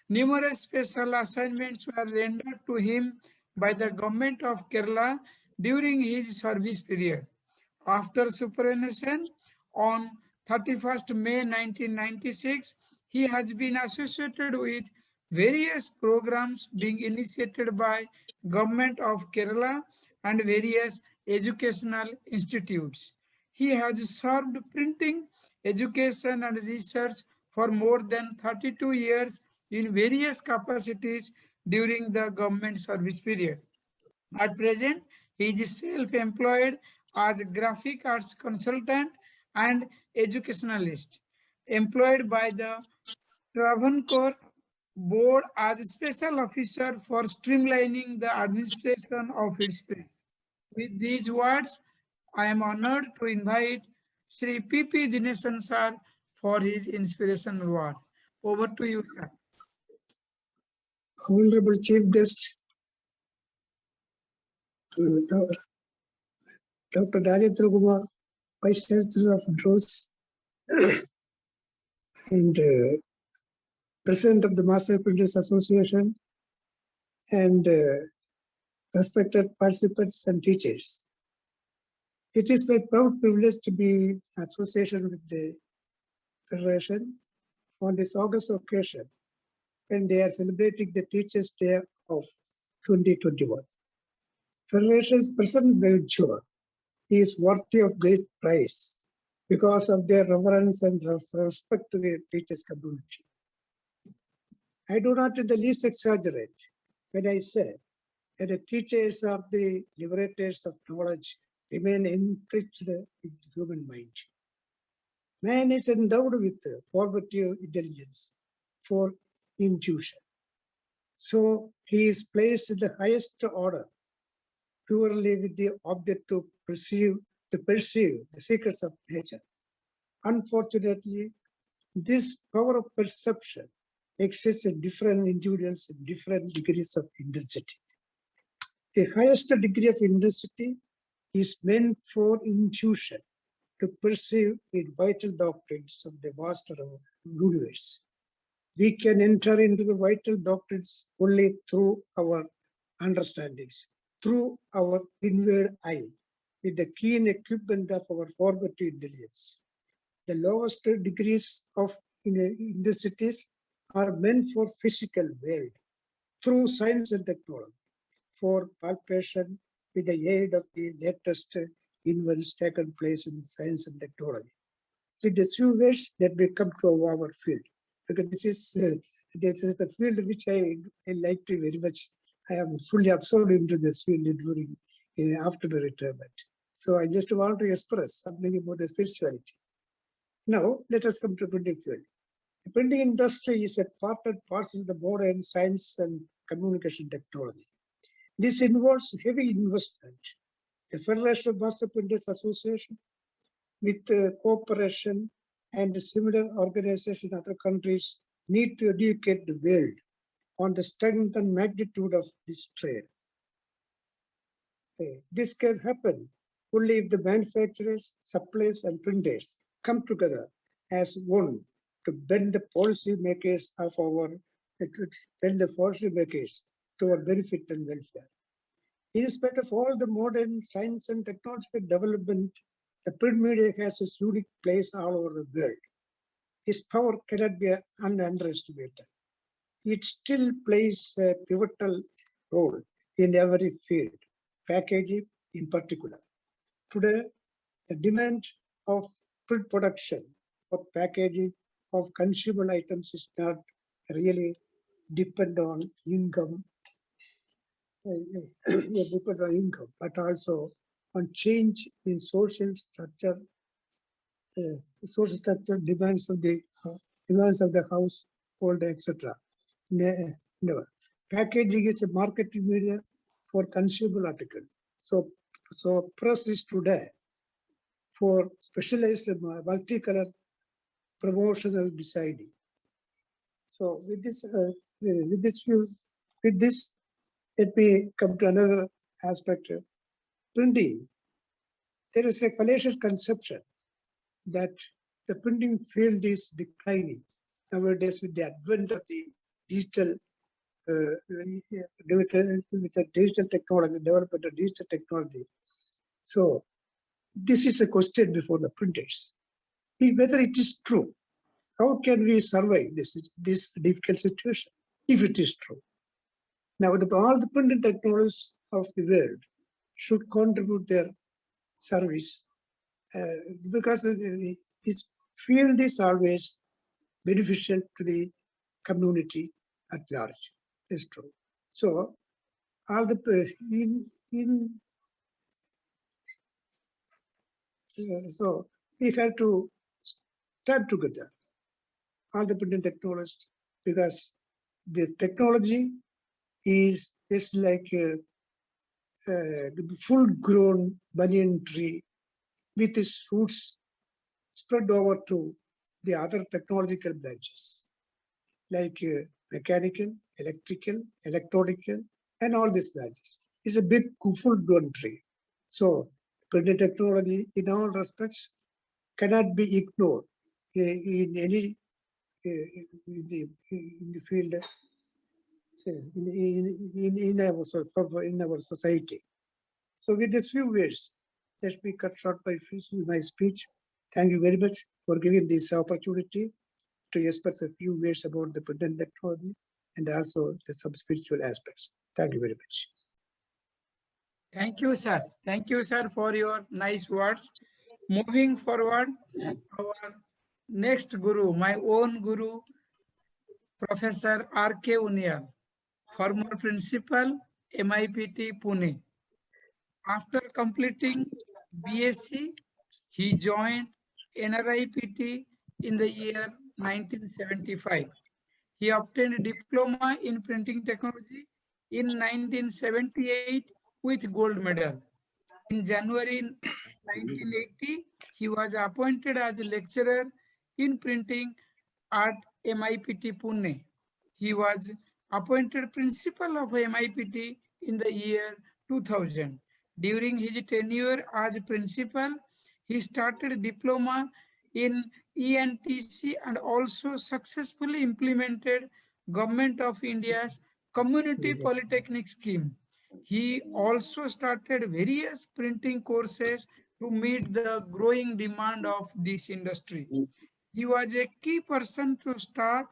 F: Numerous special assignments were rendered to him by the government of Kerala during his service period. After superannuation on 31st May 1996, he has been associated with various programs being initiated by Government of Kerala and various educational institutes. He has served printing, education and research for more than 32 years in various capacities during the government service period. At present, he is self-employed as a graphic arts consultant and educationalist, employed by the Travancore Board as special officer for streamlining the administration of its place. With these words, I am honored to invite Sri P.P. Dinesan sir for his inspirational word. Over to you, sir.
S: Honorable Chief Guest, Dr. Rajendra Kumar, Vice Chancellor of DROS, and President of the Master Printers Association, and respected participants and teachers. It is my proud privilege to be in association with the Federation on this August occasion when they are celebrating the Teachers' Day of 2021. Federation's present venture is worthy of great praise because of their reverence and respect to the teachers' community. I do not in the least exaggerate when I say that the teachers are the liberators of knowledge, remain enriched in the human mind. Man is endowed with formative intelligence for intuition. So he is placed in the highest order, purely with the object to perceive the secrets of nature. Unfortunately, this power of perception exists in different individuals in different degrees of intensity. The highest degree of intensity is meant for intuition to perceive in vital doctrines of the vast universe. We can enter into the vital doctrines only through our understandings, through our inward eye, with the keen equipment of our formative intelligence. The lowest degrees of intensities are meant for physical world, through science and technology, for palpation with the aid of the latest inventions taken place in science and technology. With the few words that we come to our field, because this is the field which I like to very much. I am fully absorbed into this field during after my retirement. So I just want to express something about the spirituality. Now let us come to the printing field. The printing industry is a part and parcel of the modern science and communication technology. This involves heavy investment. The Federation of Master Printers Association, with cooperation and similar organizations in other countries, need to educate the world on the strength and magnitude of this trade. This can happen only if the manufacturers, suppliers, and printers come together as one to bend the policy makers to our benefit and welfare. In spite of all the modern science and technological development, the print media has its unique place all over the world. Its power cannot be underestimated. It still plays a pivotal role in every field, packaging in particular. Today, the demand of print production for packaging of consumable items is not really depend on income, depend on income, but also on change in social structure, demands of the household, etc. Never. Packaging is a marketing media for consumer article. So press is today for specialized multicolor promotional designing. So with this let me come to another aspect. Printing. There is a fallacious conception that the printing field is declining nowadays with the advent of the digital, with the digital technology, development of digital technology. So this is a question before the printers. Whether it is true, how can we survive this difficult situation if it is true? Now, all the printing technologies of the world should contribute their service because this field is always beneficial to the community at large. It's true. So, all the so we have to stand together, all the printing technologists, because the technology is just like a full-grown banyan tree with its roots spread over to the other technological branches, like mechanical, electrical, electronical, and all these branches. It's a big, full-grown tree. So, printing technology, in all respects, cannot be ignored in any in the field in our society. So with these few words, let me cut short my speech. Thank you very much for giving this opportunity to express a few words about the printing technology and also some spiritual aspects. Thank you very much.
F: Thank you, sir. Thank you, sir, for your nice words. Moving forward, our next guru, my own guru, Professor R.K. Unial, former principal, MIPT Pune. After completing BSc, he joined NRIPT in the year 1975. He obtained a diploma in printing technology in 1978 with gold medal. In January 1980, he was appointed as a lecturer in printing at MIPT Pune. He was appointed principal of MIPT in the year 2000. During his tenure as principal, he started a diploma in ENTC and also successfully implemented Government of India's Community Polytechnic Scheme. He also started various printing courses to meet the growing demand of this industry. He was a key person to start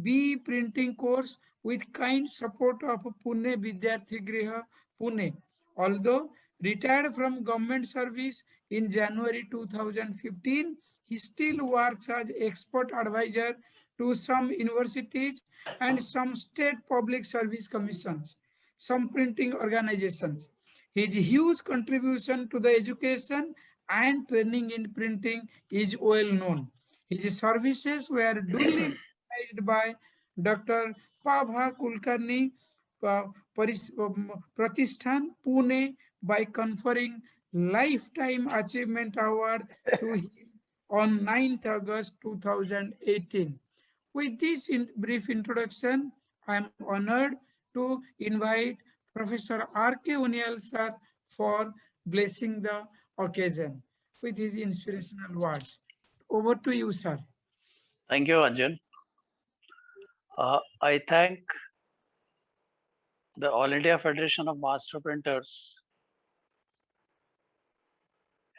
F: B printing course with kind support of Pune Vidyarthi Griha, Pune. Although retired from government service in January 2015, he still works as expert advisor to some universities and some state public service commissions, some printing organizations. His huge contribution to the education and training in printing is well known. His services were duly recognized by Dr. Pabha Kulkarni Pratishthan, Pune, by conferring Lifetime Achievement Award to him on 9th August 2018. With this brief introduction, I am honored to invite Professor R.K. Unial sir for blessing the occasion with his inspirational words. Over to you, sir.
G: Thank you, Anjan. I thank the All India Federation of Master Printers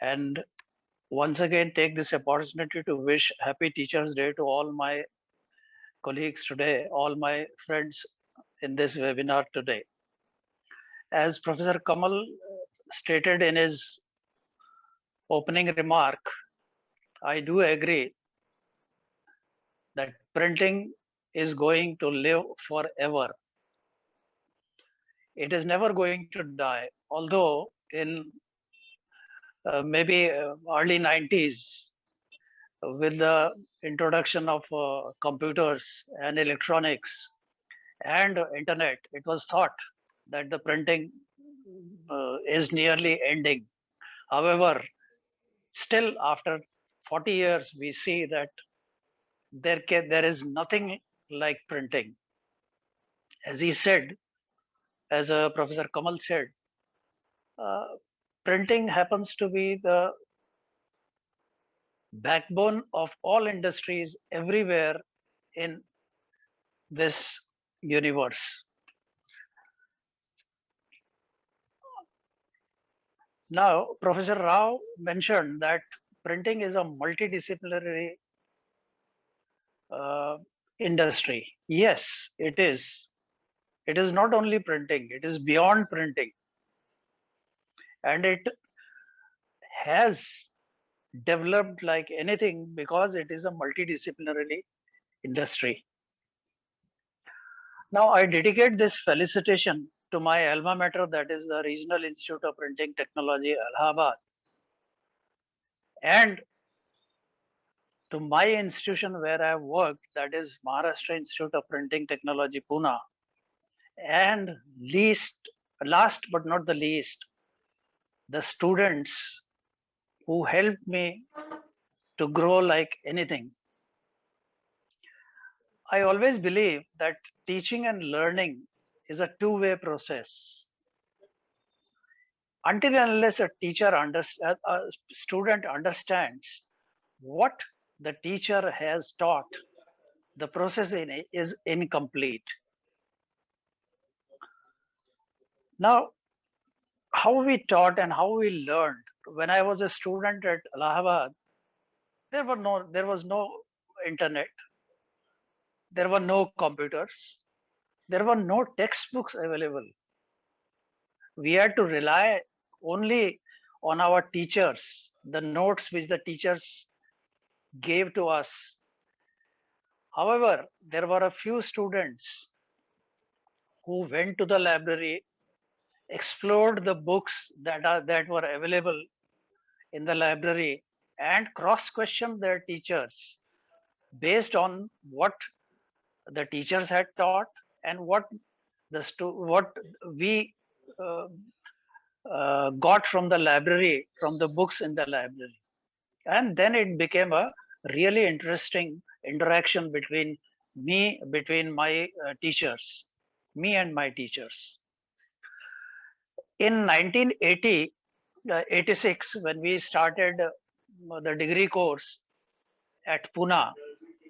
G: and once again take this opportunity to wish Happy Teachers' Day to all my colleagues today, all my friends in this webinar today. As Professor Kamal stated in his opening remark, I do agree that printing is going to live forever. It is never going to die. Although in maybe early 90s, with the introduction of computers and electronics and internet, it was thought that the printing is nearly ending. However, still after 40 years, we see that there is nothing like printing. As he said, as Professor Kamal said, uh, printing happens to be the backbone of all industries everywhere in this universe. Now, Professor Rao mentioned that printing is a multidisciplinary industry. Yes, it is. It is not only printing, it is beyond printing. And it has developed like anything because it is a multidisciplinary industry. Now, I dedicate this felicitation to my alma mater, that is the Regional Institute of Printing Technology, Allahabad, and to my institution where I worked, that is Maharashtra Institute of Printing Technology, Pune, and last but not the least, the students who helped me to grow like anything. I always believe that teaching and learning is a two-way process. Until and unless a student understands what the teacher has taught, the process is incomplete. Now, how we taught and how we learned. When I was a student at Allahabad, there was no internet, there were no computers, there were no textbooks available. We had to rely only on our teachers, the notes which the teachers gave to us. However, there were a few students who went to the library, explored the books that were available in the library, and cross-questioned their teachers based on what the teachers had taught and what we got from the library, from the books in the library. And then it became a really interesting interaction between my teachers, me and my teachers. In 86, when we started the degree course at Pune,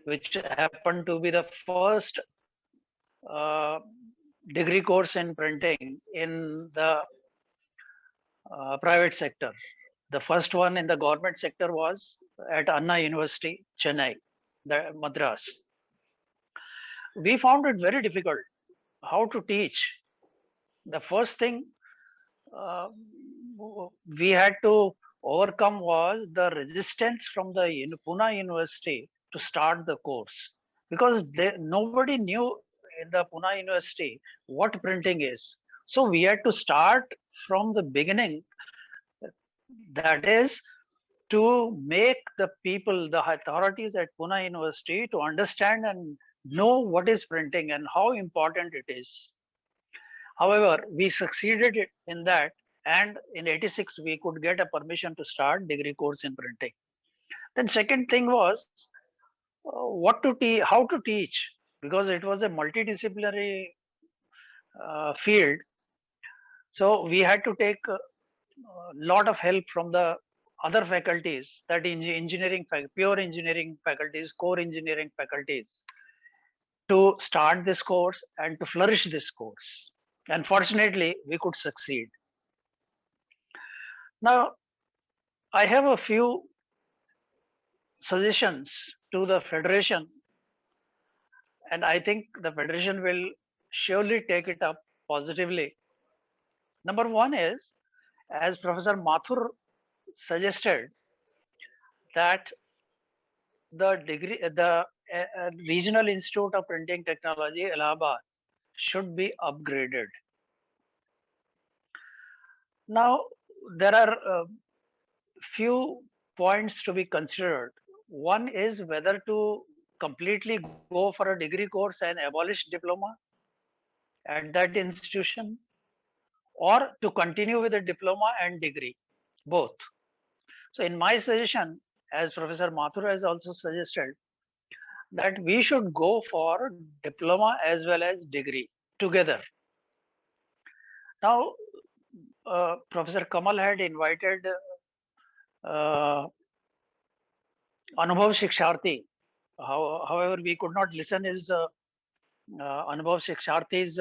G: which happened to be the first degree course in printing in the private sector. The first one in the government sector was at Anna University, Chennai, Madras. We found it very difficult how to teach. The first thing we had to overcome was the resistance from the Pune University to start the course, because nobody knew in the Pune University what printing is. So we had to start from the beginning, that is to make the people, the authorities at Pune University, to understand and know what is printing and how important it is. However, we succeeded in that, and in 86 we could get a permission to start degree course in printing. Then second thing was how to teach, because it was a multidisciplinary field. So we had to take a lot of help from the other faculties, that engineering, pure engineering faculties, core engineering faculties, to start this course and to flourish this course. And fortunately, we could succeed. Now, I have a few suggestions to the Federation, and I think the Federation will surely take it up positively. Number one is, as Professor Mathur suggested, that the Regional Institute of Printing Technology, Allahabad, should be upgraded. Now, there are few points to be considered. One is whether to completely go for a degree course and abolish diploma at that institution, or to continue with a diploma and degree, both. So in my suggestion, as Professor Mathur has also suggested, that we should go for diploma as well as degree together. Now, Professor Kamal had invited Anubhav Shiksharthi. However, we could not listen his Anubhav Shiksharthi's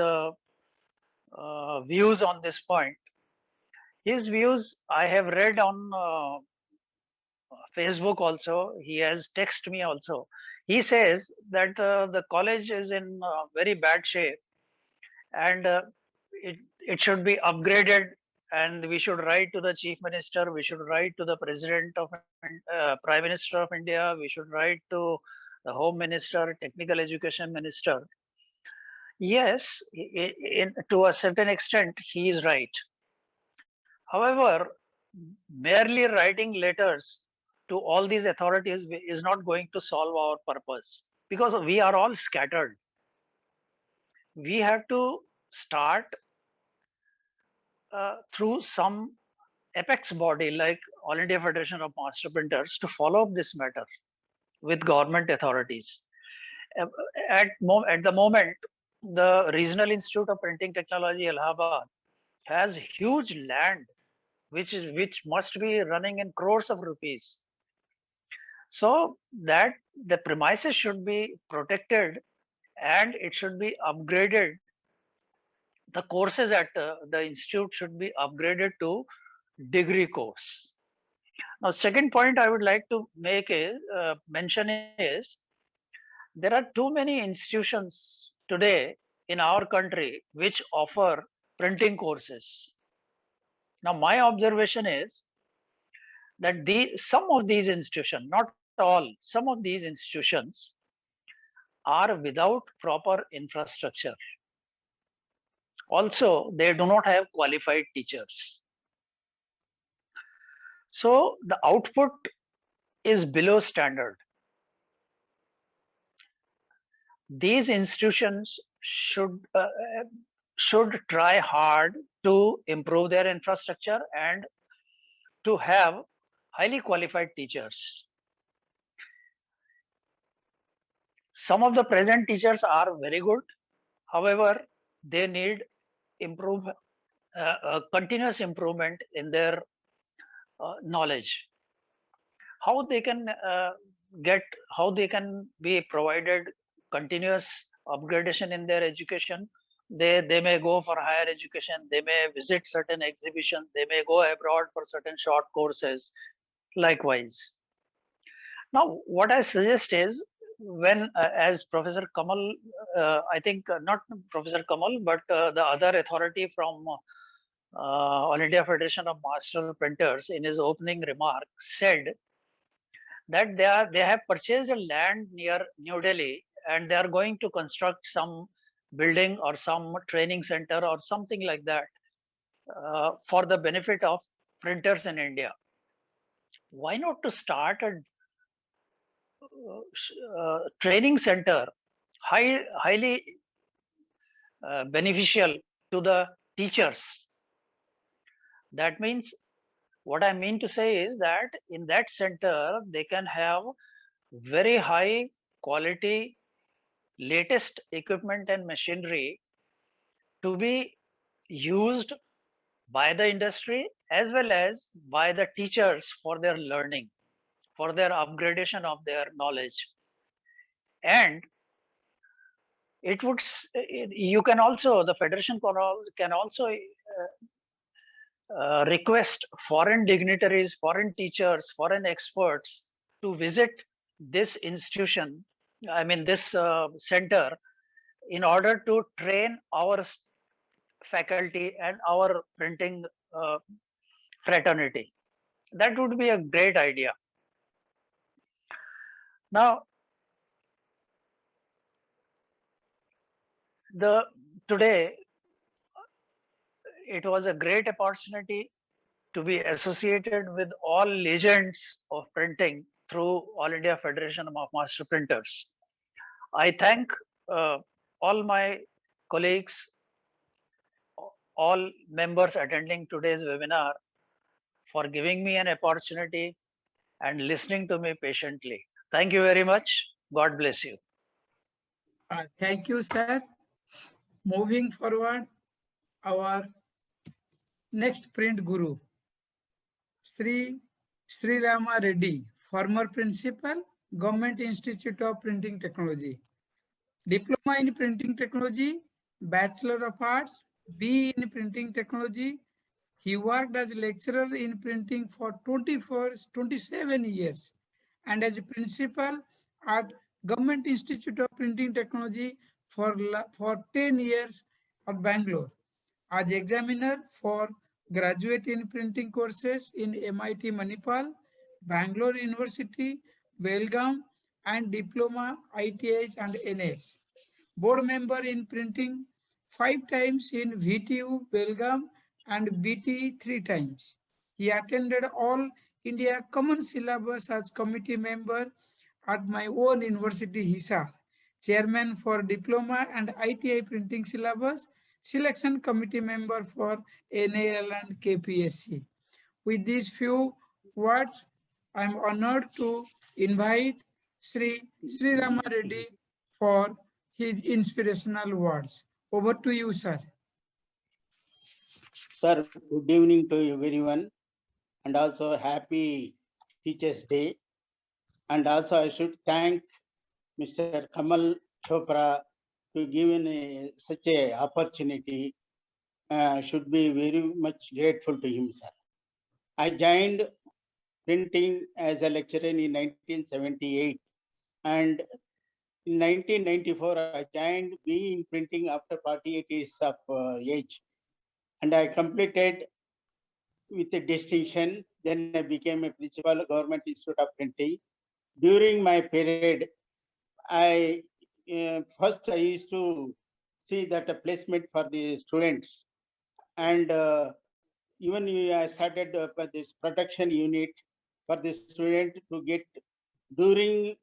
G: views on this point. His views I have read on Facebook also. He has texted me also. He says that the college is in very bad shape, and it should be upgraded, and we should write to the Chief Minister, we should write to the President of Prime Minister of India, we should write to the Home Minister, Technical Education Minister. Yes, to a certain extent, he is right. However, merely writing letters to all these authorities is not going to solve our purpose, because we are all scattered. We have to start through some apex body like All India Federation of Master Printers to follow up this matter with government authorities. At the moment, the Regional Institute of Printing Technology, Allahabad, has huge land which must be running in crores of rupees. So that the premises should be protected and it should be upgraded. The courses at the institute should be upgraded to degree course. Now, second point I would like to make is mention is there are too many institutions today in our country which offer printing courses. Now, my observation is that some of these institutions, not all, some of these institutions are without proper infrastructure. Also, they do not have qualified teachers. So the output is below standard. These institutions should try hard to improve their infrastructure and to have highly qualified teachers. Some of the present teachers are very good. However, they need continuous improvement in their knowledge. How they can be provided continuous upgradation in their education? They may go for higher education, they may visit certain exhibitions, they may go abroad for certain short courses, likewise. Now, what I suggest is, when as Professor Kamal, I think not Professor Kamal, but the other authority from All India Federation of Master Printers in his opening remark said that they have purchased a land near New Delhi and they are going to construct some building or some training center or something like that for the benefit of printers in India. Why not to start a training center highly beneficial to the teachers? That means, what I mean to say is that in that center they can have very high quality latest equipment and machinery to be used by the industry as well as by the teachers for their learning, for their upgradation of their knowledge. And it would, you can also, the federation can also request foreign dignitaries, foreign teachers, foreign experts to visit this institution, I mean this center, in order to train our faculty and our printing fraternity. That would be a great idea. Now, Today it was a great opportunity to be associated with all legends of printing through All India Federation of Master Printers. I thank all my colleagues, all members attending today's webinar for giving me an opportunity and listening to me patiently. Thank you very much. God bless you.
F: Thank you, sir. Moving forward, our next print guru, Sri Rama Reddy, former principal, Government Institute of Printing Technology. Diploma in Printing Technology, Bachelor of Arts, B in Printing Technology. He worked as a lecturer in printing for 27 years and as a principal at Government Institute of Printing Technology for 10 years at Bangalore. As examiner for graduate in printing courses in MIT Manipal, Bangalore University, Belgaum, and diploma ITH and NS. Board member in printing 5 times in VTU Belgaum and BT 3 times. He attended all India Common Syllabus as committee member at my own university, Hisar. Chairman for diploma and ITI printing syllabus, selection committee member for NAL and KPSC. With these few words, I am honored to invite Sri Rama Reddy for his inspirational words. Over to you, sir.
J: Sir, good evening to everyone, and also happy Teachers' Day. And also I should thank Mr. Kamal Chopra to giving such a opportunity. Should be very much grateful to him, sir. I joined printing as a lecturer in 1978, and in 1994 I joined B in printing after 48 years of age, and I completed with a distinction. Then I became a principal Government Institute of Printing. During my period, first I used to see that a placement for the students, and even I started this protection unit for the student to get during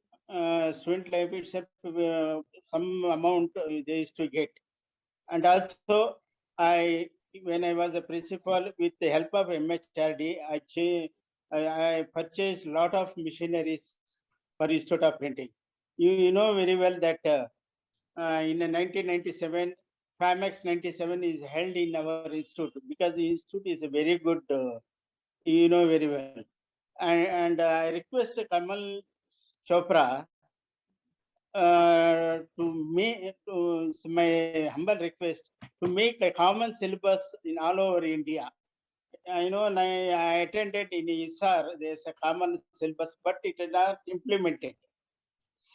J: student life itself some amount they used to get. And also when I was a principal, with the help of MHRD, I purchased a lot of machineries for Institute of Printing. You know very well that in 1997, FAMEX 97 is held in our institute, because the institute is a very good, you know very well. And I request Kamal Chopra my humble request to make a common syllabus in all over India. I know I attended in ISAR, there's a common syllabus, but it is not implemented.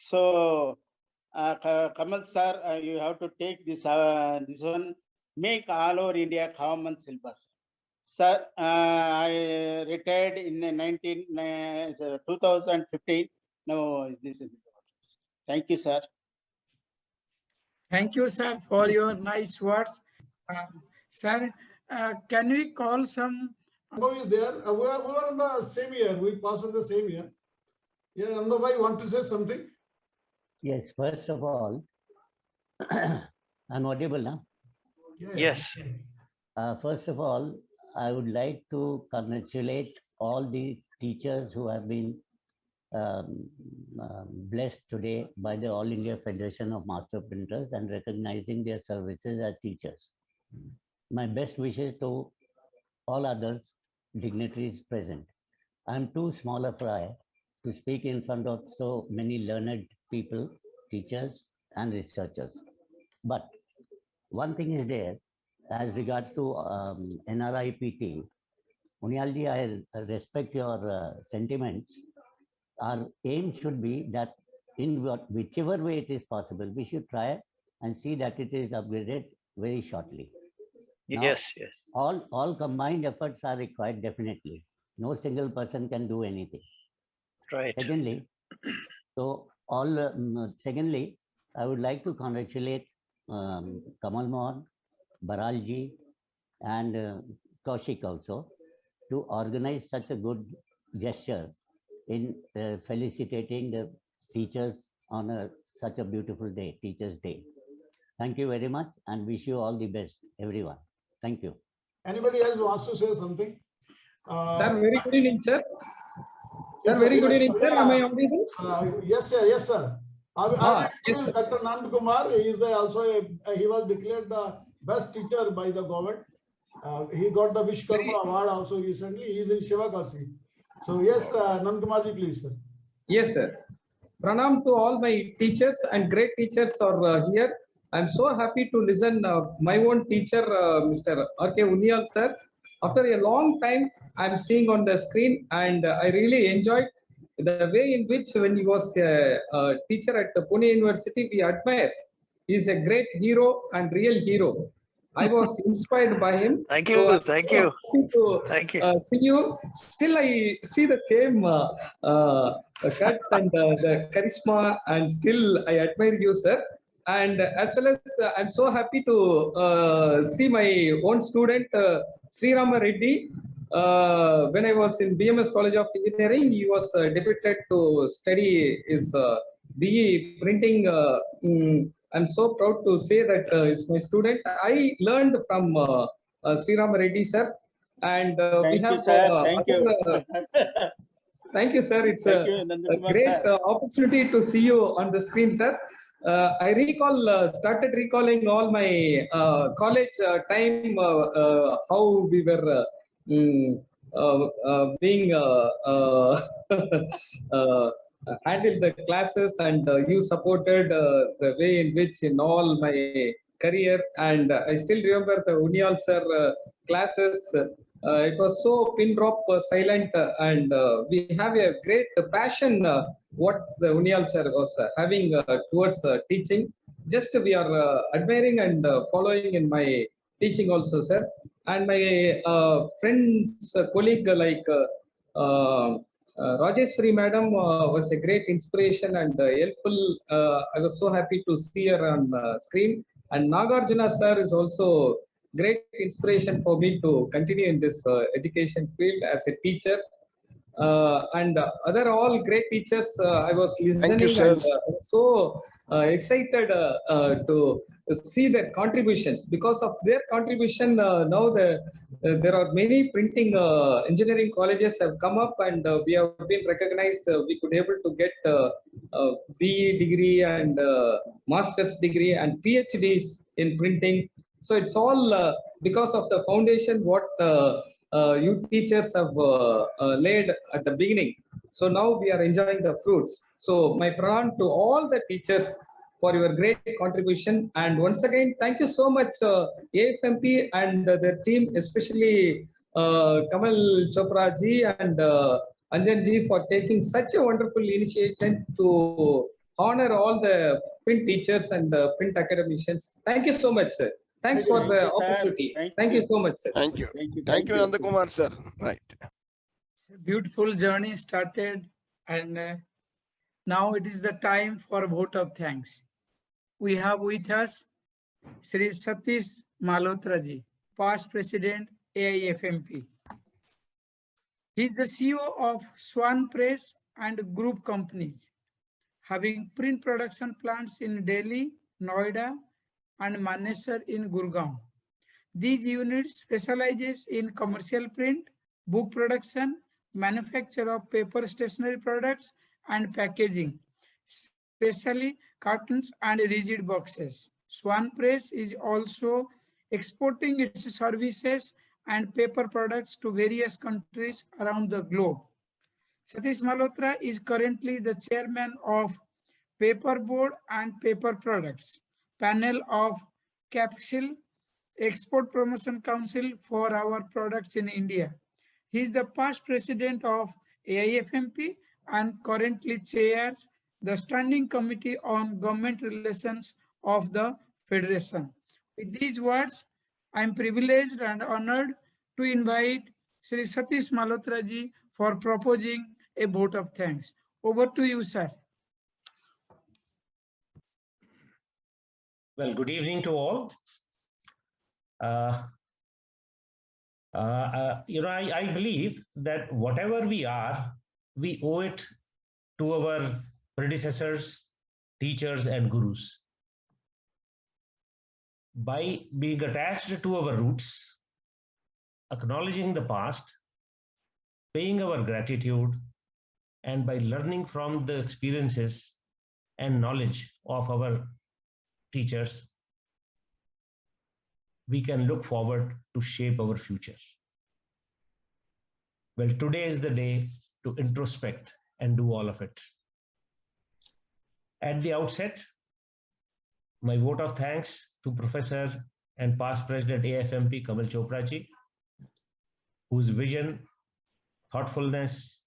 J: So, Kamal sir, you have to take this one, make all over India common syllabus. Sir, I retired in 2015. No, this is. Thank you, sir.
F: Thank you, sir, for your nice words. Sir, can we call some?
B: Who is there? We were in the same year. We passed in the same year. Yeah, Nandabhai, want to say something?
M: Yes, first of all, I'm audible now?
G: Yes.
M: First of all, I would like to congratulate all the teachers who have been blessed today by the All India Federation of Master Printers and recognizing their services as teachers. My best wishes to all others dignitaries present. I'm too small a fry to speak in front of so many learned people, teachers and researchers. But one thing is there, as regards to NRIPT, Munialji, I respect your sentiments. Our aim should be that in whichever way it is possible, we should try and see that it is upgraded very shortly. Now,
G: yes.
M: All combined efforts are required, definitely. No single person can do anything.
G: Right.
M: Secondly, I would like to congratulate Kamal Mohan, Baralji, and Kaushik also to organize such a good gesture in felicitating the teachers on such a beautiful day, Teachers' Day. Thank you very much and wish you all the best, everyone. Thank you.
B: Anybody else wants to say something?
K: Sir, very good evening, sir.
B: Yes,
K: Sir, very good
B: yes,
K: evening, sir. Am I audible?
B: yes, sir. Yes, sir. I will
K: Yes,
B: introduce Dr. Nand Kumar. He is he was declared the best teacher by the government. He got the Vishkarma award also recently. He is in Shivakasi. So yes, Nand Kumar ji, please, sir.
K: Yes, sir. Pranam to all my teachers and great teachers are here. I'm so happy to listen my own teacher, Mr. R.K. Uniyal, sir. After a long time, I'm seeing on the screen and I really enjoyed the way in which when he was a teacher at Pune University, we admire. He's a great hero and real hero. I was inspired by him.
G: Thank you.
K: So
G: Thank you.
K: Thank you. See you. Still, I see the same guts and the charisma, and still I admire you, sir. And as well as I'm so happy to see my own student, Sri Rama Reddy. When I was in BMS College of Engineering, he was deputed to study his BE printing. I'm so proud to say that is my student. I learned from Sri Rama Reddy, sir. And we have
J: Thank you.
K: thank you, sir. It's a great opportunity to see you on the screen, sir. I recall, started recalling all my college time, how we were being handled the classes, and you supported the way in which in all my career. And I still remember the Uniyal sir classes. It was so pin drop silent, and we have a great passion what the Uniyal sir was having towards teaching. Just we are admiring and following in my teaching also, sir. And my friends, colleague like Rajeshwari madam was a great inspiration and helpful. I was so happy to see her on screen. And Nagarjuna sir is also great inspiration for me to continue in this education field as a teacher. And other all great teachers, I was listening and so excited to see their contributions. Because of their contribution, now there are many printing engineering colleges have come up, and we have been recognized. We could able to get BE degree and master's degree and PhDs in printing. So it's all because of the foundation what you teachers have laid at the beginning. So now we are enjoying the fruits. So my pranam to all the teachers for your great contribution. And once again, thank you so much, AIFMP and their team, especially Kamal Chopra ji and Anjan ji, for taking such a wonderful initiative to honor all the print teachers and print academicians. Thank you so much, sir. Thanks for the opportunity. Thank you so much, sir.
A: Thank you. Thank you, Nanda Kumar, sir. Right.
F: Beautiful journey started, and now it is the time for a vote of thanks. We have with us Sri Satish Malhotra ji, past president, AIFMP. He is the CEO of Swan Press and group companies, having print production plants in Delhi, Noida, and Manesar in Gurgaon. These units specializes in commercial print, book production, manufacture of paper stationery products, and packaging, especially cartons and rigid boxes. Swan Press is also exporting its services and paper products to various countries around the globe. Satish Malhotra is currently the chairman of Paper Board and Paper Products panel of Capsule Export Promotion Council for our products in India. He is the past president of AIFMP and currently chairs the Standing Committee on Government Relations of the Federation. With these words, I am privileged and honored to invite Sri Satish Malhotra ji for proposing a vote of thanks. Over to you, sir.
N: Well, good evening to all. I believe that whatever we are, we owe it to our predecessors, teachers, and gurus. By being attached to our roots, acknowledging the past, paying our gratitude, and by learning from the experiences and knowledge of our teachers, we can look forward to shape our future. Well, today is the day to introspect and do all of it. At the outset, my vote of thanks to Professor and past President AIFMP Kamal Chopra ji, whose vision, thoughtfulness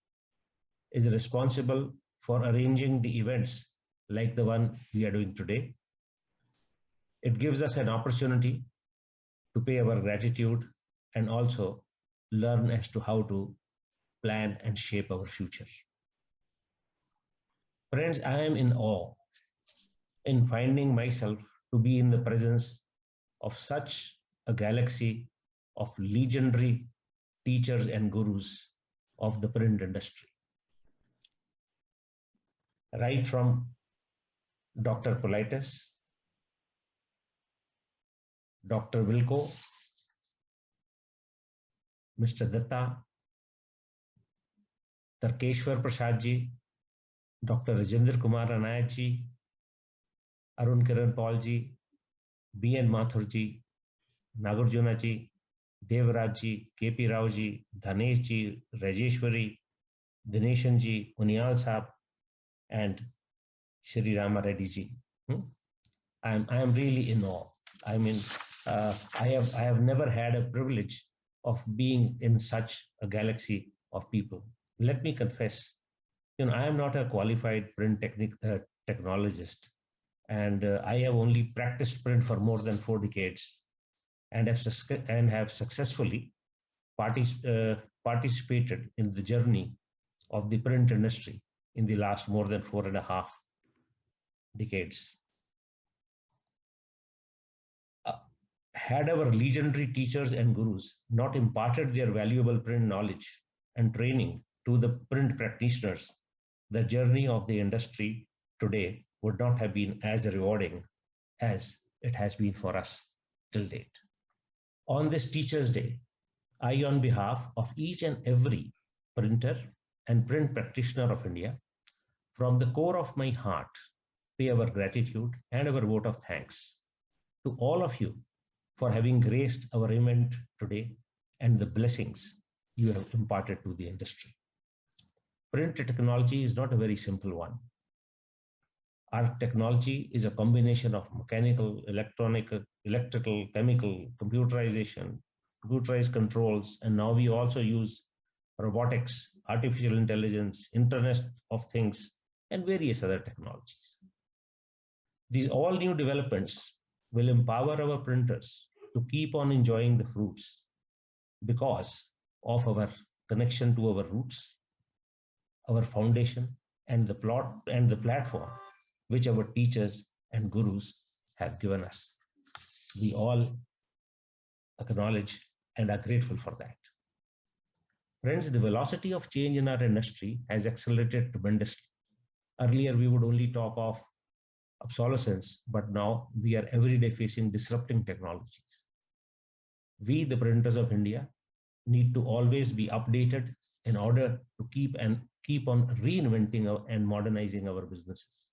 N: is responsible for arranging the events like the one we are doing today. It gives us an opportunity to pay our gratitude and also learn as to how to plan and shape our future. Friends, I am in awe in finding myself to be in the presence of such a galaxy of legendary teachers and gurus of the print industry. Right from Dr. Politis, Dr. Wilco, Mr. Datta, Tarkeshwar Prasad ji, Dr. Rajendra Kumar Anayat ji, Arun Kiran Paul ji, B.N. Mathur ji, Nagarjuna ji, Devraj ji, K.P. Rao ji, Dhanesh ji, Rajeshwari, Dineshan ji, Unyal Saab, and Shri Rama Reddy ji. I am really in awe. I mean, I have never had a privilege of being in such a galaxy of people. Let me confess, I am not a qualified print technologist, and I have only practiced print for more than 4 decades, and have successfully participated in the journey of the print industry in the last more than 4.5 decades. Had our legendary teachers and gurus not imparted their valuable print knowledge and training to the print practitioners, the journey of the industry today would not have been as rewarding as it has been for us till date. On this Teachers' Day, I, on behalf of each and every printer and print practitioner of India, from the core of my heart, pay our gratitude and our vote of thanks to all of you for having graced our event today and the blessings you have imparted to the industry. Print technology is not a very simple one. Our technology is a combination of mechanical, electronic, electrical, chemical, computerized controls, and now we also use robotics, artificial intelligence, Internet of Things, and various other technologies. These all new developments will empower our printers to keep on enjoying the fruits because of our connection to our roots, our foundation, and the platform which our teachers and gurus have given us. We all acknowledge and are grateful for that. Friends, the velocity of change in our industry has accelerated tremendously. Earlier, we would only talk of obsolescence, but now we are every day facing disrupting technologies. We, the printers of India, need to always be updated in order to keep on reinventing and modernizing our businesses.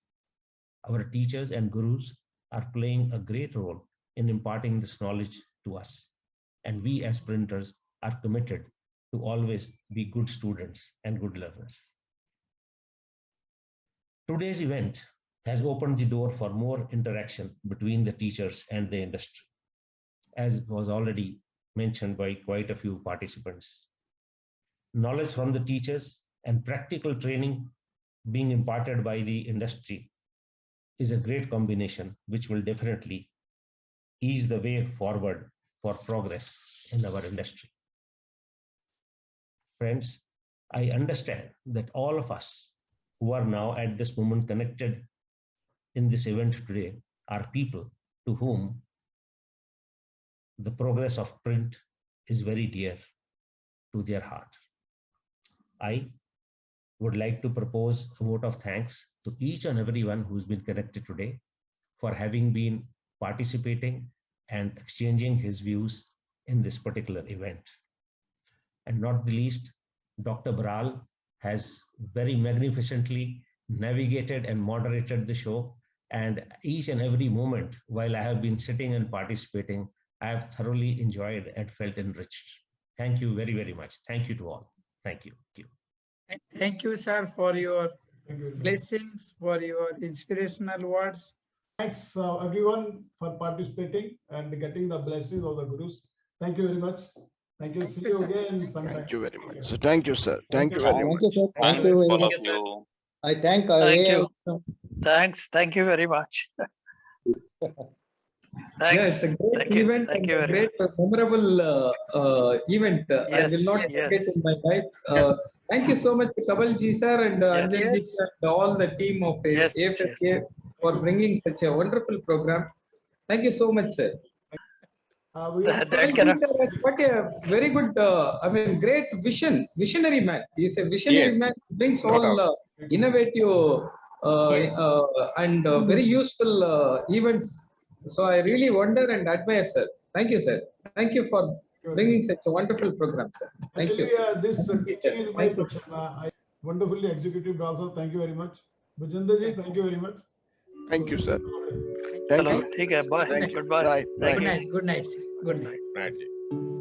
N: Our teachers and gurus are playing a great role in imparting this knowledge to us. And we as printers are committed to always be good students and good learners. Today's event has opened the door for more interaction between the teachers and the industry, as was already mentioned by quite a few participants. Knowledge from the teachers and practical training being imparted by the industry is a great combination, which will definitely ease the way forward for progress in our industry. Friends, I understand that all of us who are now at this moment connected in this event today are people to whom the progress of print is very dear to their heart. I would like to propose a vote of thanks to each and everyone who's been connected today for having been participating and exchanging his views in this particular event. And not the least, Dr. Bral has very magnificently navigated and moderated the show. And each and every moment while I have been sitting and participating, I have thoroughly enjoyed and felt enriched. Thank you very, very much. Thank you to all. Thank you.
F: Thank you, sir, for your blessings, for your inspirational words.
B: Thanks everyone for participating and getting the blessings of the Gurus. Thank you very much. Thank you. See you again sometime.
A: Thank you very much. So thank you, sir. Thank you very much.
R: Thank you, sir. Thank you very much. I thank
G: Thank you.
R: AIFMP.
G: Thanks. Thank you very much. Thanks.
K: Yeah, it's a great
G: Thank you.
K: event
G: Thank
K: and
G: you
K: a
G: very
K: great memorable event. I
G: Yes,
K: will not
G: yes,
K: forget
G: yes.
K: in my life. Thank you so much, Kavalji sir and Anjan ji
G: Yes.
K: and all the team of
G: Yes,
K: AIFMP for bringing such a wonderful program. Thank you so much, sir. Kavalji sir has got a very good, great visionary man. He is a visionary
N: Yes.
K: man, brings
N: No
K: all
N: doubt.
K: innovative and very useful events. So I really wonder and admire, sir. Thank you, sir. Thank you for bringing such a wonderful program, sir. Thank
B: Actually,
K: you.
B: this
K: Thank you, sir.
B: is my
K: Thank you.
B: section. I wonderfully executed also. Thank you very much. Bhujendra ji, thank you very much.
A: Thank you, sir. Thank
G: Hello.
A: you.
G: ठीक है. Bye.
A: Thank you.
G: Goodbye.
A: Bye.
G: Thank
A: Bye.
G: you.
F: Good night. Good night. Good night.
N: Right.